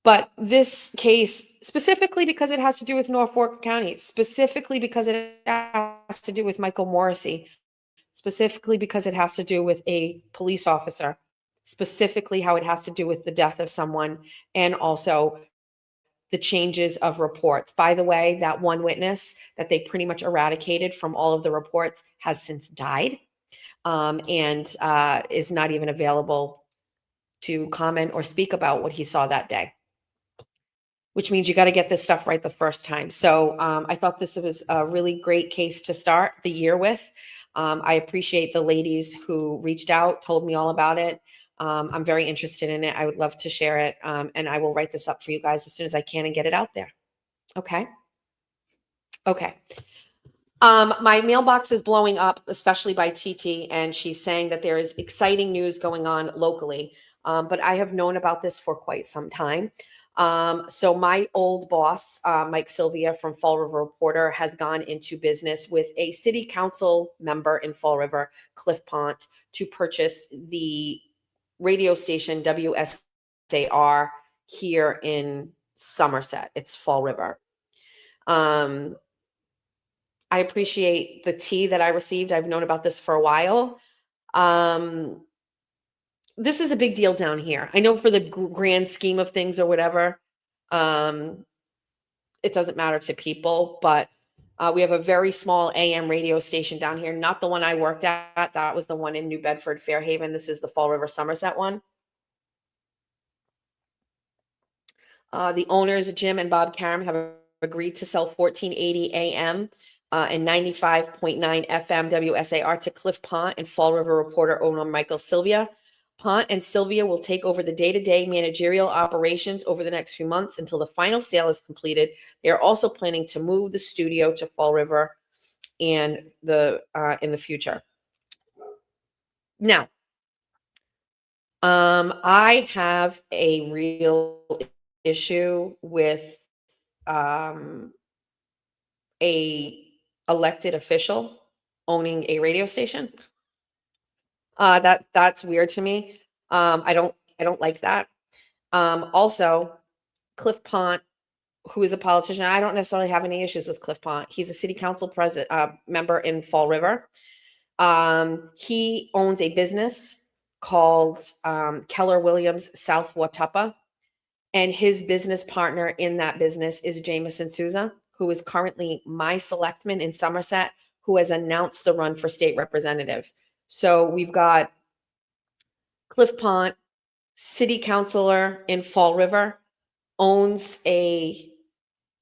But this case, specifically because it has to do with Norfolk County, specifically because it has to do with Michael Morrissey, specifically because it has to do with a police officer, specifically how it has to do with the death of someone, and also the changes of reports. By the way, that one witness that they pretty much eradicated from all of the reports has since died, and is not even available to comment or speak about what he saw that day, which means you got to get this stuff right the first time. So I thought this was a really great case to start the year with. I appreciate the ladies who reached out, told me all about it. I'm very interested in it. I would love to share it. And I will write this up for you guys as soon as I can and get it out there. Okay. Okay. My mailbox is blowing up, especially by TT, and she's saying that there is exciting news going on locally. But I have known about this for quite some time. So my old boss, Mike Sylvia from Fall River Reporter, has gone into business with a city council member in Fall River, Cliff Pont, to purchase the radio station WSAR here in Somerset. It's Fall River. I appreciate the tea that I received. I've known about this for a while. This is a big deal down here. I know for the grand scheme of things or whatever, it doesn't matter to people, but we have a very small AM radio station down here. Not the one I worked at. That was the one in New Bedford, Fairhaven. This is the Fall River, Somerset one. The owners, Jim and Bob Karam, have agreed to sell 1480 AM and 95.9 FM WSAR to Cliff Pont and Fall River Reporter owner Michael Sylvia. Pont and Sylvia will take over the day-to-day managerial operations over the next few months until the final sale is completed. They are also planning to move the studio to Fall River and in the future. Now, I have a real issue with a elected official owning a radio station. That's weird to me. I don't like that. Also, Cliff Pont, who is a politician, I don't necessarily have any issues with Cliff Pont. He's a city council member in Fall River. He owns a business called Keller Williams South Watuppa. And his business partner in that business is Jamison Souza, who is currently my selectman in Somerset, who has announced the run for state representative. So we've got Cliff Pont, city councilor in Fall River, owns a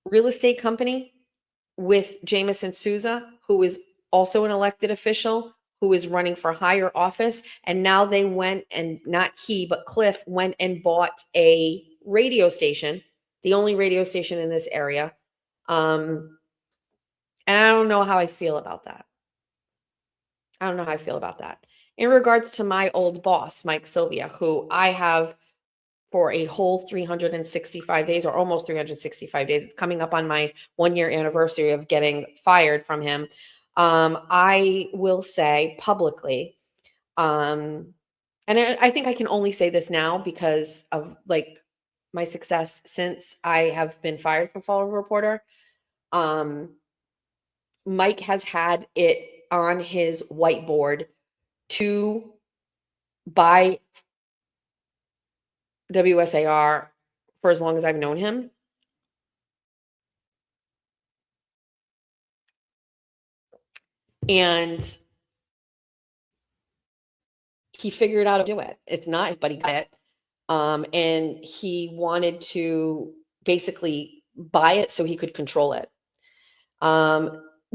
real estate company with Jamison Souza, who is also an elected official, who is running for higher office. And now they went and not he, but Cliff went and bought a radio station, the only radio station in this area. And I don't know how I feel about that. In regards to my old boss, Mike Sylvia, who I have for a whole 365 days or almost 365 days. It's coming up on my 1-year anniversary of getting fired from him. I will say publicly, and I think I can only say this now because of like my success since I have been fired from Fall River Reporter. Mike has had it on his whiteboard to buy WSAR for as long as I've known him. And he figured out how to do it. It's not his, but he got it. And he wanted to basically buy it so he could control it.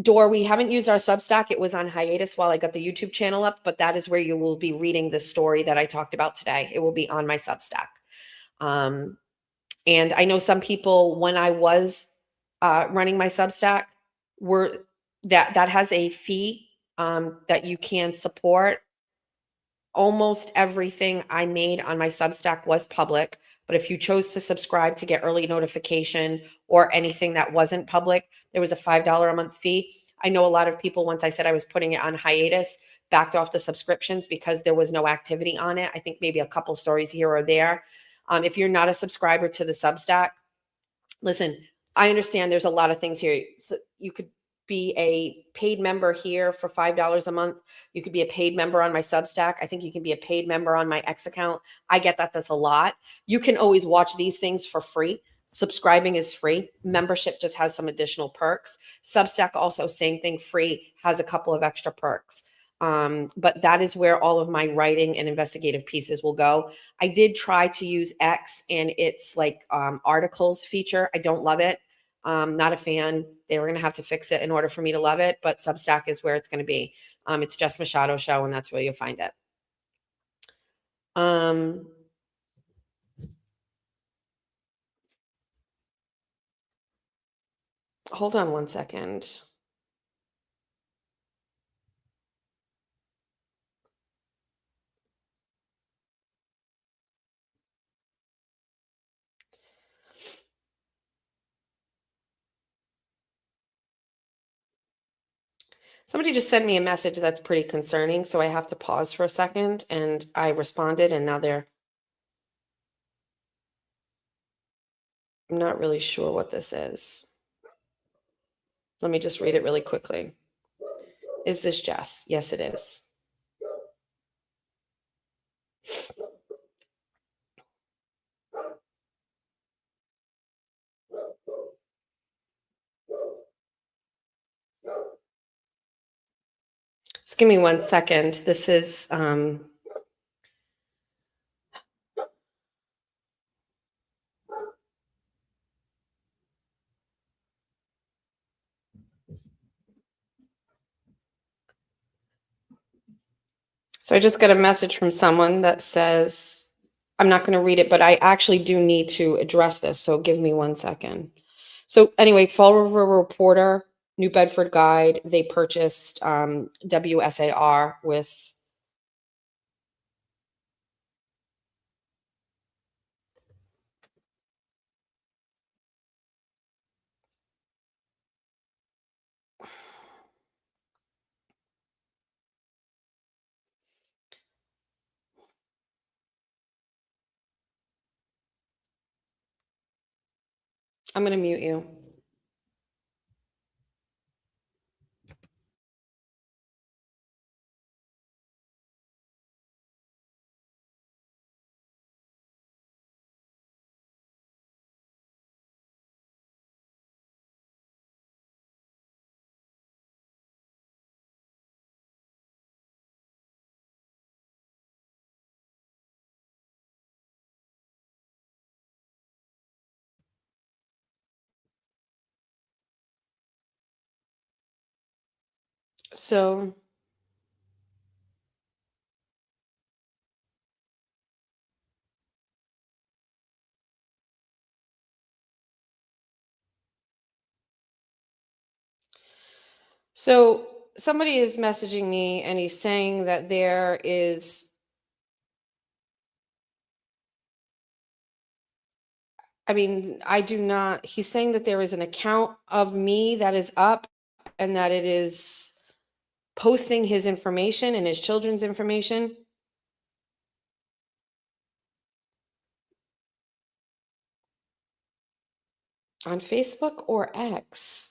Dor, we haven't used our Substack. It was on hiatus while I got the YouTube channel up, but that is where you will be reading the story that I talked about today. It will be on my Substack. And I know some people, when I was running my Substack, that has a fee that you can support. Almost everything I made on my Substack was public, but if you chose to subscribe to get early notification or anything that wasn't public, there was a $5 a month fee. I know a lot of people, once I said I was putting it on hiatus, backed off the subscriptions because there was no activity on it. I think maybe a couple stories here or there. If you're not a subscriber to the Substack, listen, I understand there's a lot of things here. So you could be a paid member here for $5 a month. You could be a paid member on my Substack. I think you can be a paid member on my X account. I get that that's a lot. You can always watch these things for free. Subscribing is free. Membership just has some additional perks. Substack also, same thing, free, has a couple of extra perks. But that is where all of my writing and investigative pieces will go. I did try to use X and its like articles feature. I don't love it. Not a fan. They were going to have to fix it in order for me to love it, but Substack is where it's going to be. It's Jess Machado Show, and that's where you'll find it. Hold on one second. Somebody just sent me a message that's pretty concerning, so I have to pause for a second, and I responded, and now I'm not really sure what this is. Let me just read it really quickly. Is this Jess? Yes, it is. Just give me 1 second. This is so I just got a message from someone that says, I'm not going to read it, but I actually do need to address this. So give me 1 second. So anyway, Fall River Reporter, New Bedford Guide, they purchased WSAR with I'm going to mute you. So So somebody is messaging me and he's saying that there is, I mean, I do not, he's saying that there is an account of me that is up and that it is posting his information and his children's information. On Facebook or X?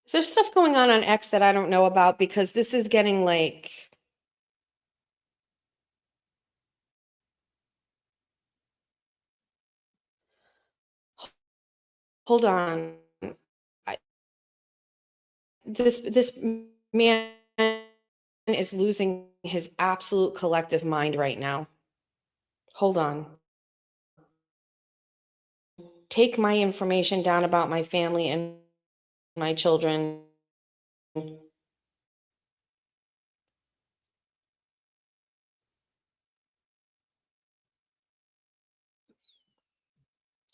Is there stuff going on X that I don't know about? Because this is getting like, hold on. This man is losing his absolute collective mind right now. Hold on. Take my information down about my family and my children. Do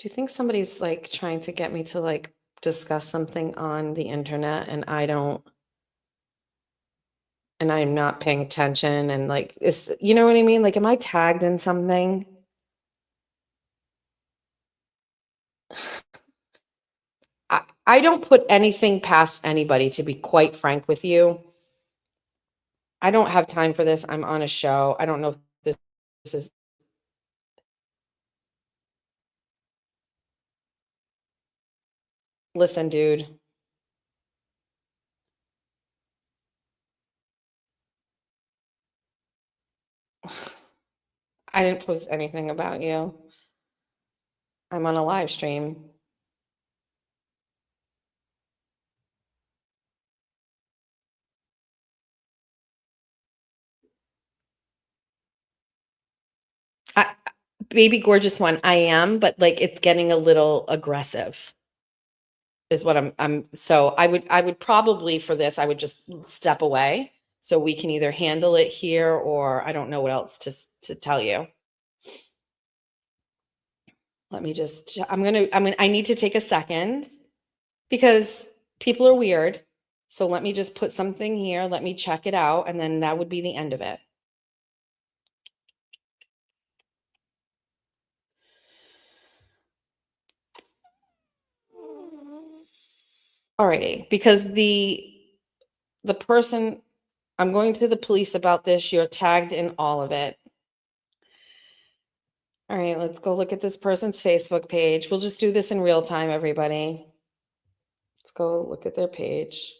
you think somebody's like trying to get me to like discuss something on the internet and I'm not paying attention and like you know what I mean? Like, am I tagged in something? I don't put anything past anybody, to be quite frank with you. I don't have time for this. I'm on a show. I don't know if this is. Listen, dude. I didn't post anything about you. I'm on a live stream. Baby gorgeous one, I am, but like it's getting a little aggressive is what I'm so I would probably for this I would just step away so we can either handle it here or I don't know what else to tell you. Let me just I need to take a second because people are weird. So let me just put something here, let me check it out, and then that would be the end of it. Alrighty, because the person, I'm going to the police about this. You're tagged in all of it. All right, let's go look at this person's Facebook page. We'll just do this in real time, everybody. Let's go look at their page.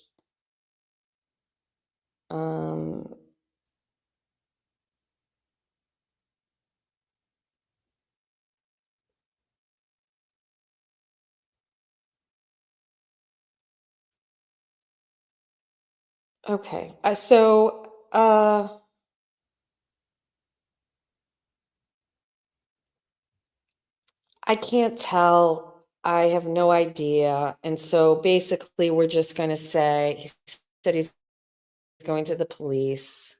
Okay, I can't tell. I have no idea. And so basically, we're just going to say he said he's going to the police.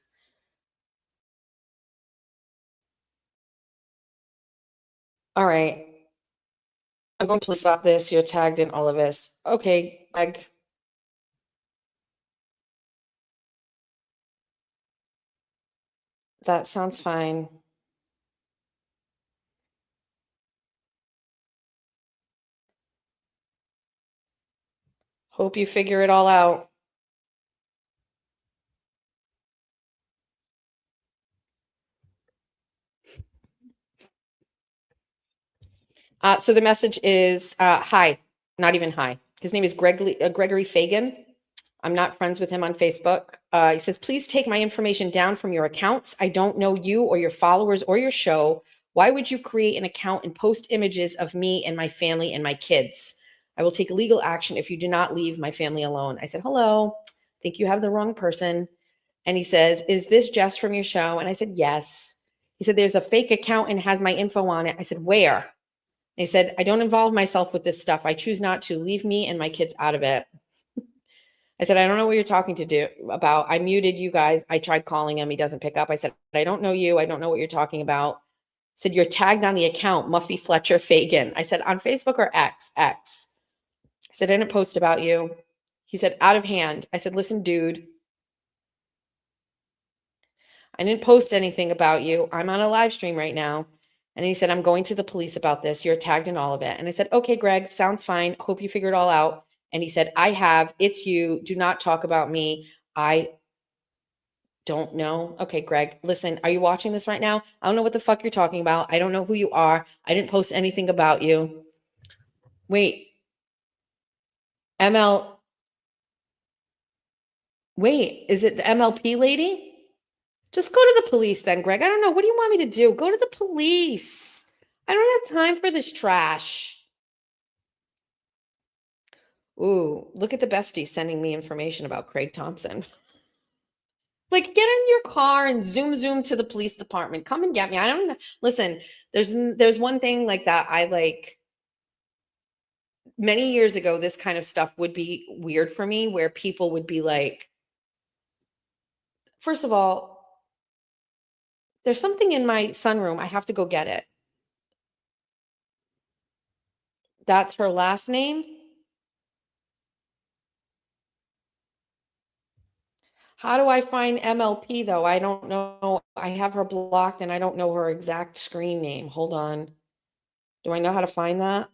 All right. I'm going to police about this. You're tagged in all of this. Okay, Greg. That sounds fine. Hope you figure it all out. So the message is hi, not even hi. His name is Gregory Fagan. I'm not friends with him on Facebook. He says, please take my information down from your accounts. I don't know you or your followers or your show. Why would you create an account and post images of me and my family and my kids? I will take legal action if you do not leave my family alone. I said, hello, I think you have the wrong person. And he says, is this Jess from your show? And I said, yes. He said, there's a fake account and has my info on it. I said, where? He said, I don't involve myself with this stuff. I choose not to. Leave me and my kids out of it. I said, I don't know what you're talking about. I muted you guys. I tried calling him. He doesn't pick up. I said, I don't know you. I don't know what you're talking about. I said, you're tagged on the account, Muffy Fletcher Fagan. I said, on Facebook or X? X. I said, I didn't post about you. He said, out of hand. I said, listen, dude, I didn't post anything about you. I'm on a live stream right now. And he said, I'm going to the police about this. You're tagged in all of it. And I said, okay, Greg, sounds fine. Hope you figure it all out. And he said, I have. It's you. Do not talk about me. I don't know. Okay, Greg, listen, are you watching this right now? I don't know what the fuck you're talking about. I don't know who you are. I didn't post anything about you. Wait. Wait, is it the MLP lady? Just go to the police then, Greg. I don't know. What do you want me to do? Go to the police. I don't have time for this trash. Ooh, look at the bestie sending me information about Craig Thompson. Like, get in your car and zoom to the police department. Come and get me. I don't know. Listen, there's one thing like that I like. many years ago, this kind of stuff would be weird for me, where people would be like, first of all, there's something in my sunroom. I have to go get it. That's her last name. How do I find MLP though? I don't know. I have her blocked and I don't know her exact screen name. Hold on. Do I know how to find that?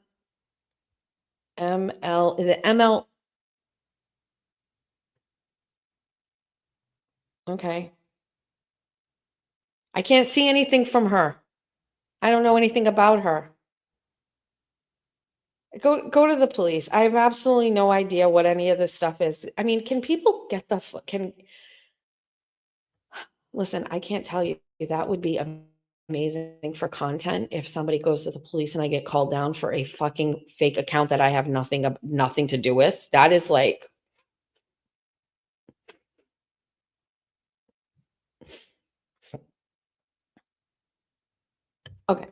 Is it ML? Okay. I can't see anything from her. I don't know anything about her. Go to the police. I have absolutely no idea what any of this stuff is. I mean, can people get can listen, I can't tell you. That would be amazing for content if somebody goes to the police and I get called down for a fucking fake account that I have nothing to do with. That is like okay.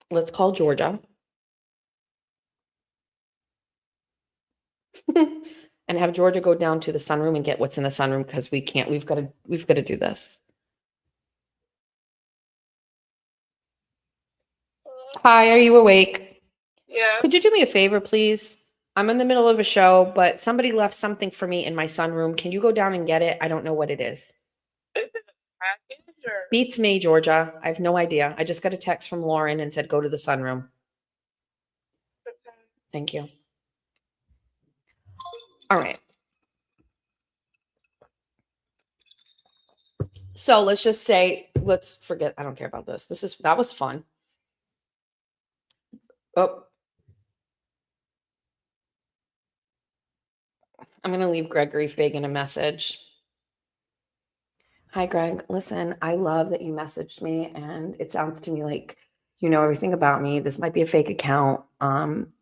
Let's call Georgia. And have Georgia go down to the sunroom and get what's in the sunroom because we've got to do this. Hi, are you awake? Yeah. Could you do me a favor, please? I'm in the middle of a show, but somebody left something for me in my sunroom. Can you go down and get it? I don't know what it is. Is it a package or? Beats me, Georgia. I have no idea. I just got a text from Lauren and said, go to the sunroom. Okay. Thank you. All right. So let's just say, let's forget. I don't care about this. That was fun. Oh, I'm going to leave Gregory Fagan a message. Hi, Greg. Listen, I love that you messaged me, and it sounds to me like you know everything about me. This might be a fake account,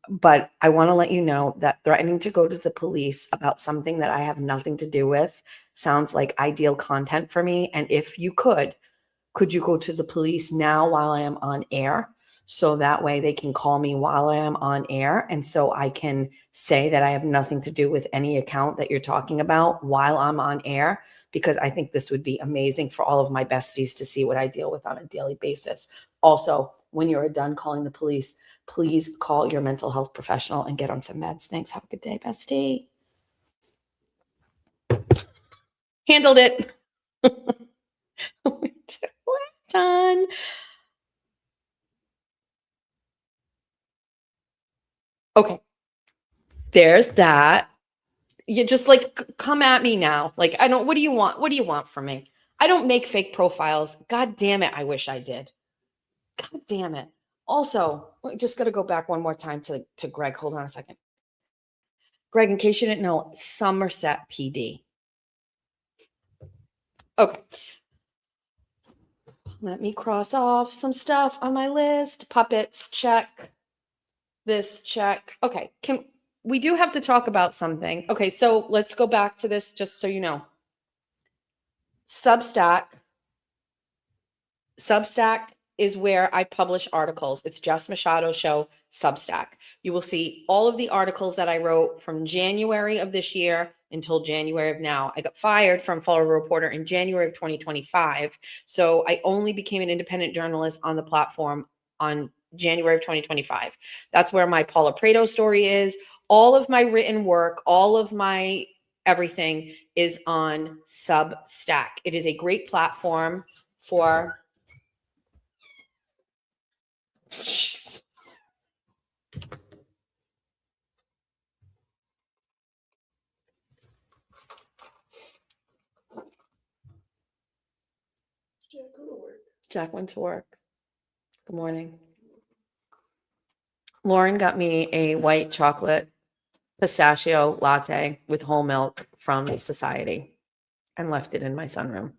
but I want to let you know that threatening to go to the police about something that I have nothing to do with sounds like ideal content for me. And if you could you go to the police now while I am on air? So that way they can call me while I am on air. And so I can say that I have nothing to do with any account that you're talking about while I'm on air, because I think this would be amazing for all of my besties to see what I deal with on a daily basis. Also, when you're done calling the police, please call your mental health professional and get on some meds. Thanks. Have a good day, bestie. Handled it. We're done. Okay. There's that. You just like come at me now. Like, what do you want? What do you want from me? I don't make fake profiles. God damn it. I wish I did. God damn it. Also, I just got to go back one more time to Greg. Hold on a second. Greg, in case you didn't know, Somerset PD. Okay. Let me cross off some stuff on my list. Puppets, check. This, check. Okay. We do have to talk about something. Okay, so let's go back to this just so you know. Substack is where I publish articles. It's Jess Machado Show Substack. You will see all of the articles that I wrote from January of this year until January of now. I got fired from Florida Reporter in January of 2025. So I only became an independent journalist on the platform on January of 2025. That's where my Paula Prado story is. All of my written work, all of my everything is on Substack. It is a great platform for Jack went to work. Good morning. Lauren got me a white chocolate pistachio latte with whole milk from Society and left it in my sunroom.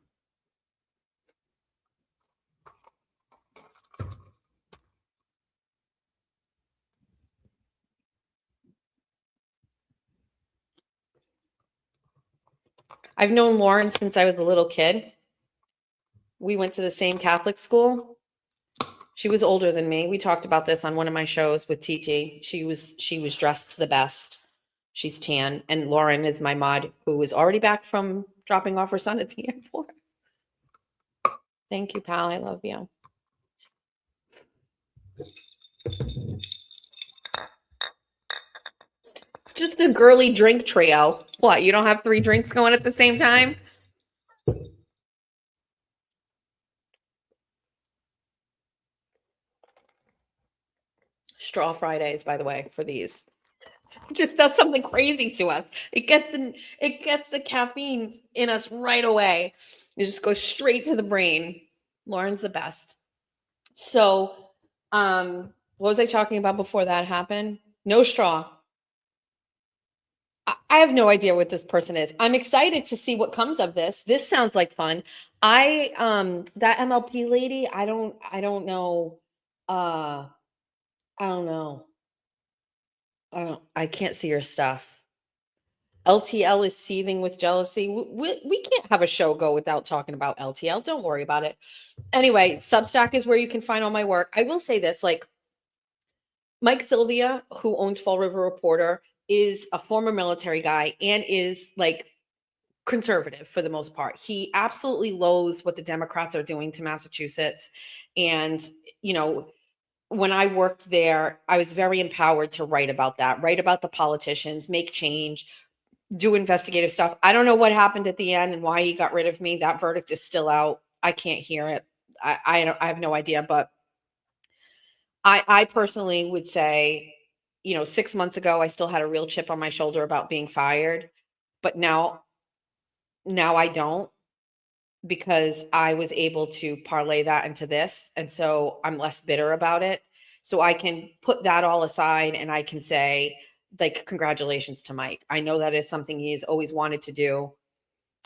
I've known Lauren since I was a little kid. We went to the same Catholic school. She was older than me. We talked about this on one of my shows with TT. She was dressed the best. She's tan. And Lauren is my mod, who is already back from dropping off her son at the airport. Thank you, pal. I love you. It's just a girly drink trio. What, you don't have 3 drinks going at the same time? Straw Fridays, by the way, for these. It just does something crazy to us. It gets the caffeine in us right away. It just goes straight to the brain. Lauren's the best. So, what was I talking about before that happened? No straw. I have no idea what this person is. I'm excited to see what comes of this. This sounds like fun. That MLP lady, I don't know. I don't know. I can't see her stuff. LTL is seething with jealousy. We can't have a show go without talking about LTL. Don't worry about it. Anyway, Substack is where you can find all my work. I will say this, like Mike Sylvia, who owns Fall River Reporter, is a former military guy and is like conservative for the most part. He absolutely loathes what the Democrats are doing to Massachusetts. And, you know, when I worked there, I was very empowered to write about that, write about the politicians, make change, do investigative stuff. I don't know what happened at the end and why he got rid of me. That verdict is still out. I can't hear it. I have no idea, but I personally would say, 6 months ago, I still had a real chip on my shoulder about being fired, but now I don't, because I was able to parlay that into this. And so I'm less bitter about it. So I can put that all aside and I can say, like, congratulations to Mike. I know that is something he's always wanted to do,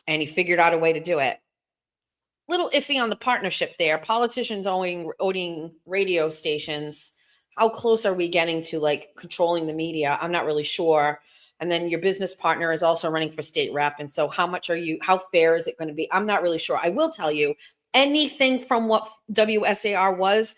and he figured out a way to do it. Little iffy on the partnership there. Politicians owning radio stations. How close are we getting to like controlling the media? I'm not really sure. And then your business partner is also running for state rep. And so how fair is it going to be? I'm not really sure. I will tell you, anything from what WSAR was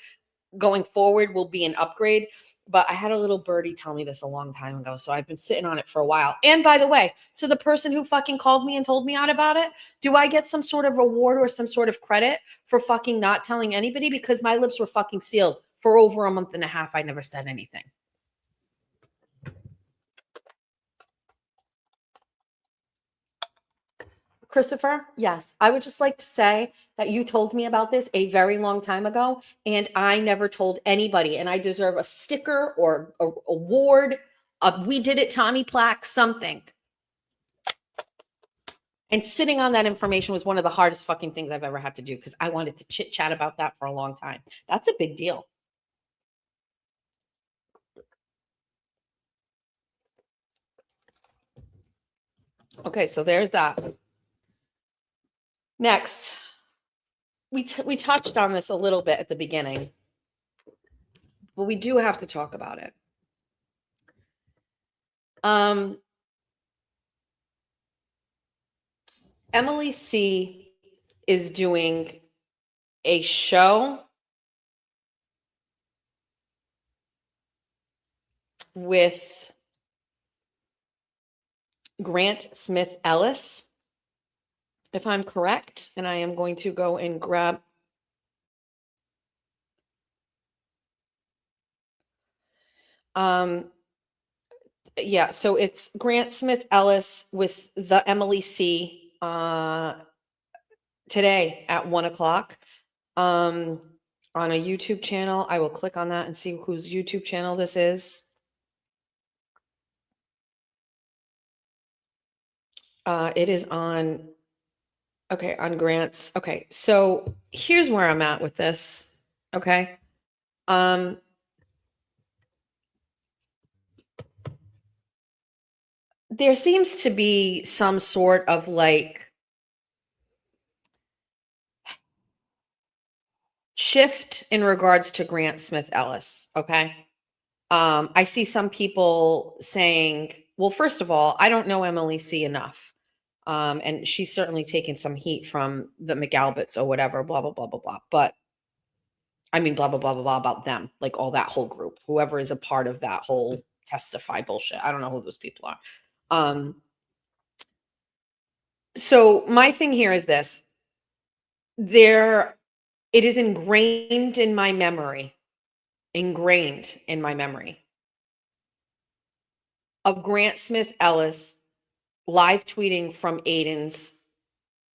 going forward will be an upgrade. But I had a little birdie tell me this a long time ago. So I've been sitting on it for a while. And by the way, so the person who fucking called me and told me out about it, do I get some sort of reward or some sort of credit for fucking not telling anybody? Because my lips were fucking sealed for over a month and a half. I never said anything. Christopher, yes, I would just like to say that you told me about this a very long time ago, and I never told anybody, and I deserve a sticker or a award, we did it, Tommy plaque, something. And sitting on that information was one of the hardest fucking things I've ever had to do, because I wanted to chit chat about that for a long time. That's a big deal. Okay, so there's that. Next, we touched on this a little bit at the beginning, but we do have to talk about it. Emily C is doing a show with Grant Smith Ellis, if I'm correct, and I am going to go and grab yeah, so it's Grant Smith Ellis with the Emily C today at 1:00 on a YouTube channel. I will click on that and see whose YouTube channel this is. It is on Grant's. Okay, so here's where I'm at with this. Okay. There seems to be some sort of like shift in regards to Grant Smith Ellis. Okay. I see some people saying, well, first of all, I don't know Emily C enough. And she's certainly taken some heat from the McAlberts or whatever, blah, blah, blah, blah, blah. But I mean, blah, blah, blah, blah, blah about them, like all that whole group, whoever is a part of that whole testify bullshit. I don't know who those people are. So my thing here is this. It is ingrained in my memory of Grant Smith Ellis live tweeting from Aiden's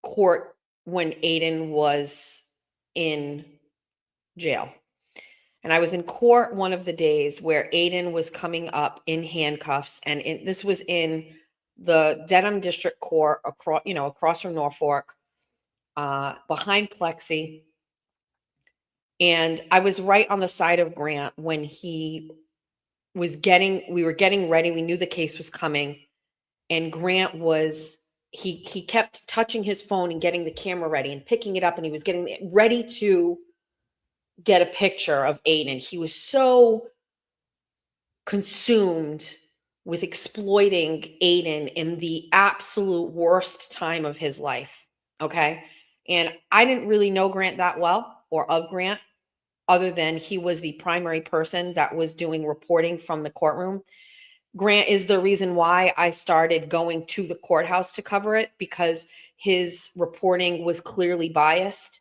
court when Aiden was in jail. And I was in court one of the days where Aiden was coming up in handcuffs, and this was in the Dedham District Court across from Norfolk, behind Plexi. And I was right on the side of Grant when we were getting ready. We knew the case was coming. And Grant he kept touching his phone and getting the camera ready and picking it up. And he was getting ready to get a picture of Aiden. He was so consumed with exploiting Aiden in the absolute worst time of his life. Okay. And I didn't really know Grant that well, or of Grant, other than he was the primary person that was doing reporting from the courtroom. Grant is the reason why I started going to the courthouse to cover it, because his reporting was clearly biased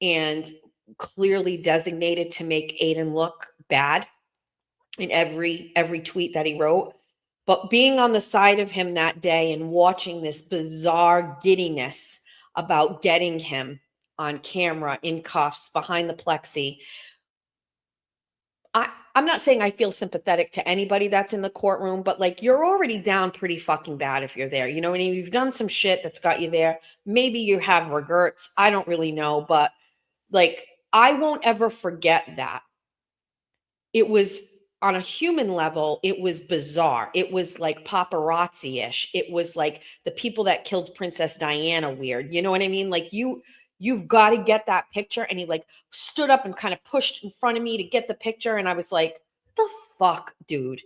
and clearly designated to make Aiden look bad in every tweet that he wrote. But being on the side of him that day and watching this bizarre giddiness about getting him on camera in cuffs behind the plexi, I'm not saying I feel sympathetic to anybody that's in the courtroom, but like, you're already down pretty fucking bad if you're there. You know what I mean? You've done some shit that's got you there. Maybe you have regrets. I don't really know, but like, I won't ever forget that. It was, on a human level, it was bizarre. It was like paparazzi-ish. It was like the people that killed Princess Diana weird. You know what I mean? Like, you've got to get that picture. And he like stood up and kind of pushed in front of me to get the picture. And I was like, the fuck, dude?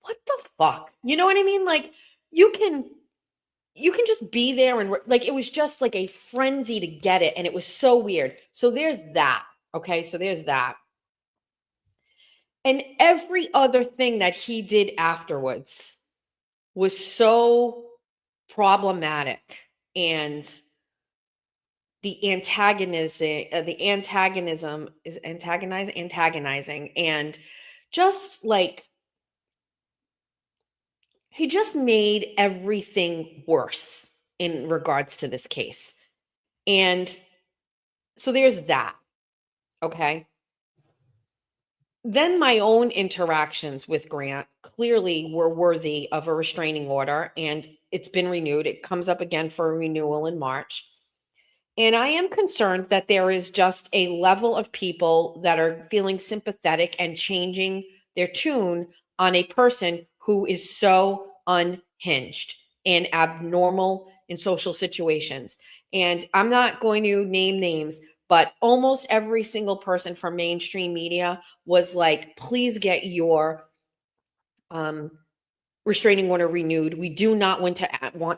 What the fuck? You know what I mean? Like, you can just be there, and like, it was just like a frenzy to get it. And it was so weird. So there's that. Okay. So there's that. And every other thing that he did afterwards was so problematic, and the antagonism is antagonizing, and just like, he just made everything worse in regards to this case. And so there's that. Okay. Then my own interactions with Grant clearly were worthy of a restraining order, and it's been renewed. It comes up again for a renewal in March. And I am concerned that there is just a level of people that are feeling sympathetic and changing their tune on a person who is so unhinged and abnormal in social situations. And I'm not going to name names, but almost every single person from mainstream media was like, please get your restraining order renewed. We do not want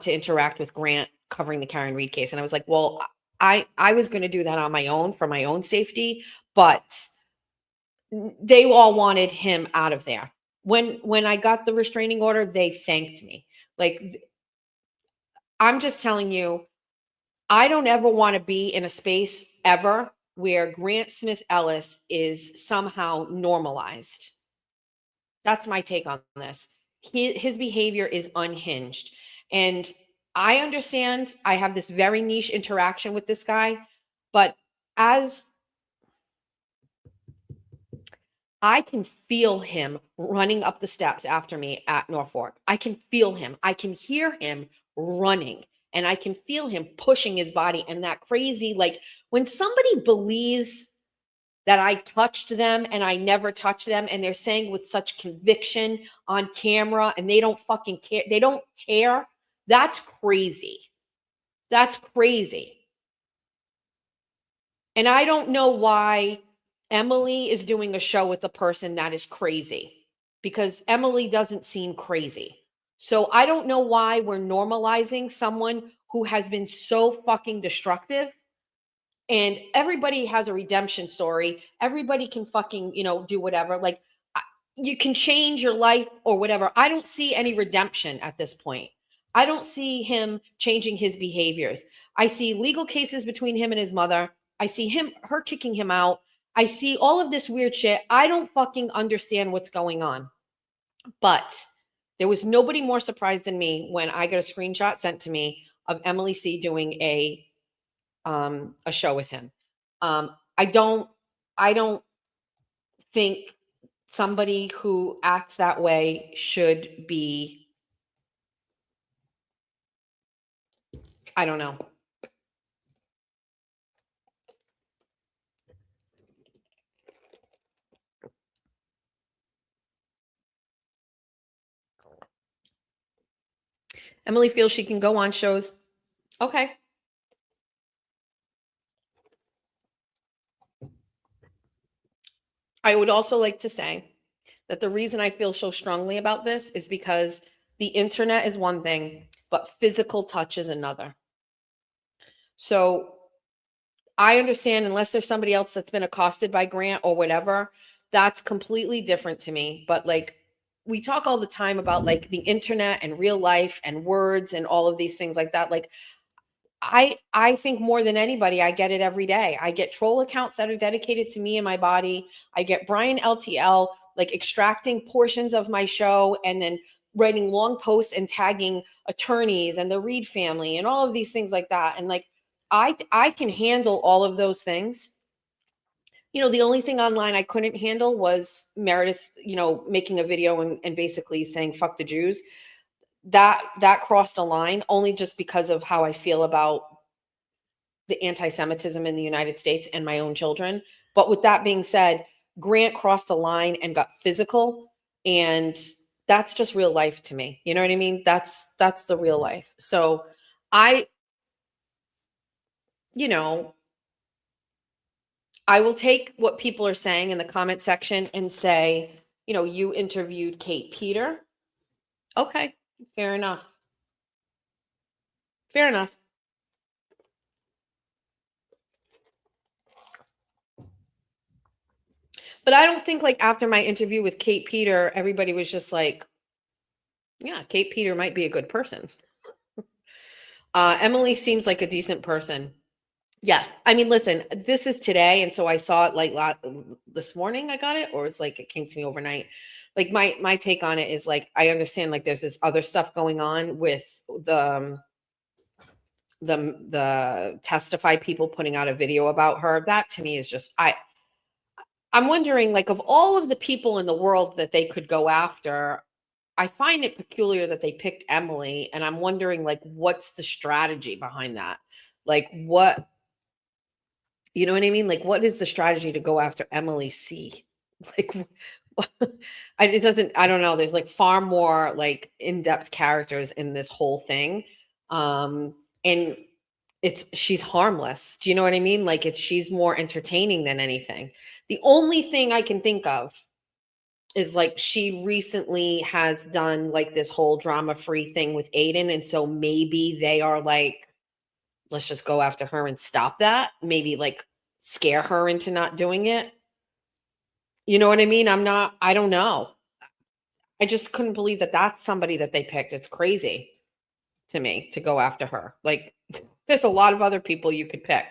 to interact with Grant covering the Karen Read case. And I was like, well, I was going to do that on my own for my own safety, but they all wanted him out of there. When I got the restraining order, they thanked me. Like, I'm just telling you, I don't ever want to be in a space ever where Grant Smith Ellis is somehow normalized. That's my take on this. His behavior is unhinged. And I understand I have this very niche interaction with this guy, but as I can feel him running up the steps after me at Norfolk. I can feel him. I can hear him running, and I can feel him pushing his body, and that crazy, like, when somebody believes that I touched them and I never touched them, and they're saying with such conviction on camera, and they don't fucking care. They don't care. That's crazy. That's crazy. And I don't know why Emily is doing a show with a person that is crazy, because Emily doesn't seem crazy. So I don't know why we're normalizing someone who has been so fucking destructive And everybody has a redemption story. Everybody can fucking, do whatever. Like, you can change your life or whatever. I don't see any redemption at this point. I don't see him changing his behaviors. I see legal cases between him and his mother. I see her kicking him out. I see all of this weird shit. I don't fucking understand what's going on. But there was nobody more surprised than me when I got a screenshot sent to me of Emily C doing a show with him. I don't think somebody who acts that way should be, I don't know. Emily feels she can go on shows. Okay. I would also like to say that the reason I feel so strongly about this is because the internet is one thing, but physical touch is another. So I understand, unless there's somebody else that's been accosted by Grant or whatever, that's completely different to me. But like, we talk all the time about like the internet and real life and words and all of these things like that. Like, I think more than anybody, I get it every day. I get troll accounts that are dedicated to me and my body. I get Brian LTL like extracting portions of my show and then writing long posts and tagging attorneys and the Reed family and all of these things like that. And like, I can handle all of those things. The only thing online I couldn't handle was Meredith, making a video and basically saying fuck the Jews. That crossed a line only just because of how I feel about the anti-Semitism in the United States and my own children. But with that being said, Grant crossed a line and got physical, and that's just real life to me. You know what I mean? That's the real life. So I will take what people are saying in the comment section and say, you interviewed Kate Peter. Okay, fair enough. Fair enough. But I don't think like after my interview with Kate Peter, everybody was just like, yeah, Kate Peter might be a good person. Emily seems like a decent person. Yes. I mean, listen, this is today. And so I saw it like this morning I got it, or it's like it came to me overnight. Like my take on it is like, I understand like there's this other stuff going on with the Testify people putting out a video about her. That to me is just, I'm wondering, like, of all of the people in the world that they could go after, I find it peculiar that they picked Emily, and I'm wondering, like, what's the strategy behind that? Like, what, you know what I mean? Like, what is the strategy to go after Emily C? Like, it doesn't, I don't know. There's like far more like in-depth characters in this whole thing. And she's harmless. Do you know what I mean? Like she's more entertaining than anything. The only thing I can think of is like she recently has done like this whole drama-free thing with Aiden. And so maybe they are like, let's just go after her and stop that. Maybe like scare her into not doing it. You know what I mean? I don't know. I just couldn't believe that that's somebody that they picked. It's crazy to me to go after her. Like there's a lot of other people you could pick.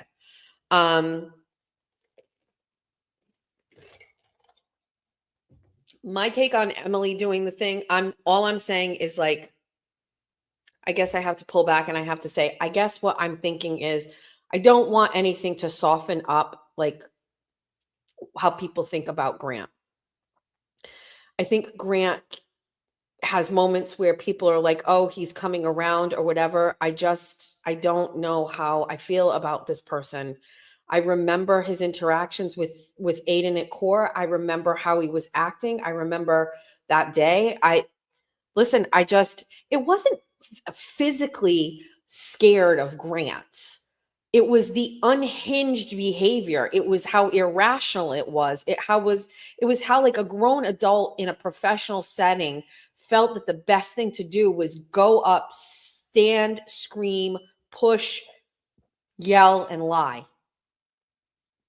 My take on Emily doing the thing, all I'm saying is like, I guess I have to pull back and I have to say, I guess what I'm thinking is I don't want anything to soften up like how people think about Grant. I think Grant has moments where people are like, oh, he's coming around or whatever. I don't know how I feel about this person. I remember his interactions with Aiden at core. I remember how he was acting. I remember that day. It wasn't physically scared of Grant. It was the unhinged behavior. It was how irrational it was. It was how like a grown adult in a professional setting felt that the best thing to do was go up, stand, scream, push, yell, and lie.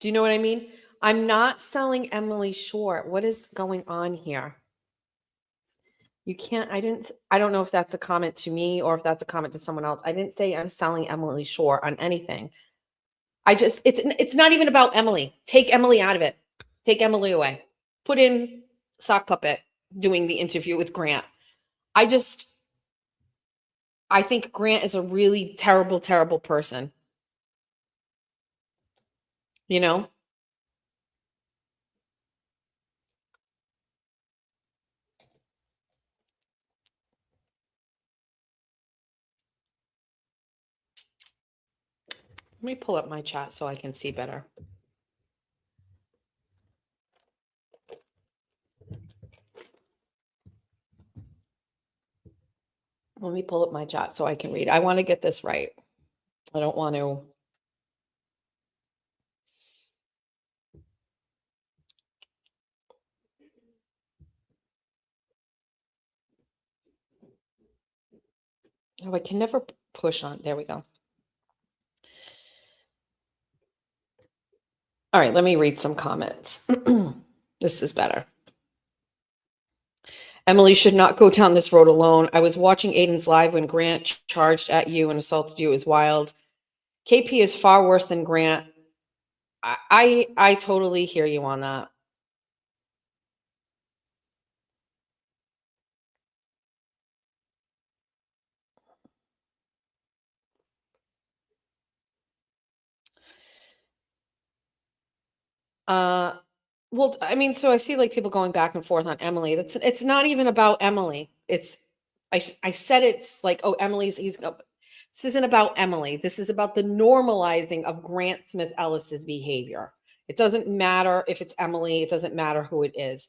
Do you know what I mean? I'm not selling Emily short. What is going on here? You can't, I don't know if that's a comment to me or if that's a comment to someone else. I didn't say I'm selling Emily short on anything. It's not even about Emily. Take Emily out of it. Take Emily away. Put in Sock Puppet doing the interview with Grant. I think Grant is a really terrible, terrible person. You know? Let me pull up my chat so I can see better. Let me pull up my chat so I can read. I want to get this right. I don't want to. Oh, I can never push on. There we go. All right, let me read some comments. This is better. Emily should not go down this road alone. I was watching Aiden's live when Grant charged at you and assaulted you. It was wild. KP is far worse than Grant. I totally hear you on that. Well, I mean, so I see like people going back and forth on Emily. It's not even about Emily. I said it's like, oh, this isn't about Emily. This is about the normalizing of Grant Smith Ellis's behavior. It doesn't matter if it's Emily, it doesn't matter who it is.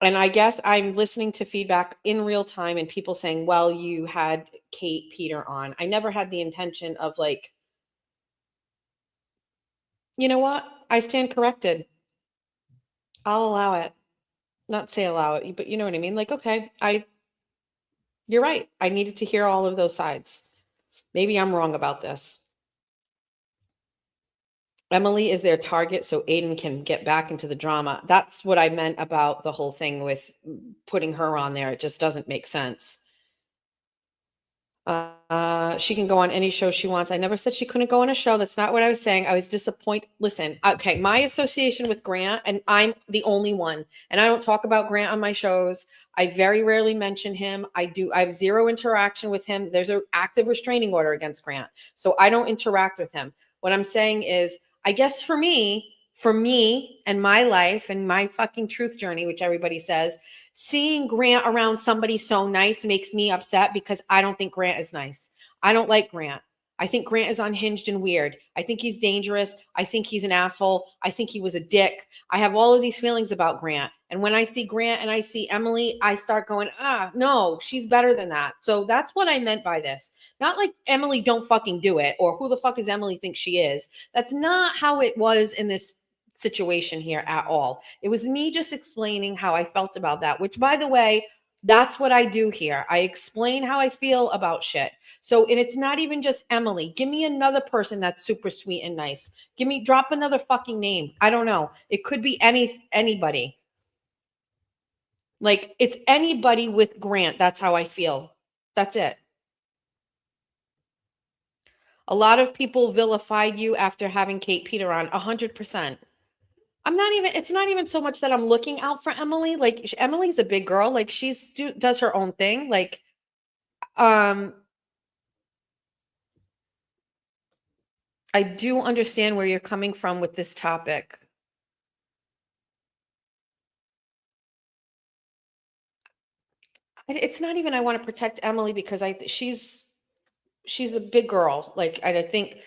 And I guess I'm listening to feedback in real time and people saying, well, you had Kate Peter on. I never had the intention of like, you know what? I stand corrected. I'll allow it. Not say allow it, but you know what I mean? Like, okay, you're right. I needed to hear all of those sides. Maybe I'm wrong about this. Emily is their target so Aiden can get back into the drama. That's what I meant about the whole thing with putting her on there. It just doesn't make sense. She can go on any show she wants. I never said she couldn't go on a show. That's not what I was saying. I was disappointed. Listen, okay, my association with Grant, and I'm the only one, and I don't talk about Grant on my shows. I very rarely mention him. I have zero interaction with him. There's an active restraining order against Grant. So I don't interact with him. What I'm saying is, I guess for me and my life and my fucking truth journey, which everybody says, seeing Grant around somebody so nice makes me upset because I don't think Grant is nice. I don't like Grant. I think Grant is unhinged and weird. I think he's dangerous. I think he's an asshole. I think he was a dick. I have all of these feelings about Grant. And when I see Grant and I see Emily, I start going, no, she's better than that. So that's what I meant by this. Not like Emily don't fucking do it or who the fuck is Emily think she is. That's not how it was in this situation here at all. It was me just explaining how I felt about that, which by the way, that's what I do here. I explain how I feel about shit. So, and it's not even just Emily. Give me another person that's super sweet and nice. Drop another fucking name. I don't know. It could be anybody. Like it's anybody with Grant. That's how I feel. That's it. A lot of people vilified you after having Kate Peter on 100%. It's not even so much that I'm looking out for Emily. Like Emily's a big girl. Like does her own thing. Like, I do understand where you're coming from with this topic. It's not even, I want to protect Emily because she's a big girl. Like, I think,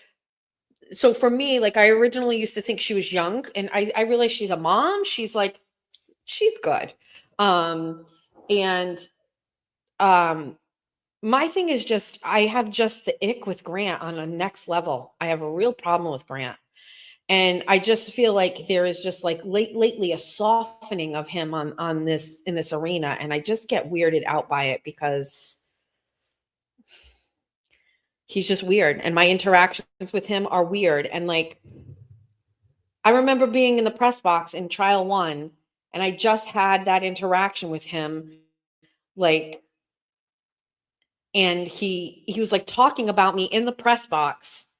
so for me, like I originally used to think she was young and I realized she's a mom. She's good. And my thing is just, I have just the ick with Grant on a next level. I have a real problem with Grant. And I just feel like there is just like lately a softening of him in this arena. And I just get weirded out by it because he's just weird. And my interactions with him are weird. And like, I remember being in the press box in trial 1, and I just had that interaction with him, like, and he was like talking about me in the press box,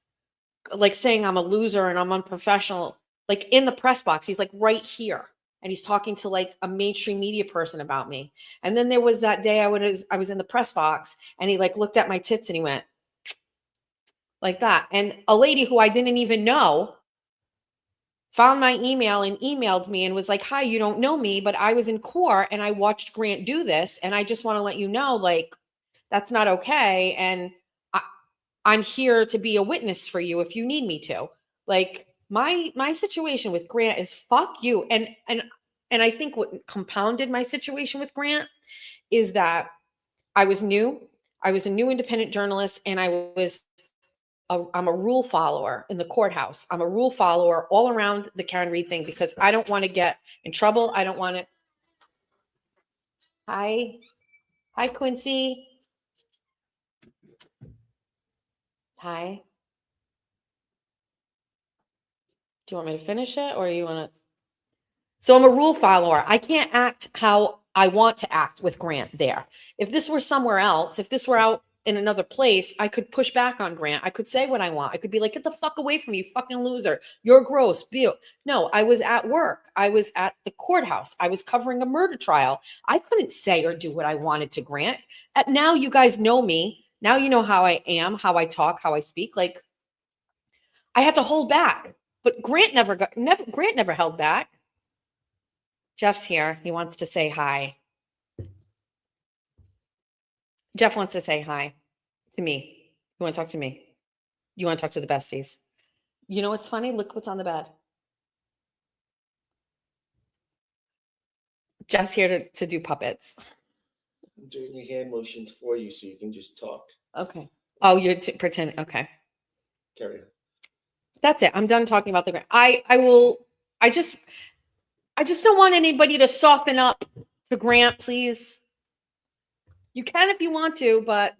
like saying I'm a loser and I'm unprofessional, like in the press box. He's like right here. And he's talking to like a mainstream media person about me. And then there was that day I was in the press box, and he like looked at my tits and he went like that. And a lady who I didn't even know found my email and emailed me and was like, "Hi, you don't know me, but I was in court and I watched Grant do this. And I just want to let you know, like, that's not okay. And I'm here to be a witness for you if you need me to." Like, my situation with Grant is fuck you. And I think what compounded my situation with Grant is that I was new. I was a new independent journalist, and I'm a rule follower in the courthouse. I'm a rule follower all around the Karen Reed thing because I don't want to get in trouble. I don't want to. Hi. Hi, Quincy. Hi. Do you want me to finish it, or you want to? So I'm a rule follower. I can't act how I want to act with Grant there. If this were somewhere else, if this were out in another place, I could push back on Grant. I could say what I want. I could be like, "Get the fuck away from me, you fucking loser. You're gross." No, I was at work. I was at the courthouse. I was covering a murder trial. I couldn't say or do what I wanted to Grant. Now you guys know me. Now you know how I am, how I talk, how I speak. Like, I had to hold back. But Grant never held back. Jeff's here. He wants to say hi. Jeff wants to say hi to me. You want to talk to me? You want to talk to the besties? You know what's funny? Look what's on the bed. Jeff's here to do puppets. I'm doing the hand motions for you so you can just talk. Okay. Oh, you're pretending. Okay. Carry on. That's it. I'm done talking about the grant. I just don't want anybody to soften up to Grant, please. You can if you want to, but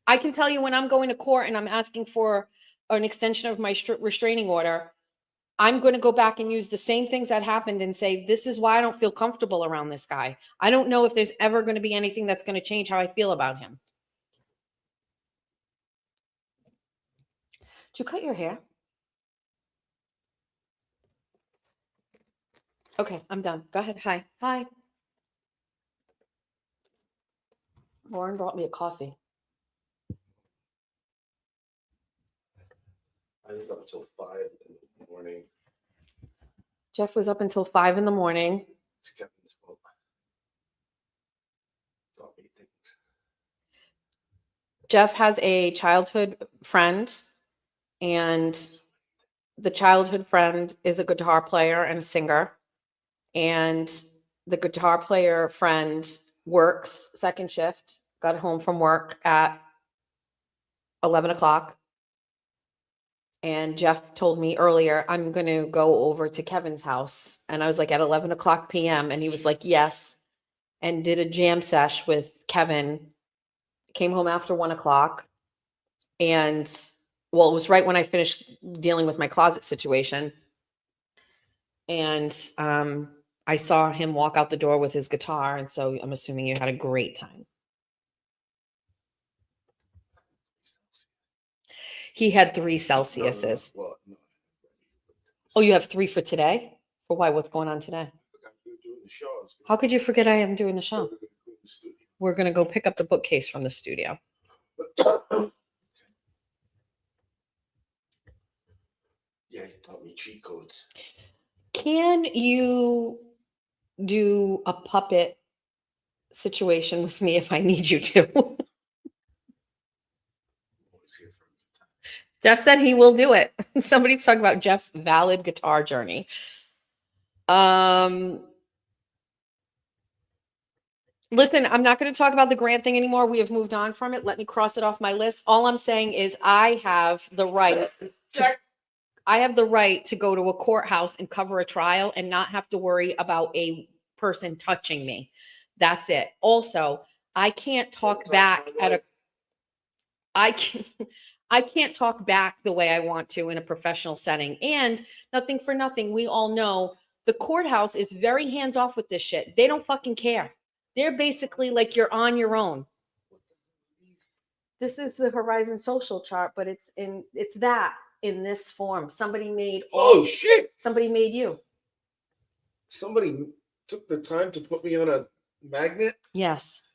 I can tell you when I'm going to court and I'm asking for an extension of my restraining order, I'm going to go back and use the same things that happened and say, this is why I don't feel comfortable around this guy. I don't know if there's ever going to be anything that's going to change how I feel about him. Did you cut your hair? Okay, I'm done. Go ahead. Hi. Hi. Lauren brought me a coffee. I was up until 5 in the morning. Jeff was up until 5 in the morning. It's Kevin's fault. Taught me things. Jeff has a childhood friend, and the childhood friend is a guitar player and a singer. And the guitar player friend works second shift, got home from work at 11 o'clock. And Jeff told me earlier, I'm going to go over to Kevin's house. And I was like, at 11 o'clock p.m. And he was like, yes. And did a jam sesh with Kevin. Came home after 1 o'clock. And well, it was right when I finished dealing with my closet situation. And I saw him walk out the door with his guitar. And so I'm assuming you had a great time. He had 3 Celsiuses. Well, no. Oh, you have 3 for today? For why? What's going on today? I forgot you were doing the show. How could you forget I am doing the show? We're gonna clean the studio. We're going to go pick up the bookcase from the studio. Yeah, you taught me cheat codes. Can you do a puppet situation with me if I need you to? I'm always here for a good time. Jeff said he will do it. Somebody's talking about Jeff's valid guitar journey. Listen, I'm not going to talk about the grant thing anymore. We have moved on from it. Let me cross it off my list. All I'm saying is I have the right to go to a courthouse and cover a trial and not have to worry about a person touching me. That's it. Also, I can't talk back at a I can't talk back the way I want to in a professional setting. And nothing for nothing, we all know the courthouse is very hands off with this shit. They don't fucking care. They're basically like you're on your own. This is the Horizon Social chart, but it's that in this form. Somebody made Oh shit! somebody made you. Somebody took the time to put me on a magnet. Yes.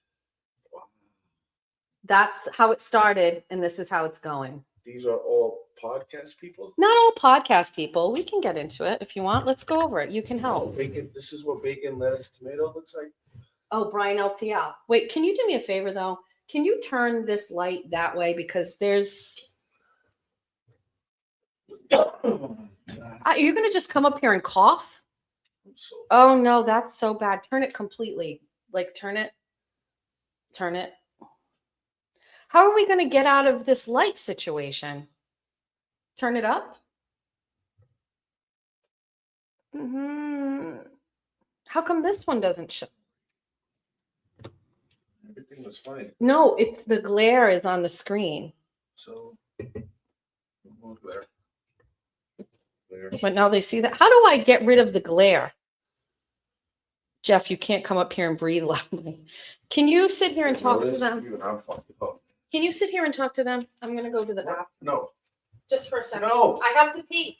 That's how it started, and this is how it's going. These are all podcast people. Not all podcast people. We can get into it if you want. Let's go over it. You can Oh, help. bacon. This is what bacon, lettuce, tomato looks like. Oh, Brian LTL. Wait, can you do me a favor though? Can you turn this light that way because there's you're gonna just come up here and cough? Oh no, that's so bad. Turn it completely. Like turn it. Turn it. How are we gonna get out of this light situation? Turn it up. How come this one doesn't show? Everything was fine. No, it's the glare is on the screen. So, glare. But now they see that. How do I get rid of the glare? Jeff, you can't come up here and breathe loudly. Can you sit here and talk to them? Even I'm fucked up. Can you sit here and talk to them? I'm gonna go to the bathroom. No, Just for a second. No. I have to pee.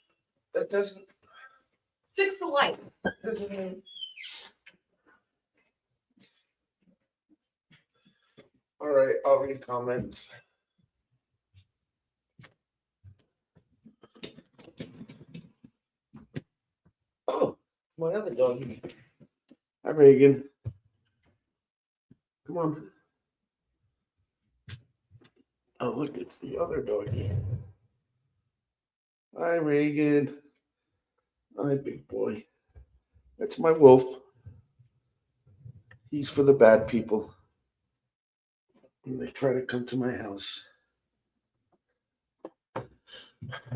that doesn't. Fix the light. All right, I'll read comments. Oh, my other doggy. Hi, Reagan. Come on. Oh, look, it's the other doggy. Hi, Reagan. Hi, big boy. That's my wolf. He's for the bad people. And they try to come to my house.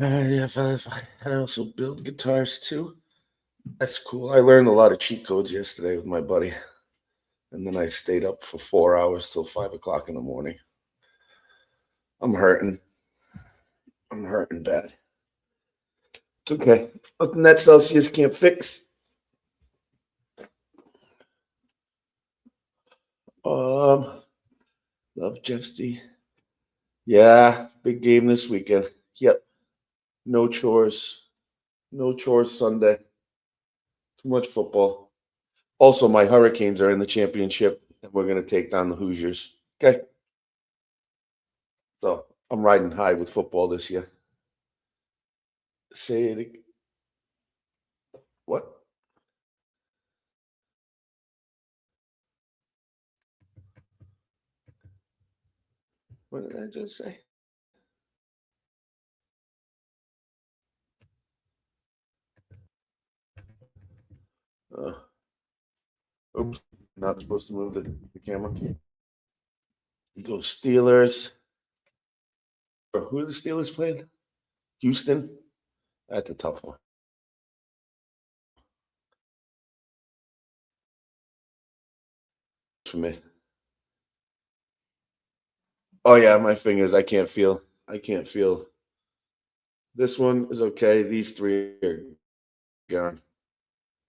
Yeah, I also build guitars too. That's cool. I learned a lot of cheat codes yesterday with my buddy. And then I stayed up for 4 hours till 5 o'clock in the morning. I'm hurting. I'm hurting bad. It's okay. Nothing that Celsius can't fix. Love Jeff D. Yeah, big game this weekend. Yep. No chores. No chores Sunday. Too much football. Also, my Hurricanes are in the championship, and we're going to take down the Hoosiers. Okay. So I'm riding high with football this year. Say it again. What? What did I just say? Oops, not supposed to move the camera. You go Steelers. Or who are the Steelers playing? Houston. That's a tough one. For me. Oh yeah, my fingers. I can't feel. This one is okay. These three are gone.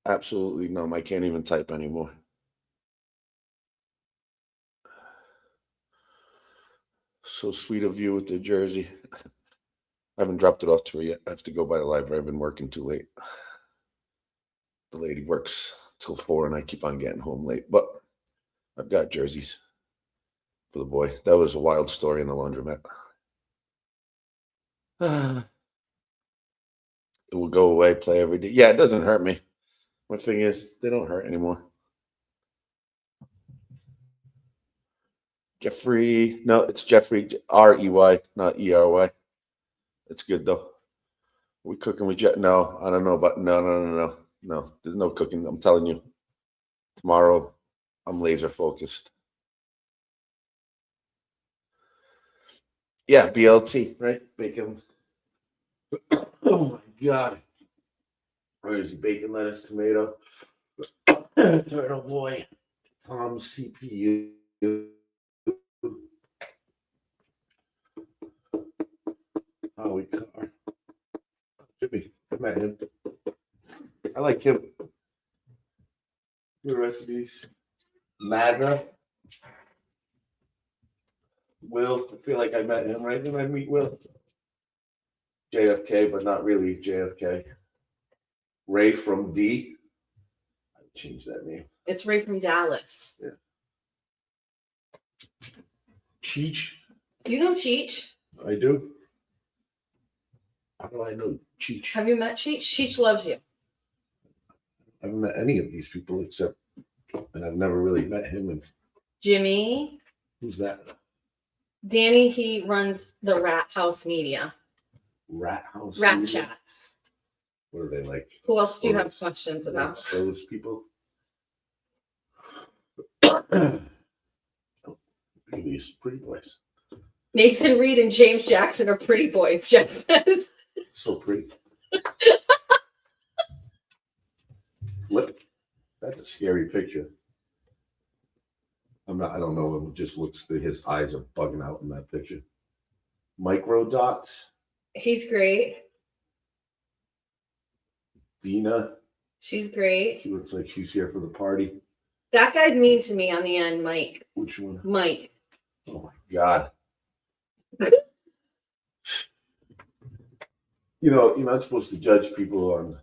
Absolutely numb. I can't even type anymore. So sweet of you with the jersey. I haven't dropped it off to her yet. I have to go by the library. I've been working too late. The lady works till 4 and I keep on getting home late. But I've got jerseys for the boy. That was a wild story in the laundromat. It will go away, play every day. Yeah, it doesn't hurt me. My fingers, they don't hurt anymore. Jeffrey, no, it's Jeffrey, R-E-Y, not E-R-Y. It's good though. Are we cooking with Jet? No, I don't know, but no. There's no cooking. I'm telling you. Tomorrow, I'm laser focused. Yeah, BLT, right? Bacon. Oh my God. Where is he? Bacon, lettuce, tomato. Turtle boy. Tom's CPU. met him. I like him. Good recipes. MAGA. Will. I feel like I met him, right? Didn't I meet Will? JFK, but not really JFK. Ray from D. I changed that name. It's Ray from Dallas. Cheech. You know Cheech? I do. How do I know Cheech? Have you met Cheech? Cheech loves you. I haven't met any of these people except, and I've never really met him. And Jimmy. who's that? Danny, he runs the Rat House Media. Rat House. Rat Media? Chats. What are they like? Who else do you have Those- questions about? Those people. These pretty boys. Nathan Reed and James Jackson are pretty boys, Jeff says. So pretty. Look, that's a scary picture. I don't know. It just looks that his eyes are bugging out in that picture. Micro dots. He's great. Dina. She's great. She looks like she's here for the party. That guy's mean to me on the end, Mike. Which one? Mike. Oh my God. You're not supposed to judge people on,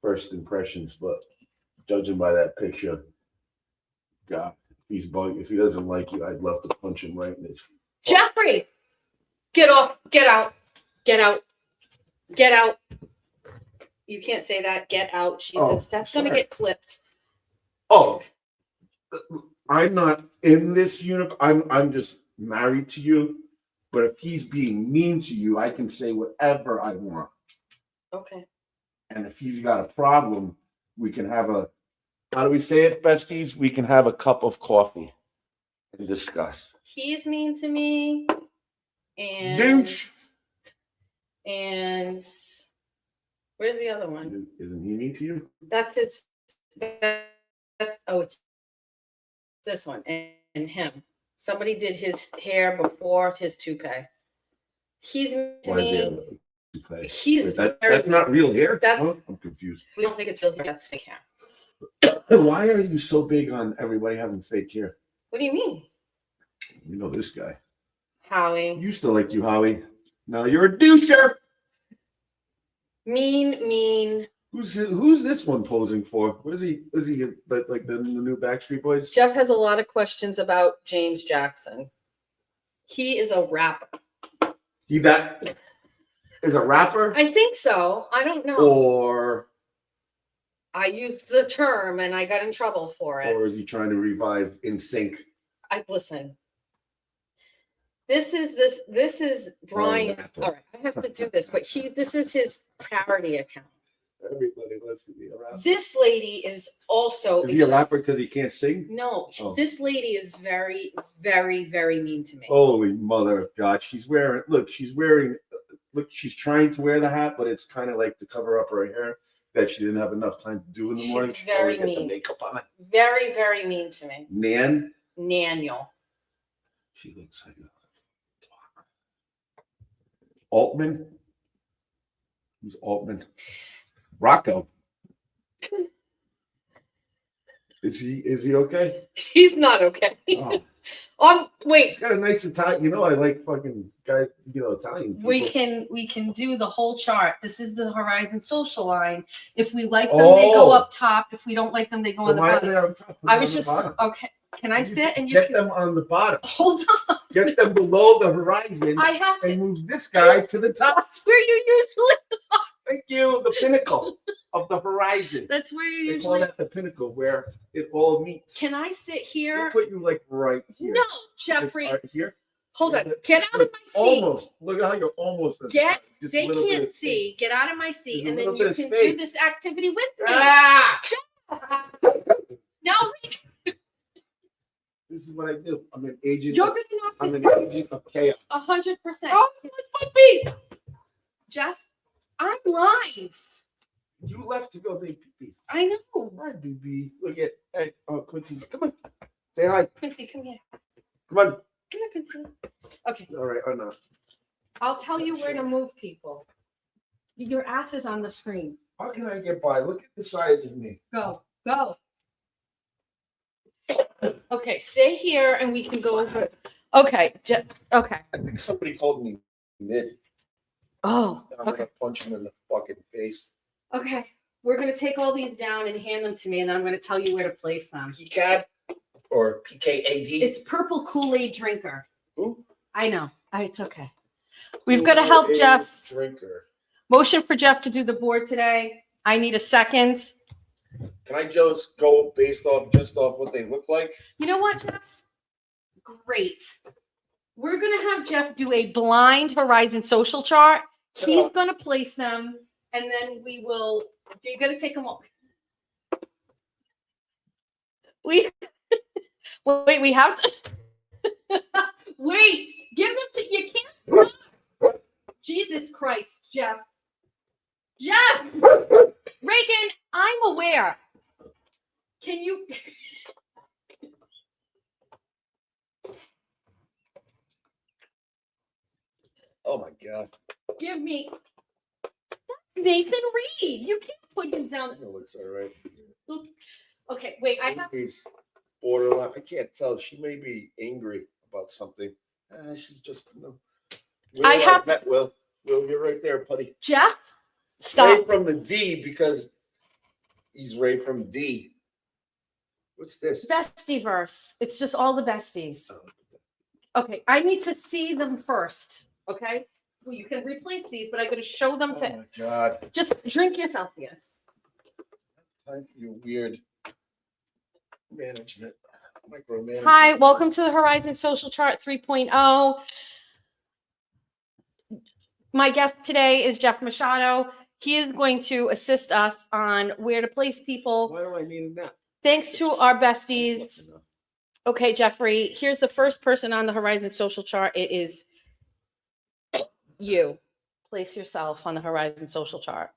first impressions, but judging by that picture, God, if he doesn't like you, I'd love to punch him right in his. Jeffrey! Get off. Get out. Get out. Get out. You can't say that. Get out. Jesus. That's going to sorry. get clipped. Oh, I'm not in this universe. I'm just married to you. But if he's being mean to you, I can say whatever I want. Okay. And if he's got a problem, we can have how do we say it, besties? We can have a cup of coffee and discuss. He's mean to me. And Douche. And where's the other one? Isn't he mean to you? That's it's this one and him. Somebody did his hair before his toupee. He's mean to Why is he me. have a toupee? He's Wait, very that's not real hair? That's- I'm confused. We don't think it's real hair. That's fake hair. Why are you so big on everybody having fake hair? What do you mean, You know this guy. Howie? Used to like you, Howie. Now you're a doucher. Mean. Who's this one posing for? Is he like the new Backstreet Boys? Jeff has a lot of questions about James Jackson. He is a rapper. He that is a rapper? I think so. I don't know. Or I used the term and I got in trouble for it. is he trying to revive In Sync? I listen. This is Brian. rapper. All right, I have to do this, but this is his parody account. Everybody wants to be a rapper. This lady is also Is he a rapper because he can't sing? no. Oh. This lady is very, very, very mean to me. Holy mother of God. She's she's trying to wear the hat, but it's kind of like to cover up her hair that she didn't have enough time to do in the She's morning. very She got the mean. makeup on. Very, very mean to me. Nan. Naniel. She looks like Altman. Who's Altman? Rocco. Is he okay? He's not okay. Oh, Wait. he's got a nice Italian. I like fucking guys. Italian people. We can do the whole chart. This is the Horizon social line. If we like them, they go up top. If we don't like them, they go on the Why are bottom. they on top? Put I them was on the just bottom. okay. Can I sit and you Get can them on the bottom. hold on? Get them below the horizon I have and to. move this guy to the top. That's where you usually. Thank you. The pinnacle of the horizon. That's where you They call usually. that the pinnacle where it all meets. Can I sit We'll here? put you like right here. No, It's Jeffrey. right here. Hold on. Get out of my seat. Almost. Look at how you're almost. at the Get- top. Just a They little bit can't of see. space. Get out of my seat, There's a and then little you bit of can do space. this activity with me. Ah! No, This is what I do. I'm an agent. you're gonna knock I'm this an down. agent of chaos. 100%. Oh, my puppy! Jeff, I'm live. You left to go make peepees. I know. Hi, BB. Look at Quincy. Come on. Say hi. Quincy, come here. Come on. Come here, Quincy. Okay, All right. Oh no. I'll tell you where to move people. Your ass is on the screen. How can I get by? Look at the size of me. Go. Okay, stay here and we can go over. Okay, okay. I think somebody called me mid. Oh, I'm okay. gonna punch him in the fucking face. Okay. We're gonna take all these down and hand them to me, and then I'm gonna tell you where to place them. PCAD or PKAD? It's Purple Kool-Aid Drinker. Who? I know. It's okay. We've got to help Kool-Aid Jeff. Drinker. Motion for Jeff to do the board today. I need a second. Can I just go based off what they look like? You know what, Jeff? Great. We're going to have Jeff do a blind Horizon social chart. He's going to place them, and then we will. You're going to take them all. Wait, we have to. Wait, give them to. You can't. Jesus Christ, Jeff. Reagan, I'm aware. Can you? Oh my God. Give me. Nathan Reed. You can't put him down. It looks all right. Okay, wait. I have. He's borderline. I can't tell. She may be angry about something. She's just. I have met Will. Will, you're right there, buddy. Jeff, stop. Ray from the D because he's Ray from D. What's this? Bestie verse. It's just all the besties. Okay, I need to see them first. Okay, well, you can replace these, but I got to show them to. Oh my God. Just drink your Celsius. Time for your weird management. Micromanagement. Hi, welcome to the Horizon Social Chart 3.0. My guest today is Jess Machado. He is going to assist us on where to place people. Why do I need a nap? Thanks to our besties. Okay, Jeffrey, here's the first person on the Horizon Social Chart. It is you. Place yourself on the Horizon Social Chart.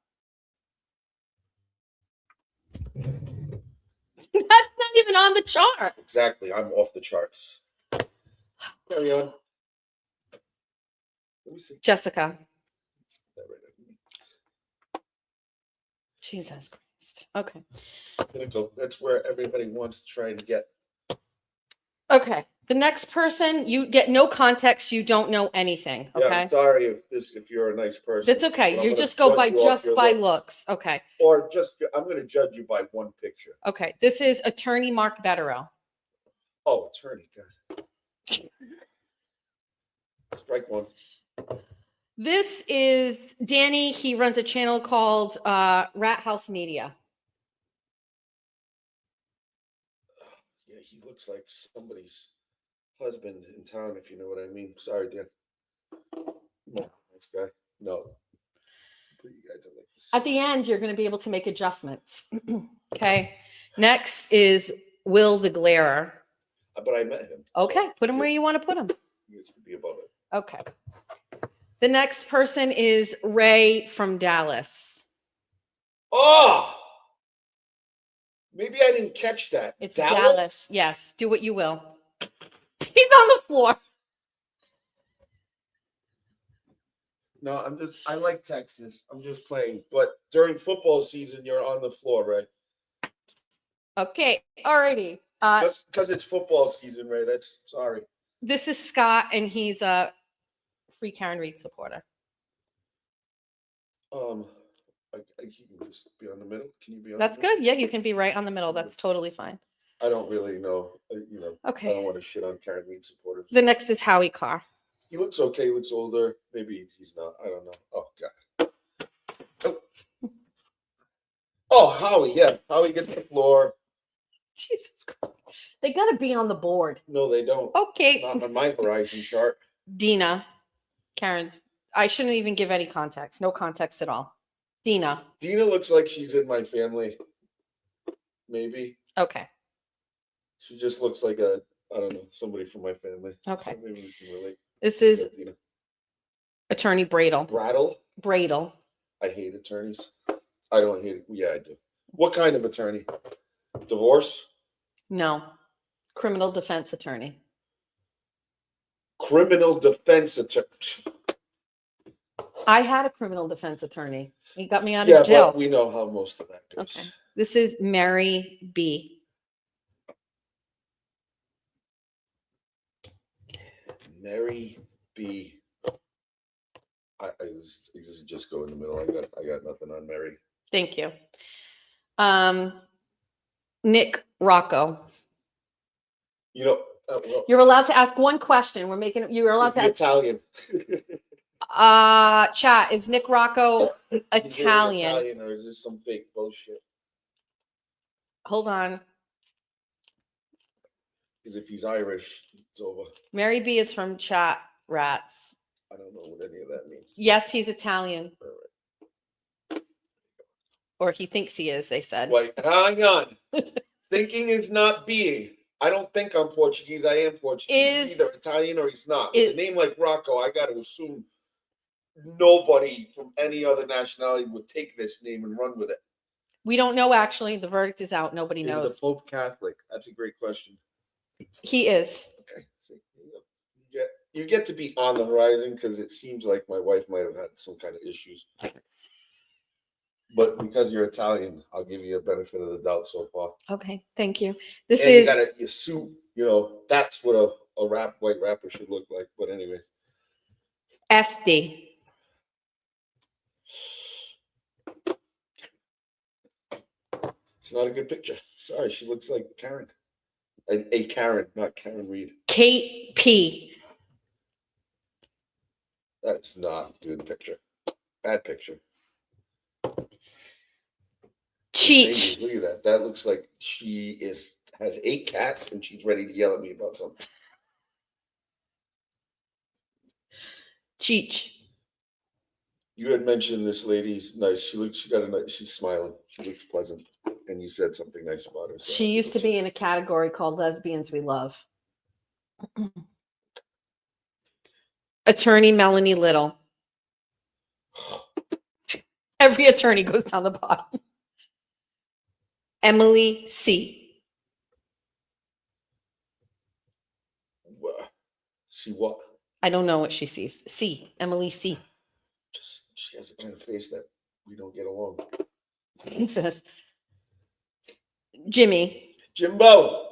That's not even on the chart. Exactly. I'm off the charts. Carry on. Let me see. Jessica. Jesus Christ. Okay. That's where everybody wants to try and get. Okay. The next person, you get no context. You don't know anything. Okay. Yeah, I'm sorry if you're a nice person. That's okay. but I'm You gonna just go judge by you off your looks. Okay. Or I'm going to judge you by one picture. Okay. This is attorney Mark Betterow. Oh, attorney. God. Strike one. This is Danny. He runs a channel called Rat House Media. Yeah, he looks like somebody's husband in town, if you know what I mean. Sorry, Dan. No, nice guy. No. You guys are like this. At the end, you're going to be able to make adjustments. Okay. Next is Will the Glarer. But I met him. Okay. So Put him where you want to put him. he gets to be above it. Okay. The next person is Ray from Dallas. Oh! Maybe I didn't catch that. It's Dallas. Yes. Do what you will. He's on the floor. No, I like Texas. I'm just playing. But during football season, you're on the floor, Ray. Okay. Alrighty. Just because it's football season, Ray. Sorry. This is Scott, and he's a Free Karen Reed supporter. I can just be on the middle. Can you be on? That's the middle? good. Yeah, you can be right on the middle. That's totally fine. I don't really know. I Okay. don't want to shit on Karen Reed supporters. The next is Howie Carr. He looks okay. He looks older. Maybe he's not. I don't know. Oh God. Oh, Howie. Yeah, Howie gets the floor. Jesus Christ. They got to be on the board. No, they don't. Okay. Not on my Horizon chart. Dina. Karen's. I shouldn't even give any context. No context at all. Dina. Dina looks like she's in my family. Maybe. Okay. She just looks like I don't know, somebody from my family. Okay. So maybe we can relate. This is Dina. Attorney Bradle. Brattle? Bradle. I hate attorneys. I don't hate it. Yeah, I do. What kind of attorney? Divorce? No. Criminal defense attorney. Criminal defense attorney. I had a criminal defense attorney. He got me out Yeah, of jail. but we know how most of that goes. Okay. This is Mary B. Mary B. Just go in the middle. I got nothing on Mary. Thank you. Nick Rocco. You know, well, You're allowed to ask one question. We're making you're allowed is to he ask Italian? chat. Is Nick Rocco Is he really Italian? Italian, or is this some fake bullshit? Hold on. Because if he's Irish, it's over. Mary B is from Chat Rats. I don't know what any of that means. Yes, he's Italian. Or he thinks he is, they said. Wait, hang on. Thinking is not being. I don't think I'm Portuguese. I am Portuguese. He's either Italian or he's not. With a name like Rocco, I got to assume nobody from any other nationality would take this name and run with it. We don't know, actually. The verdict is out. Nobody Is knows. the Pope Catholic? That's a great question. He is. Okay. See, you get to be on the horizon, because it seems like my wife might have had some kind of issues. But because you're Italian, I'll give you a benefit of the doubt so far. Okay, thank you. This And is you got your suit, that's what a white rapper should look like. But anyway. Esty. It's not a good picture. Sorry, she looks like Karen. A Karen, not Karen Reed. Kate P. That's not a good picture. Bad picture. Cheech. Look at that. That looks like she has 8 cats and she's ready to yell at me about something. Cheech. You had mentioned this lady's nice. She's smiling. She looks pleasant. And you said something nice about her. So She used to be in a category called Lesbians We Love. Attorney Melanie Little. Every attorney goes down the bottom. Emily C. See what? I don't know what she sees. C. Emily C. She has the kind of face that we don't get along. Jesus. Jimmy. Jimbo.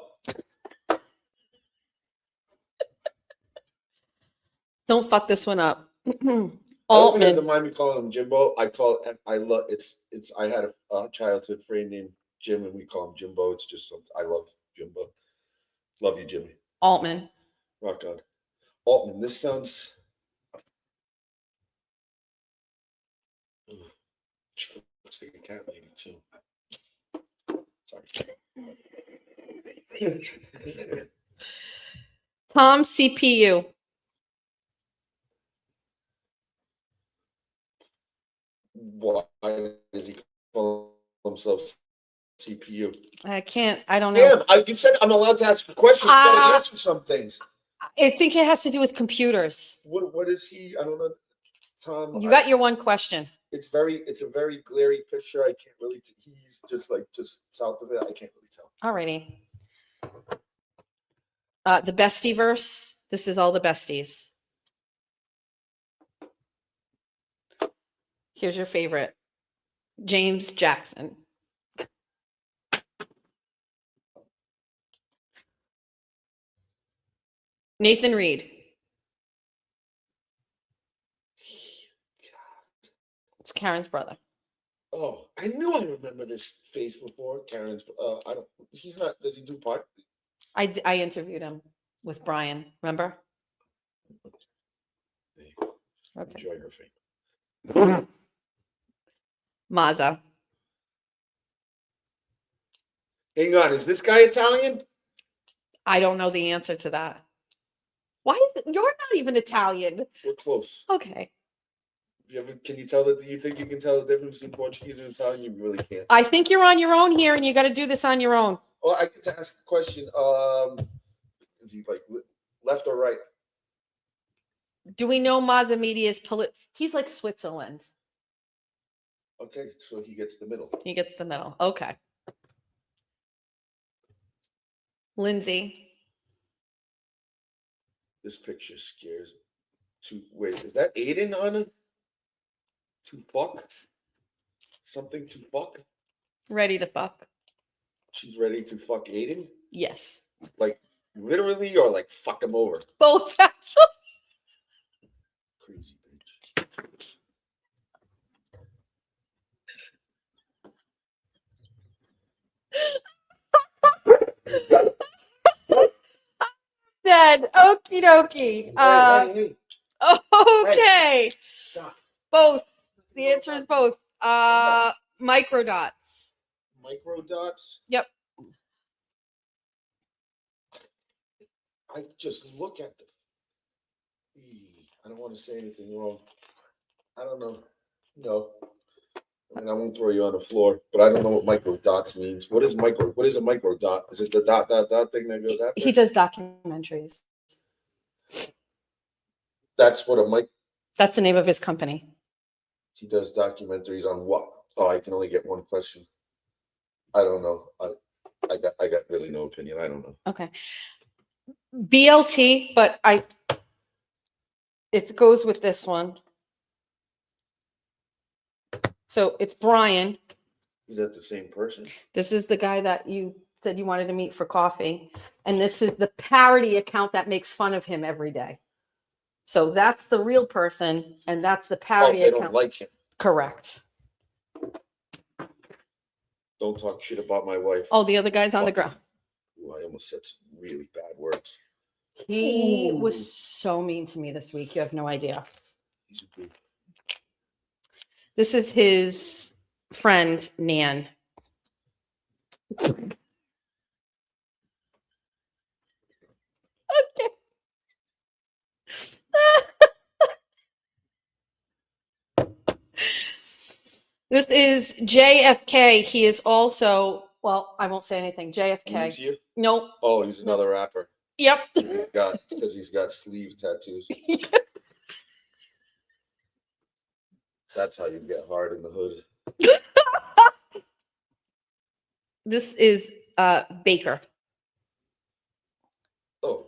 Don't fuck this one up. Altman. Don't Altman. mind me calling him Jimbo. I had a childhood friend named Jim, and we call him Jimbo. It's just something I love Jimbo. Love you, Jimmy. Altman. Rock on. Altman. This sounds. She looks like a cat lady too. Sorry. Tom CPU. Why does he call himself CPU? I don't know. Damn, you said I'm allowed to ask a question. You gotta answer some things. I think it has to do with computers. What is he? I don't know. Tom. You got your one question. It's a very glary picture. I can't really. He's just south of it. I can't really tell. Alrighty. The bestie verse. This is all the besties. Here's your favorite. James Jackson. Nathan Reed. It's Karen's brother. Oh, I knew I remember this face before. Karen's. I don't. He's not. Does he do part? I interviewed him with Brian. Remember? Okay. Enjoy her fame. Mazza. Hang on. Is this guy Italian? I don't know the answer to that. Why? You're not even Italian. We're close. Okay. Can you tell that? Do you think you can tell the difference between Portuguese and Italian? You really can't. I think you're on your own here, and you got to do this on your own. Well, I get to ask a question. Is he like left or right? Do we know Mazza Media's He's like Switzerland. Okay, so he gets the middle. He gets the middle. Okay. Lindsay. This picture scares me. Wait, is that Aiden on it? To fuck? Something to fuck? Ready to fuck. She's ready to fuck Aiden? Yes. Like literally or like fuck him over? Both actually. Crazy bitch. Dead. Okie dokie. Hey. Okay. Stop. Both. The answer is both. Microdots. Micro dots? Yep. I just look at the. I don't want to say anything wrong. I don't know. No. I mean, I won't throw you on the floor, but I don't know what micro dots means. What is micro? What is a micro dot? Is it the dot thing that goes after? He does documentaries. That's what a mic. That's the name of his company. He does documentaries on what? Oh, I can only get one question. I don't know. I got really no opinion. I don't know. Okay. BLT, but it goes with this one. So it's Brian. Is that the same person? This is the guy that you said you wanted to meet for coffee. And this is the parody account that makes fun of him every day. So that's the real person, and that's the Oh, parody they account. don't like him. Correct. Don't talk shit about my wife. Oh, the other guy's on the ground. Ooh, I almost said some really bad words. He Ooh. was so mean to me this week. You have no idea. He's a good. This is his friend, Nan. Okay. This is JFK. He is also, well, I won't say anything. Mean JFK. to you? Nope. Oh, he's another rapper. Yep. Because he's got sleeve tattoos. That's how you get hard in the hood. This is Baker. Oh.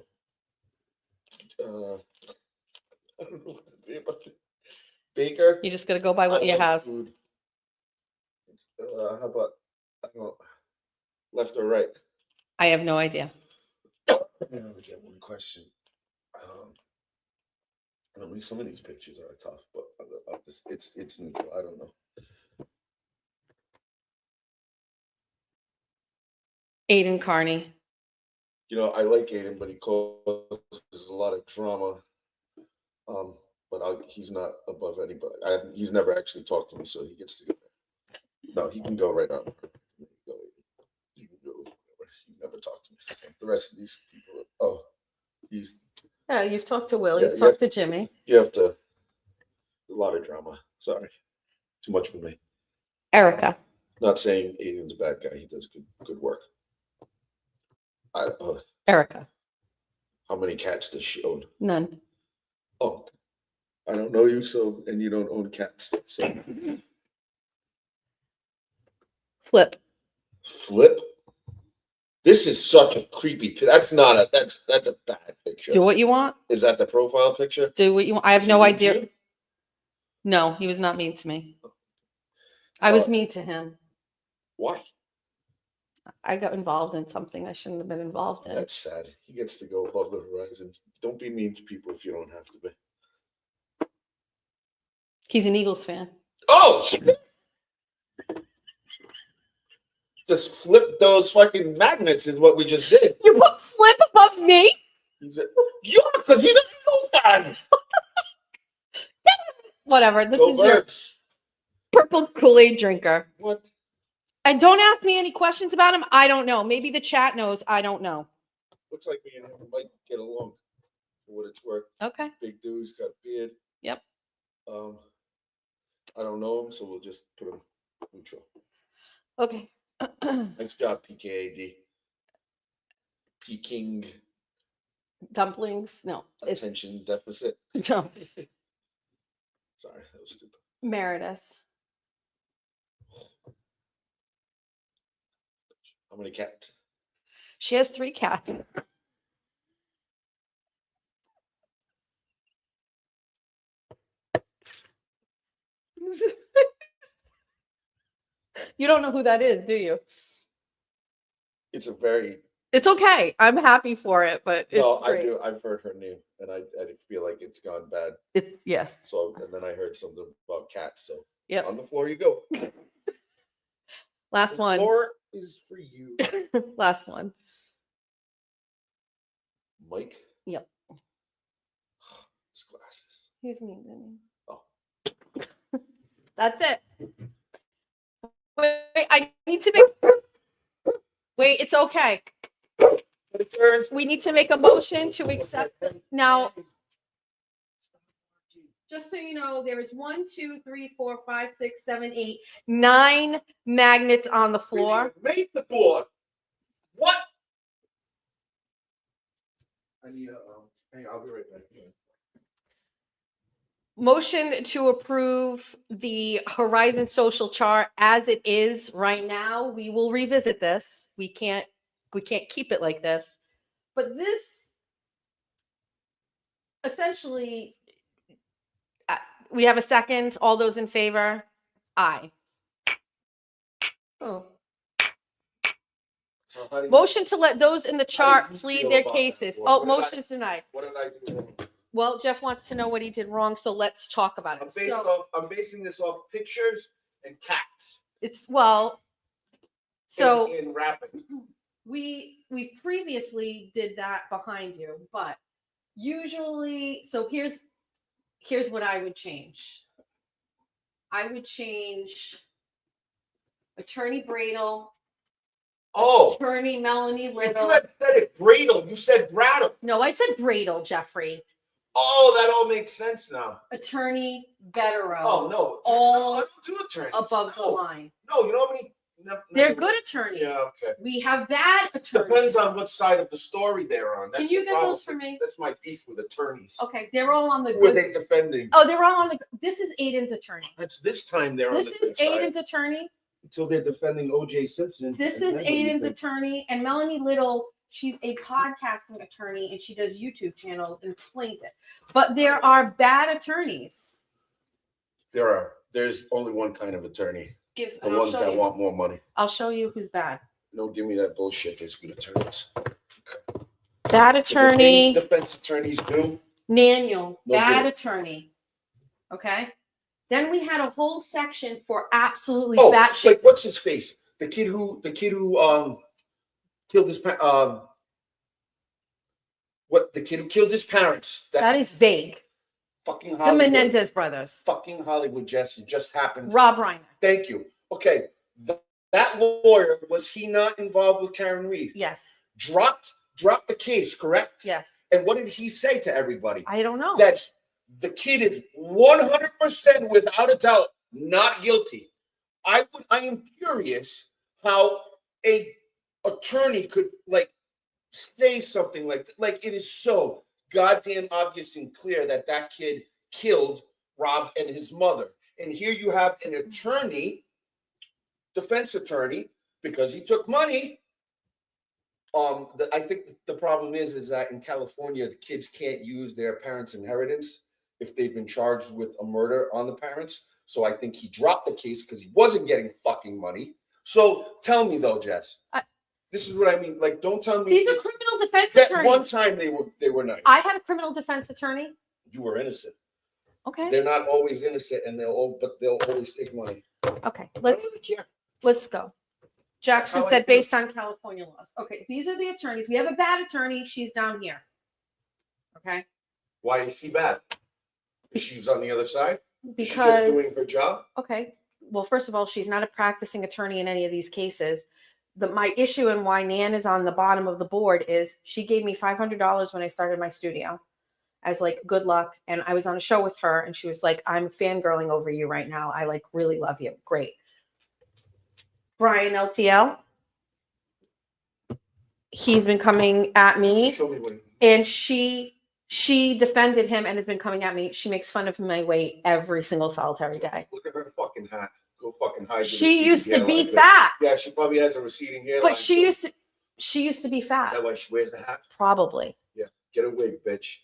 I don't know what to say about it. Baker. You just got to go by what I you like have. food. How about I don't know, left or right? I have no idea. I only get one question. I don't know. Some of these pictures are tough, but it's neutral. I don't know. Aiden Carney. You know, I like Aiden, but he causes a lot of drama. But he's not above anybody. He's never actually talked to me, so he gets to go. No, he can go right on. You can go. He never talked to me. The rest of these people. Oh, he's. Yeah, you've talked to Will. Yeah, You've talked to Jimmy. You have to. A lot of drama. Sorry, too much for me. Erica. Not saying Aiden's a bad guy. He does good work. Erica. How many cats does she own? None. Oh, I don't know you, and you don't own cats. So Flip. Flip. This is such a creepy. That's not a. That's a bad picture. Do what you want. Is that the profile picture? Do what you want. I have Is no he mean to idea. you? No, he was not mean to me. I was mean to him. Why? I got involved in something I shouldn't have been involved in. That's sad. He gets to go above the horizon. Don't be mean to people if you don't have to be. He's an Eagles fan. Oh! Just flip those fucking magnets is what we just did. You put Flip above me? He's because he's an Eagles fan. Whatever. This Go is your Birds. purple Kool-Aid drinker. What? And don't ask me any questions about him. I don't know. Maybe the chat knows. I don't know. Looks like me and him might get along for what it's worth. Okay. Big dude's got a beard. Yep. I don't know him, so we'll just put him neutral. Okay. Nice job, PKAD. Peking Dumplings. No. It's attention deficit. no. Sorry, that was stupid. Meredith. How many cats? She has 3 cats. You don't know who that is, do you? It's a very It's okay. I'm happy for it, but it's no. I great. do. I've heard her name, and I feel like it's gone bad. It's yes. So and then I heard something about cats. So Yep. on the floor you go. Last The one. floor is for you, Last one. Mike. Yep. His glasses. He's neat. Oh. That's it. Wait, I need to make. Wait, it's okay. We need to make a motion to accept. Now, just so you know, there is 1, 2, 3, 4, 5, 6, 7, 8, 9 magnets on the floor. Made the board. What? I need a. Hang on, I'll be right back. Motion to approve the Horizon Social Chart as it is right now. We will revisit this. We can't keep it like this. But this essentially, we have a second. All those in favor? Aye. Oh. So how do you, Motion to let those in the chart you plead feel their about that? cases. What Oh, did I- motion's denied. what did I do wrong? Well, Jeff wants to know what he did wrong, so let's talk about it. I'm basing this off pictures and cats. It's well, so in rapping. we previously did that behind you, but usually, so here's what I would change. I would change Attorney Bradle, Oh, Attorney Melanie you Little. had said it Bradle. You said Brattle. No, I said Bradle, Jeffrey. Oh, that all makes sense now. Attorney Betterow. Oh no, All I don't do attorneys. above the No. line. No, you know how many? They're good attorneys. Yeah, okay. We have bad attorneys. Depends on what side of the story they're on. That's Can you the get problem. those for me? That's my beef with attorneys. Okay, they're all on the Who are good. they defending? Oh, they're all on the. This is Aiden's attorney. That's this time they're This on the good is side. Aiden's attorney. Until they're defending O.J. Simpson. This and is then what do you Aiden's think? attorney, and Melanie Little. She's a podcasting attorney, and she does YouTube channels and explains it. But there are bad attorneys. There's only one kind of attorney. The The ones that want more money. I'll show you who's bad. No, give me that bullshit. There's good attorneys. Bad What the attorney, defense attorneys do. Naniel. No Bad good. attorney. Okay. Then we had a whole section for absolutely Oh, batshit. like what's his face? The kid who killed his what the kid who killed his parents. That is vague. fucking The Hollywood. Menendez brothers. Fucking Hollywood, Jess. It just happened. Rob Reiner. Thank you. Okay. That lawyer, was he not involved with Karen Reed? Yes. Dropped the case, correct? Yes. And what did he say to everybody? I don't know. That the kid is 100% without a doubt not guilty. I am curious how a attorney could say something like that. Like, it is so goddamn obvious and clear that kid killed Rob and his mother. And here you have an attorney, defense attorney, because he took money. I think the problem is that in California, the kids can't use their parents' inheritance if they've been charged with a murder on the parents. So I think he dropped the case because he wasn't getting fucking money. So tell me though, Jess, this is what I mean. Like, don't tell me These are criminal defense that attorneys. one time they were nice. I had a criminal defense attorney. You were innocent. Okay. They're not always innocent, and they'll always take money. Okay. I don't Let's really care. go. Jackson How I said feel. based on California laws. Okay. These are the attorneys. We have a bad attorney. She's down here. Okay. Why is she bad? She's on the other side. She's just Because doing her job. okay. Well, first of all, she's not a practicing attorney in any of these cases. My issue and why Nan is on the bottom of the board is she gave me $500 when I started my studio as like good luck. And I was on a show with her and she was like, I'm fangirling over you right now. I like really love you. Great. Brian LTL. He's been coming at me Show me what. and she defended him and has been coming at me. She makes fun of my weight every single solitary day. Look at her fucking hat. Go fucking hide. your She receding used to hairline, be bitch. fat, Yeah, she probably has a receding hairline. but she too. used to be Is fat. that why she wears the hat? Probably. Get a wig, bitch.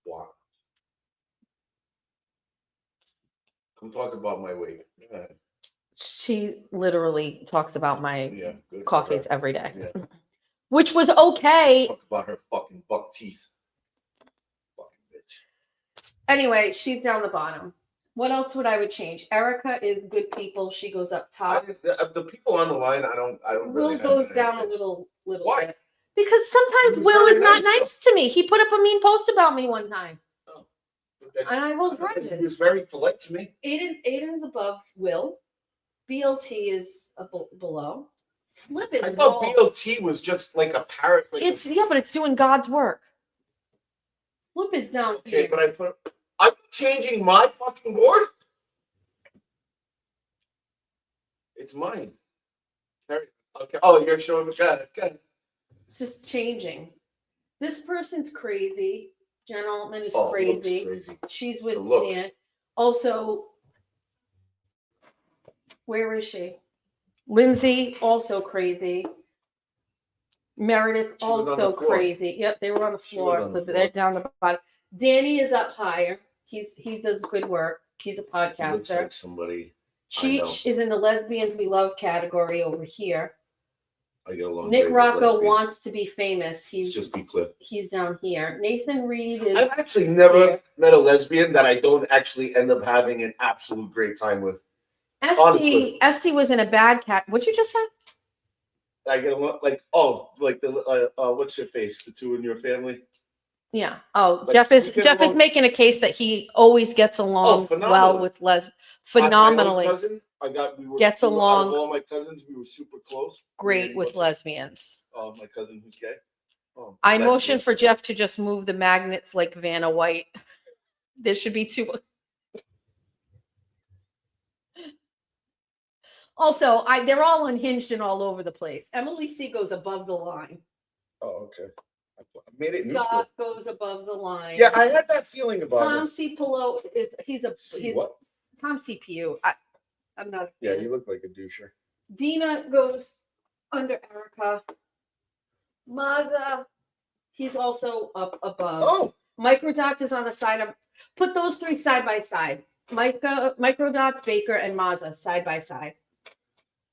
Wow. I'm talking about my weight. Yeah, She literally talks about my yeah, good for coffees her. every day, Yeah. which was okay. Talk about her fucking buck teeth. Fucking bitch. Anyway, she's down the bottom. What else would I would change? Erica is good people. She goes up top. The people on the line, I don't Will really goes have down a anything. little Why? bit. Because sometimes He was Will very is not nice, nice to me. He put up a mean post about me one time. Oh. But then- And I hold He grudges. was very polite to me. Aiden's above Will. BLT is below. Flip is I thought low. BLT was just like a parrot. Like It's but it's doing God's work. Flip is down okay, here. but I'm changing my fucking board. It's mine. Okay. Oh, you're showing me. Okay. It's just changing. This person's crazy. Gentleman is Oh, it looks crazy. crazy. She's with The look. Dan. Also, where is she? Lindsay, also crazy. Meredith, She was on the also floor. crazy. Yep, they were on the She floor, was on the so they're floor. down the bottom. Danny is up higher. He does good work. He's a He looks podcaster. like somebody She know. is in the lesbians we love category over here. I get along. Nick great with Rocco lesbians. wants to be famous. Let's just be clear. He's down here. Nathan Reed is I've actually never here. met a lesbian that I don't actually end up having an absolute great time with. honestly. Esty was in a bad cat. What'd you just say? I get along like the what's your face? The two in your family. Yeah. Oh, Like, Jeff we is get along- making a case that he always gets along well phenomenally. with Les. My Phenomenally own cousin, Gets out of along all my cousins, we were super close. great with lesbians. Oh, my cousin who's gay. Oh, I that's motion good. for Jeff to just move the magnets like Vanna White. There should be two. Also, they're all unhinged and all over the place. Emily C goes above the line. Oh, okay. I made it neutral. Scott goes above the line. Yeah, I had that feeling about Tom him. C. Pillow he's What? Tom CPU. I'm not. Yeah, you look like a doucher. Dina goes under Erica. Mazza, he's also up above. Oh, Microdots is on the side of. Put those three side by side. Microdots, Baker, and Mazza side by side.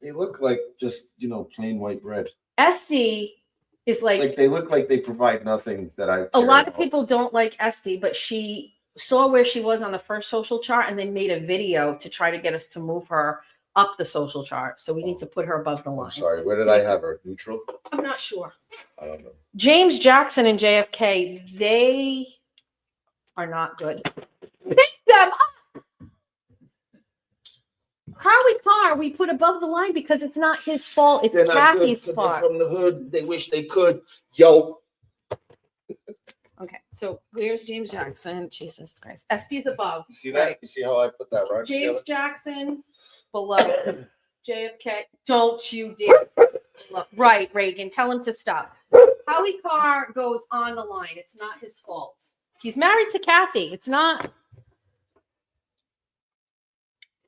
they look like just plain white bread. Esty is Like they look like they provide nothing that I. a care lot of about. people don't like Esty, but she saw where she was on the first social chart and then made a video to try to get us to move her up the social chart. So we need to put her above the line. I'm sorry. Where did I have her? Neutral? I'm not sure. I don't know. James Jackson and JFK, they are not good. Pick them up. Howie Carr, we put above the line because it's not his fault. It's They're not good Kathy's 'cause they're fault. from the hood. They wish they could. Yo. Okay, so where's James Jackson? Jesus Christ. Esty's above. You see that? Right. You see how I put that right James together? Jackson below. JFK. Don't you dare. Right, Reagan. Tell him to stop. Howie Carr goes on the line. It's not his fault. He's married to Kathy. It's not.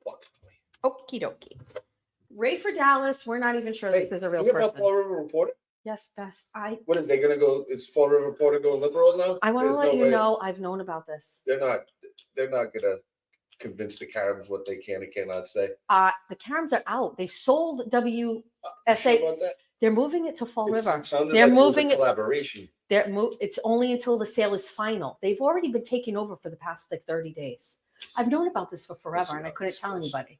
Fuck. Okie dokie. Ray for Dallas. We're not even sure Hey, this is a real you hear about person. Fall River Reporter? Yes, Bess. What are they gonna go? Is Fall River Reporter going liberal now? I want to There's let no you way. know I've known about this. They're not gonna convince the Karens what they can and cannot say. The Karens are out. They sold You WSA. sure about that? They're moving it to Fall River. It sounded They're like it was a moving it. collaboration. It's only until the sale is final. They've already been taking over for the past 30 days. I've known about this for forever and I couldn't tell anybody.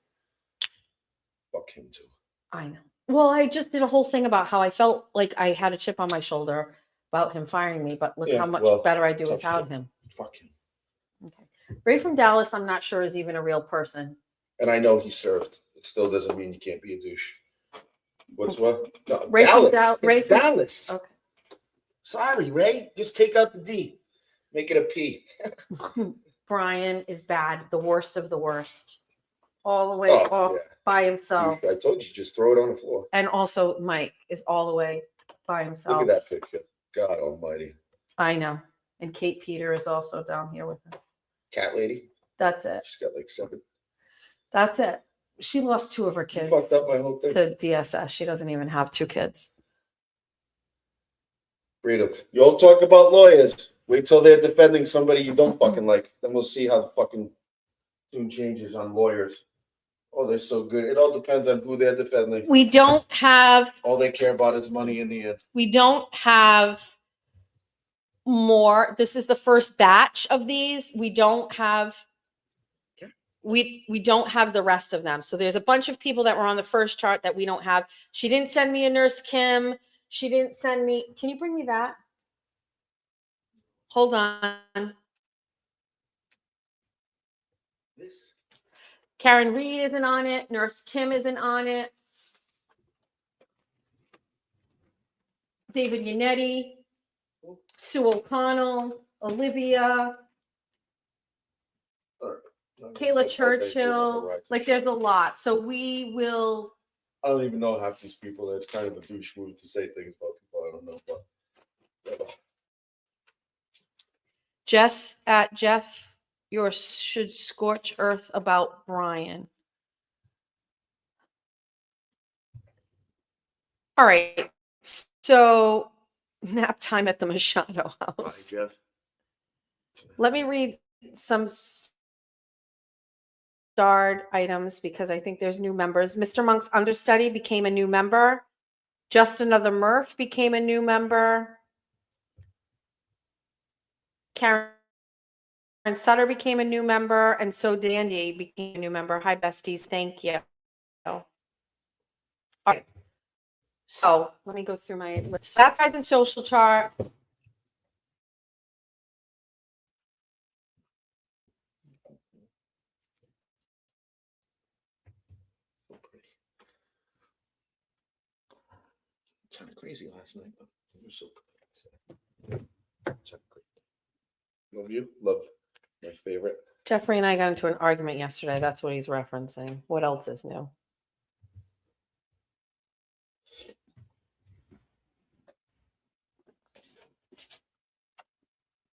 Fuck him too. I know. Well, I just did a whole thing about how I felt like I had a chip on my shoulder about him firing me, but look Yeah, how much well, better I do tough without shit. him. Fuck him. Okay. Ray from Dallas, I'm not sure is even a real person. And I know he served. It still doesn't mean you can't be a douche. What's what? No, Ray from Dallas. Ray It's from- Dallas. Okay. Sorry, Ray. Just take out the D. Make it a P. Brian is bad, the worst of the worst. All the way Oh, off yeah. by himself. I told you, just throw it on the floor. And also Mike is all the way by himself. Look at that picture. God almighty. I know. And Kate Peter is also down here with him. Cat lady. That's it. She's got like 7. That's it. She lost 2 of her You kids fucked up my whole thing. to DSS. She doesn't even have 2 kids. Brito, you all talk about lawyers. Wait till they're defending somebody you don't fucking like. Then we'll see how fucking doing changes on lawyers. Oh, they're so good. It all depends on who they're defending. We don't have All they care about is money in the end. we don't have more. This is the first batch of these. We don't have we don't have the rest of them. So there's a bunch of people that were on the first chart that we don't have. She didn't send me a Nurse Kim. She didn't send me. Can you bring me that? Hold on. This. Karen Reed isn't on it. Nurse Kim isn't on it. David Yannetti, Sue O'Connell, Olivia, Kayla Churchill. Like there's a lot. So we will. I don't even know half these people. It's kind of a douche move to say things about people I don't know. But Jess at Jeff, yours should scorch earth about Brian. All right. So nap time at the Machado hi, house. Jeff. Let me read some starred items because I think there's new members. Mr. Monk's understudy became a new member. Just Another Murph became a new member. Karen Sutter became a new member, and so Dandy became a new member. Hi, besties. Thank you. All right. So let me go through my list. Stats, Rise, and Social chart. So pretty. Kind of crazy last night, but it was so good. Love you. Love my favorite. Jeffrey and I got into an argument yesterday. That's what he's referencing. What else is new?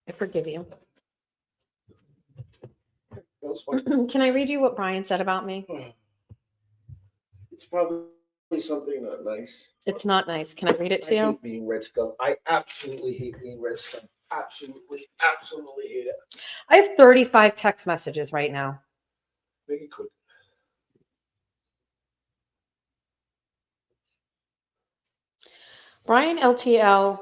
I forgive you. That was fun. Can I read you what Brian said about me? It's probably something not nice. It's not nice. Can I read it to I you? hate being red stuff. I absolutely hate being red stuff. Absolutely hate it. I have 35 text messages right now. Make it quick. Brian LTL.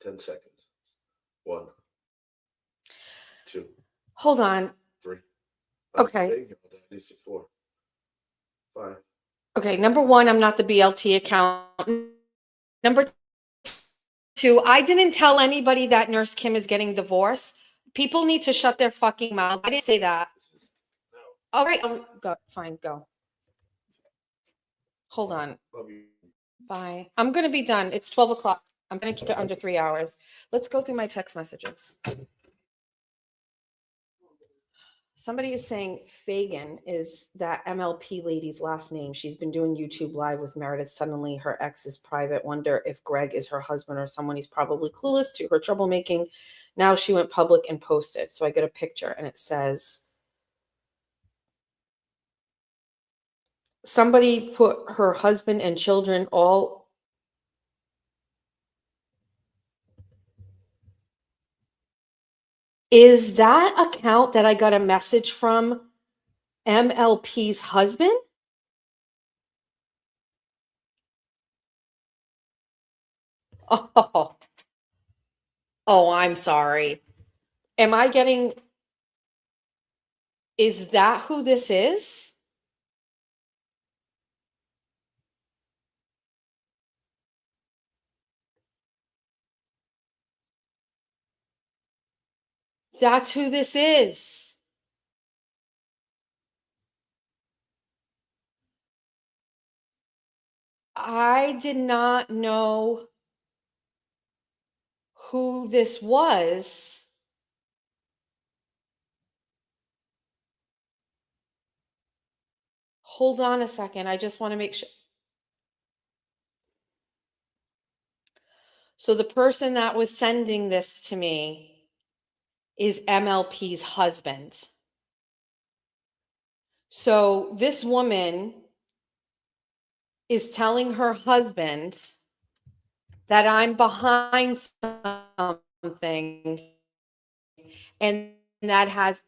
10 seconds. 1, 2, Hold on. 3. Okay. This is 4, 5. Okay. Number one, I'm not the BLT account. Number two, I didn't tell anybody that Nurse Kim is getting divorced. People need to shut their fucking mouth. I didn't say that. All right. Go. Fine. Go. Hold on. Love you. Bye. I'm going to be done. It's 12 o'clock. I'm going to keep it under 3 hours. Let's go through my text messages. Somebody is saying Fagan is that MLP lady's last name. She's been doing YouTube Live with Meredith. Suddenly her ex is private. Wonder if Greg is her husband or someone. He's probably clueless to her troublemaking. Now she went public and posted. So I get a picture and it says, somebody put her husband and children all. Is that account that I got a message from MLP's husband? Oh, I'm sorry. Am I getting, is that who this is? That's who this is. I did not know who this was. Hold on a second. I just want to make sure. So the person that was sending this to me is MLP's husband. So this woman is telling her husband that I'm behind something And that has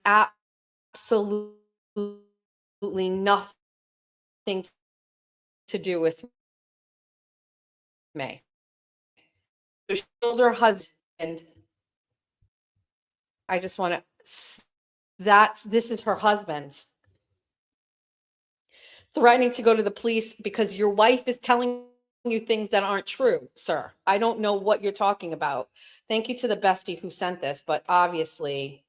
absolutely nothing to do with me. So she told her husband, I just want to, this is her husband threatening to go to the police because your wife is telling you things that aren't true, sir. I don't know what you're talking about. Thank you to the bestie who sent this, but obviously,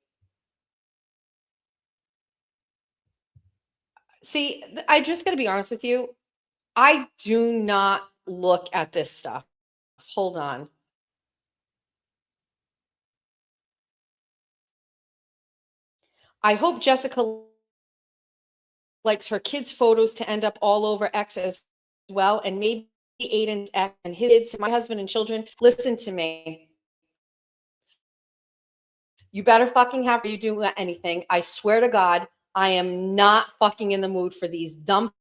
see, I just got to be honest with you. I do not look at this stuff. Hold on. I hope Jessica likes her kids' photos to end up all over X as well. And maybe Aiden's X and his kids, my husband and children. Listen to me. You better fucking have you do anything. I swear to God, I am not fucking in the mood for these dumb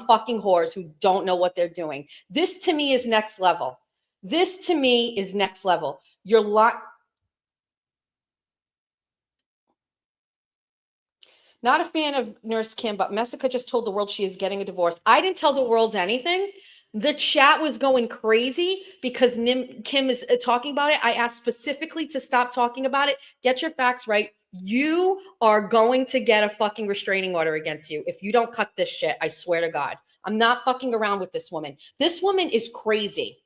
fucking whores who don't know what they're doing. This to me is next level. This to me is next level. You're not a fan of Nurse Kim, but Messica just told the world she is getting a divorce. I didn't tell the world anything. The chat was going crazy because Kim is talking about it. I asked specifically to stop talking about it. Get your facts right. You are going to get a fucking restraining order against you if you don't cut this shit. I swear to God. I'm not fucking around with this woman. This woman is crazy.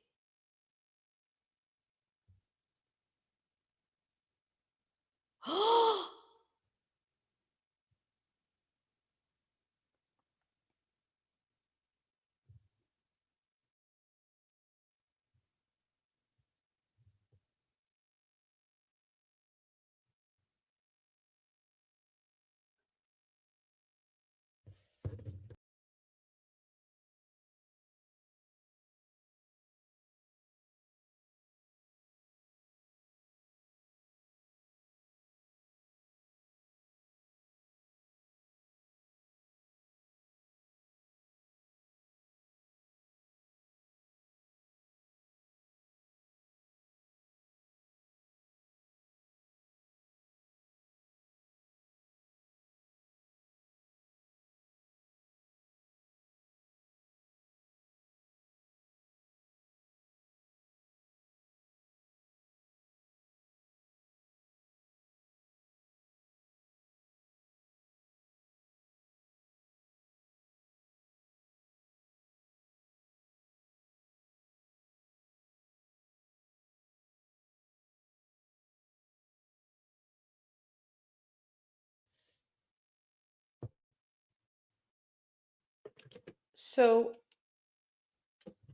So,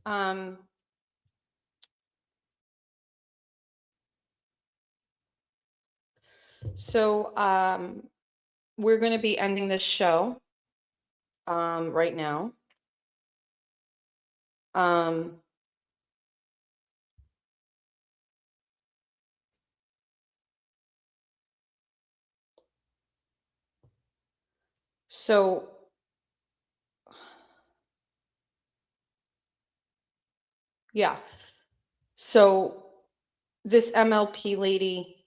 um, we're going to be ending this show right now. So yeah. So this MLP lady,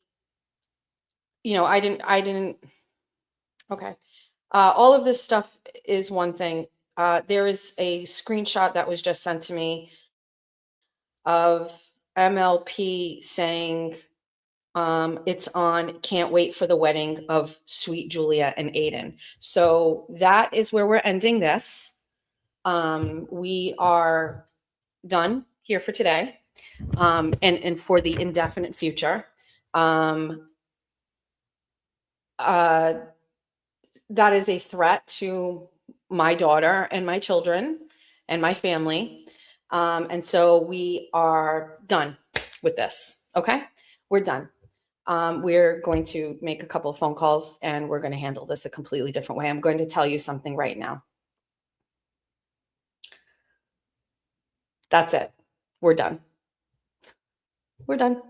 I didn't, okay. All of this stuff is one thing. There is a screenshot that was just sent to me of MLP saying, it's on, can't wait for the wedding of sweet Julia and Aiden. So that is where we're ending this. We are done here for today, and for the indefinite future. That is a threat to my daughter and my children and my family. And so we are done with this. Okay. We're done. We're going to make a couple of phone calls and we're going to handle this a completely different way. I'm going to tell you something right now. That's it. We're done. We're done.